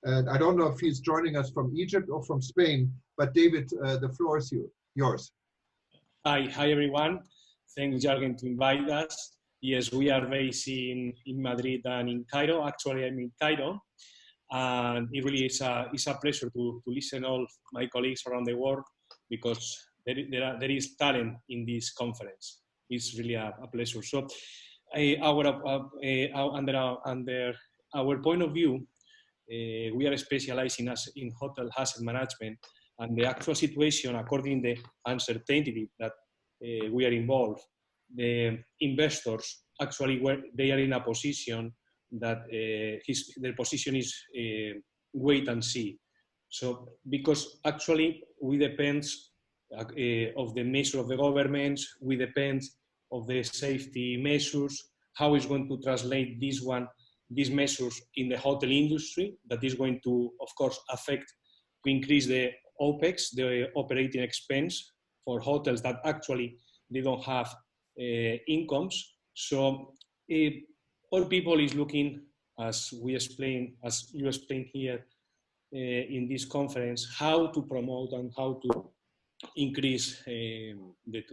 And I don't know if he's joining us from Egypt or from Spain, but David, the floor is yours. Hi everyone. Thanks, Juergen, to invite us. Yes, we are based in Madrid and in Cairo. Actually, I'm in Cairo, and it really is a pleasure to listen to all my colleagues around the world, because there is talent in this conference. It's really a pleasure. So, under our point of view, we are specializing in hotel asset management, and the actual situation, according to the uncertainty that we are involved, the investors actually they are in a position that their position is wait and see. So because actually we depend of the measure of the governments, we depend of the safety measures, how is going to translate these measures in the hotel industry, that is going to, of course, increase the OPEX, the operating expense for hotels that actually they don't have incomes. So all people is looking as you explained here in this conference, how to promote and how to increase the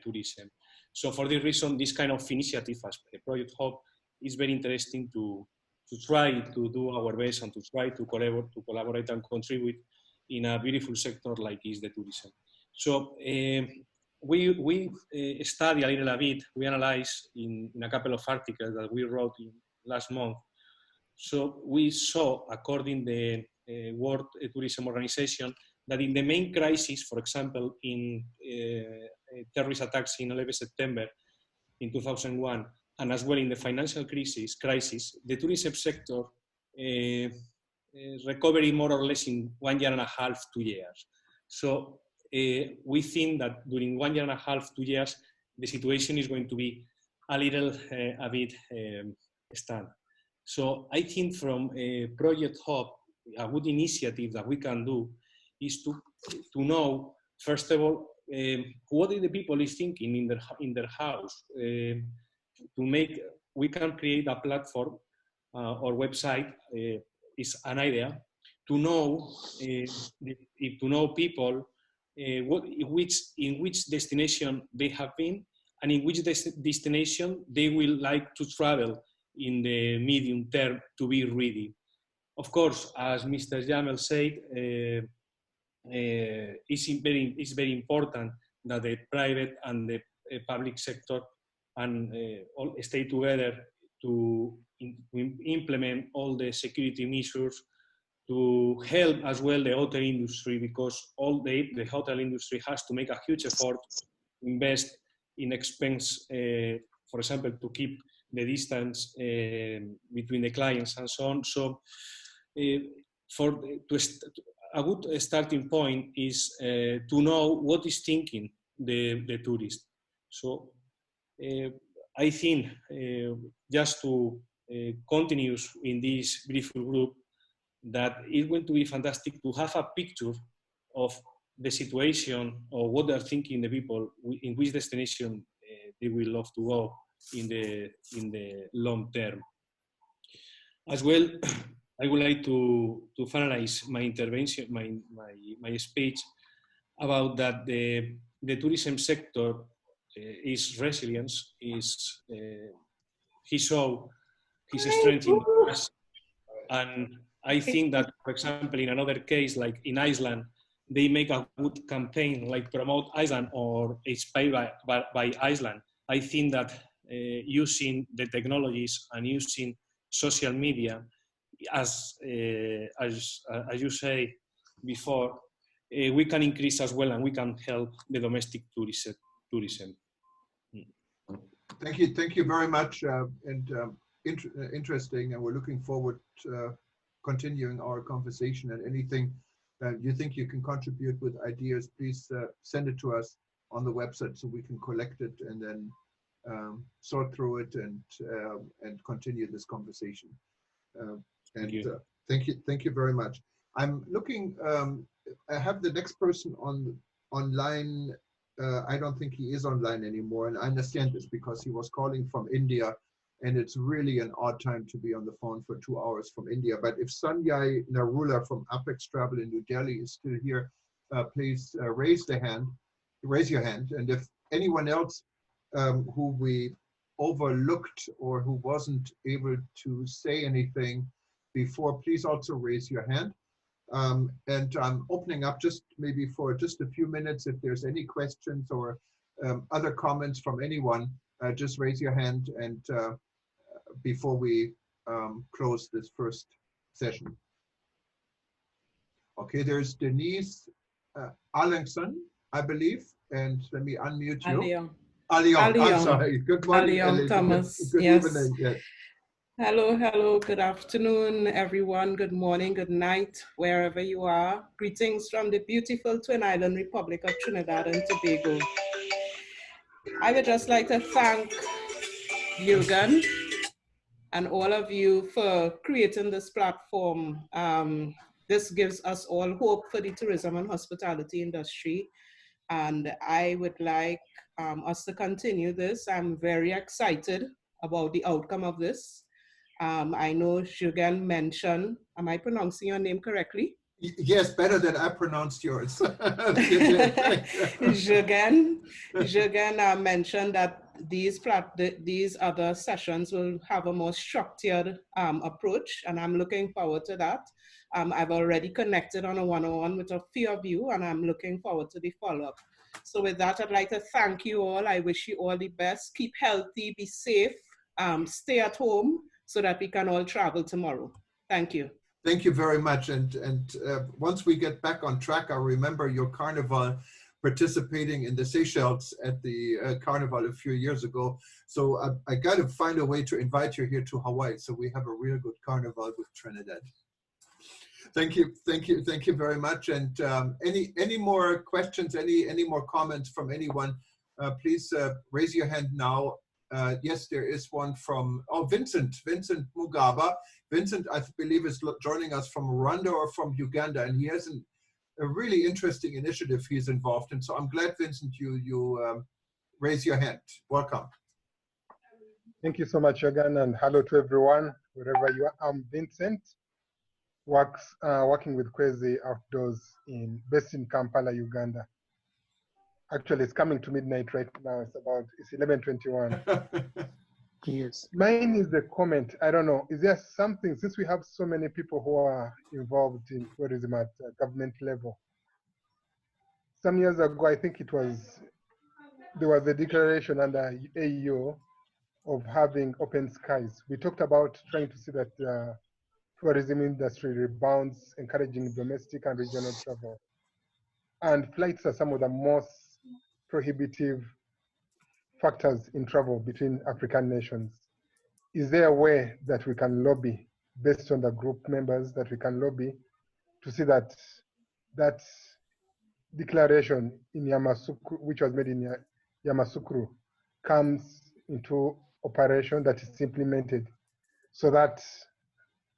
tourism. So for this reason, this kind of initiative as Project Hub is very interesting to try to do our best and to try to collaborate and contribute in a beautiful sector like is the tourism. So we study a little bit, we analyze in a couple of articles that we wrote last month. So we saw, according to the World Tourism Organization, that in the main crisis, for example, in terrorist attacks in 11 September in 2001, and as well in the financial crisis, the tourism sector recovered more or less in 1.5 years, 2 years. So we think that during 1.5 years, 2 years, the situation is going to be a bit stunned. So I think from Project Hub, a good initiative that we can do is to know, first of all, what the people is thinking in their house. We can create a platform or website is an idea to know people in which destination they have been and in which destination they will like to travel in the medium term to be ready. Of course, as Mr. Jamel said, it's very important that the private and the public sector and all stay together to implement all the security measures to help as well the hotel industry, because all the hotel industry has to make a huge effort to invest in expense, for example, to keep the distance between the clients and so on. So a good starting point is to know what is thinking the tourist. So I think just to continue in this beautiful group, that it's going to be fantastic to have a picture of the situation or what they're thinking the people in which destination they will love to go in the long term. As well, I would like to finalize my intervention, my speech about that the tourism sector is resilience, he saw his strength in the past. And I think that, for example, in another case, like in Iceland, they make a good campaign, like promote Iceland or inspired by Iceland. I think that using the technologies and using social media, as you say before, we can increase as well and we can help the domestic tourism. Thank you very much, interesting, and we're looking forward to continuing our conversation. And anything that you think you can contribute with ideas, please send it to us on the website so we can collect it and then sort through it and continue this conversation. Thank you very much. I'm looking. I have the next person online. I don't think he is online anymore, and I understand this because he was calling from India, and it's really an odd time to be on the phone for 2 hours from India. But if Sanjay Narula from Apex Travel in New Delhi is still here, please raise your hand. And if anyone else who we overlooked or who wasn't able to say anything before, please also raise your hand. And I'm opening up just maybe for just a few minutes. If there's any questions or other comments from anyone, just raise your hand and before we close this first session. Okay, there's Denise Alain St, I believe, and let me unmute you. Alain, I'm sorry. Good morning, Alain Thomas. Good evening. Yes. Hello, good afternoon, everyone. Good morning, good night, wherever you are. Greetings from the beautiful Twin Island Republic of Trinidad and Tobago. I would just like to thank Juergen and all of you for creating this platform. This gives us all hope for the tourism and hospitality industry. And I would like us to continue this. I'm very excited about the outcome of this. I know Juergen mentioned, am I pronouncing your name correctly? Yes, better than I pronounced yours. Juergen mentioned that these other sessions will have a more structured approach, and I'm looking forward to that. I've already connected on a one-on-one with a few of you, and I'm looking forward to the follow-up. So with that, I'd like to thank you all. I wish you all the best. Keep healthy, be safe, stay at home so that we can all travel tomorrow. Thank you. Thank you very much. And once we get back on track, I remember your carnival participating in the Seychelles at the carnival a few years ago. So I got to find a way to invite you here to Hawaii so we have a real good carnival with Trinidad. Thank you very much. And any more questions, any more comments from anyone, please raise your hand now. Yes, there is one from, Vincent Mugaba. Vincent, I believe, is joining us from Rwanda or from Uganda, and he has a really interesting initiative he's involved in. So I'm glad, Vincent, you raise your hand. Welcome. Thank you so much, Juergen, and hello to everyone, wherever you are. I'm Vincent, working with Kwezi Outdoors based in Kampala, Uganda. Actually, it's coming to midnight right now. It's 11:21. Yes. Mine is the comment. I don't know. Is there something, since we have so many people who are involved in tourism at government level? Some years ago, I think there was a declaration under AU of having open skies. We talked about trying to see that the tourism industry rebounds, encouraging domestic and regional travel. And flights are some of the most prohibitive factors in travel between African nations. Is there a way that we can lobby, based on the group members, that we can lobby to see that that declaration in Yamoussoukro, which was made in Yamoussoukro, comes into operation, that is implemented, so that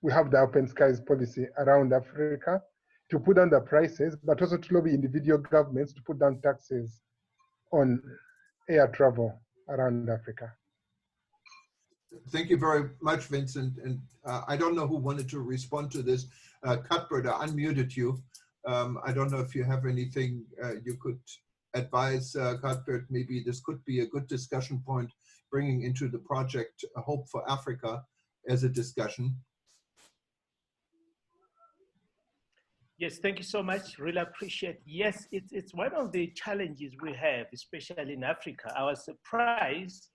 we have the open skies policy around Africa to put down the prices, but also to lobby individual governments to put down taxes on air travel around Africa. Thank you very much, Vincent. And I don't know who wanted to respond to this. Cuthbert, I unmuted you. I don't know if you have anything you could advise, Cuthbert. Maybe this could be a good discussion point, bringing into the project Hope for Africa as a discussion. Yes, thank you so much. Really appreciate. Yes, it's one of the challenges we have, especially in Africa. I was surprised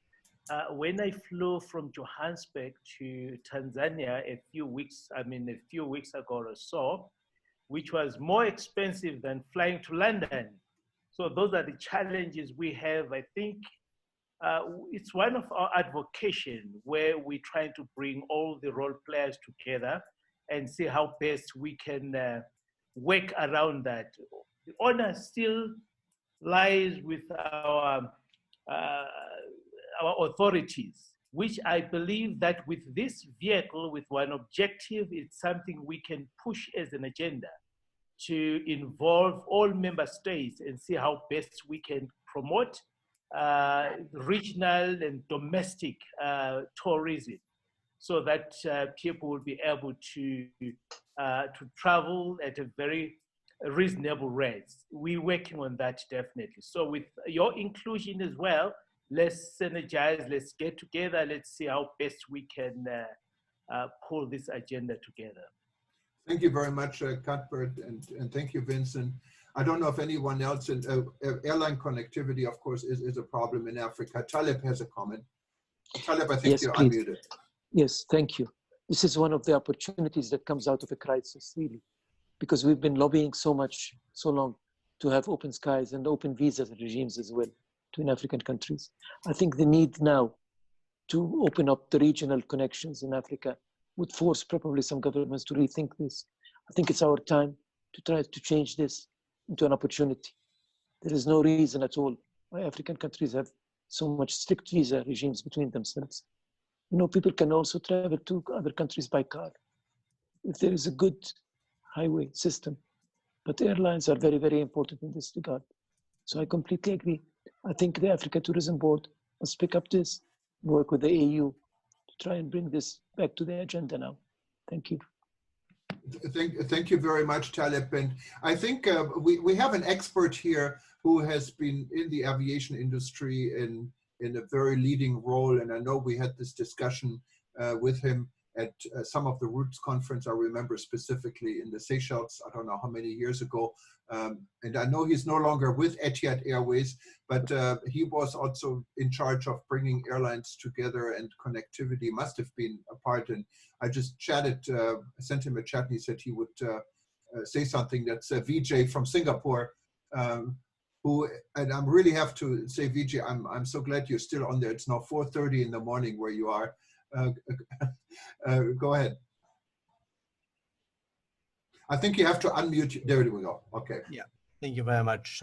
when I flew from Johannesburg to Tanzania a few weeks ago or so, which was more expensive than flying to London. So those are the challenges we have. I think it's one of our advocation where we're trying to bring all the role players together and see how best we can work around that. The honor still lies with our authorities, which I believe that with this vehicle, with one objective, it's something we can push as an agenda to involve all member states and see how best we can promote regional and domestic tourism, so that people will be able to travel at a very reasonable rate. We're working on that definitely. So with your inclusion as well, let's synergize, let's get together, let's see how best we can pull this agenda together. Thank you very much, Cuthbert, and thank you, Vincent. I don't know if anyone else in airline connectivity, of course, is a problem in Africa. Taleb has a comment. Taleb, I think you're unmuted. Yes, thank you. This is one of the opportunities that comes out of a crisis, really, because we've been lobbying so long to have open skies and open visa regimes as well between African countries. I think the need now to open up the regional connections in Africa would force probably some governments to rethink this. I think it's our time to try to change this into an opportunity. There is no reason at all why African countries have so much strict visa regimes between themselves. You know, people can also travel to other countries by car if there is a good highway system. But airlines are very, very important in this regard. So I completely agree. I think the Africa Tourism Board must pick up this, work with the AU try and bring this back to the agenda now. Thank you. Thank you very much, Taleb. And I think we have an expert here who has been in the aviation industry in a very leading role. And I know we had this discussion with him at some of the Roots conference. I remember specifically in the Seychelles, I don't know how many years ago. And I know he's no longer with Etihad Airways, but he was also in charge of bringing airlines together, and connectivity must have been a part. And I just chatted, sent him a chat, and he said he would say something. That's Vijay from Singapore, who, and I really have to say, Vijay, I'm so glad you're still on there. It's now 4:30 in the morning where you are. Go ahead. I think you have to unmute. There we go. Okay. Yeah. Thank you very much.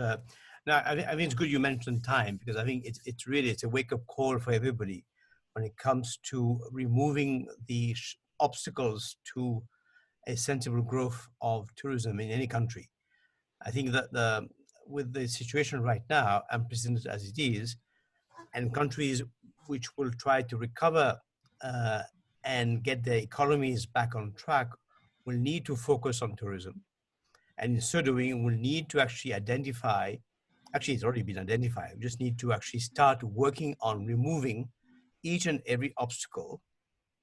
Now, I think it's good you mentioned time, because I think it's a wake-up call for everybody when it comes to removing the obstacles to a sensible growth of tourism in any country. I think that with the situation right now, unprecedented as it is, and countries which will try to recover and get their economies back on track will need to focus on tourism. And in so doing, we'll need to actually identify, actually it's already been identified, we just need to actually start working on removing each and every obstacle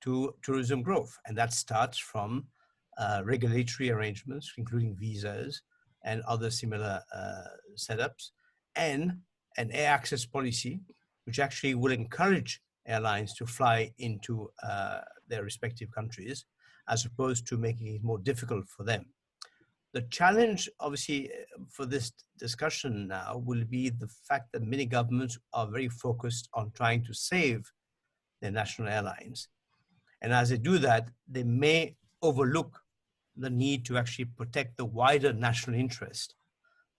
to tourism growth. And that starts from regulatory arrangements, including visas and other similar setups, and an air access policy, which actually will encourage airlines to fly into their respective countries, as opposed to making it more difficult for them. The challenge, obviously, for this discussion now will be the fact that many governments are very focused on trying to save their national airlines. And as they do that, they may overlook the need to actually protect the wider national interest.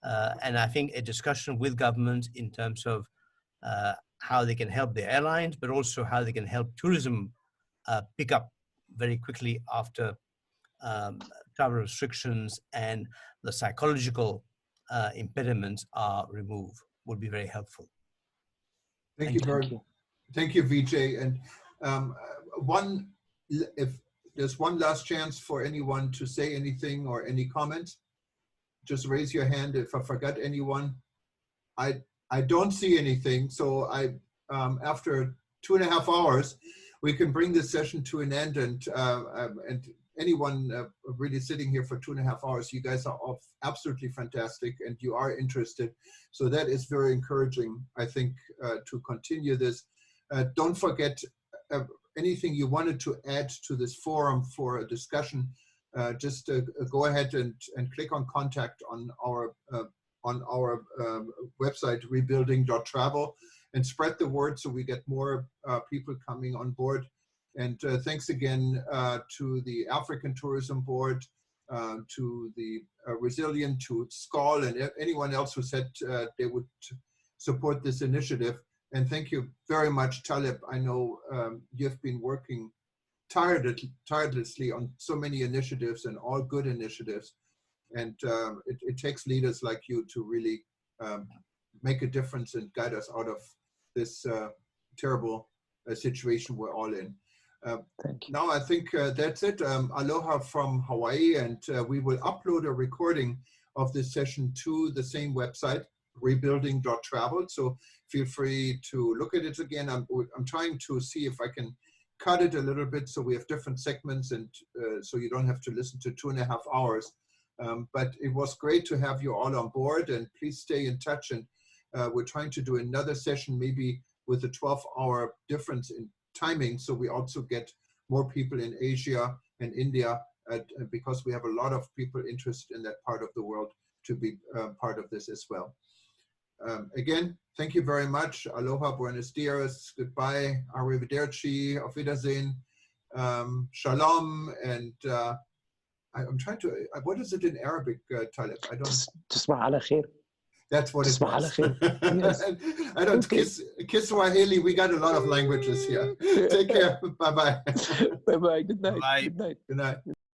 And I think a discussion with governments in terms of how they can help their airlines, but also how they can help tourism pick up very quickly after travel restrictions and the psychological impediments are removed, would be very helpful. Thank you, Vijay. And if there's one last chance for anyone to say anything or any comments, just raise your hand if I forgot anyone. I don't see anything, so after 2.5 hours, we can bring this session to an end, and anyone really sitting here for 2.5 hours, you guys are all absolutely fantastic, and you are interested. So that is very encouraging, I think, to continue this. Don't forget anything you wanted to add to this forum for a discussion. Just go ahead and click on contact on our website, Rebuilding.travel, and spread the word so we get more people coming on board. And thanks again to the African Tourism Board, to the Resilient, to SKAL, and anyone else who said they would support this initiative. And thank you very much, Taleb. I know you've been working tirelessly on so many initiatives, and all good initiatives. And it takes leaders like you to really make a difference and guide us out of this terrible situation we're all in. Now I think that's it. Aloha from Hawaii, and we will upload a recording of this session to the same website, Rebuilding.travel. So feel free to look at it again. I'm trying to see if I can cut it a little bit so we have different segments, and so you don't have to listen to 2.5 hours. But it was great to have you all on board, and please stay in touch. And we're trying to do another session, maybe with a 12-hour difference in timing, so we also get more people in Asia and India, because we have a lot of people interested in that part of the world to be part of this as well. Again, thank you very much. Aloha, buenos dias, goodbye, arrivederci, auf Wiedersehen, shalom, and I'm trying to, what is it in Arabic, Taleb? I don't. تصبح على خير. That's what it was. Yes. I don't kiss Swahili. We got a lot of languages here. Take care. Bye-bye. Bye-bye. Good night. Bye. Good night. Good night.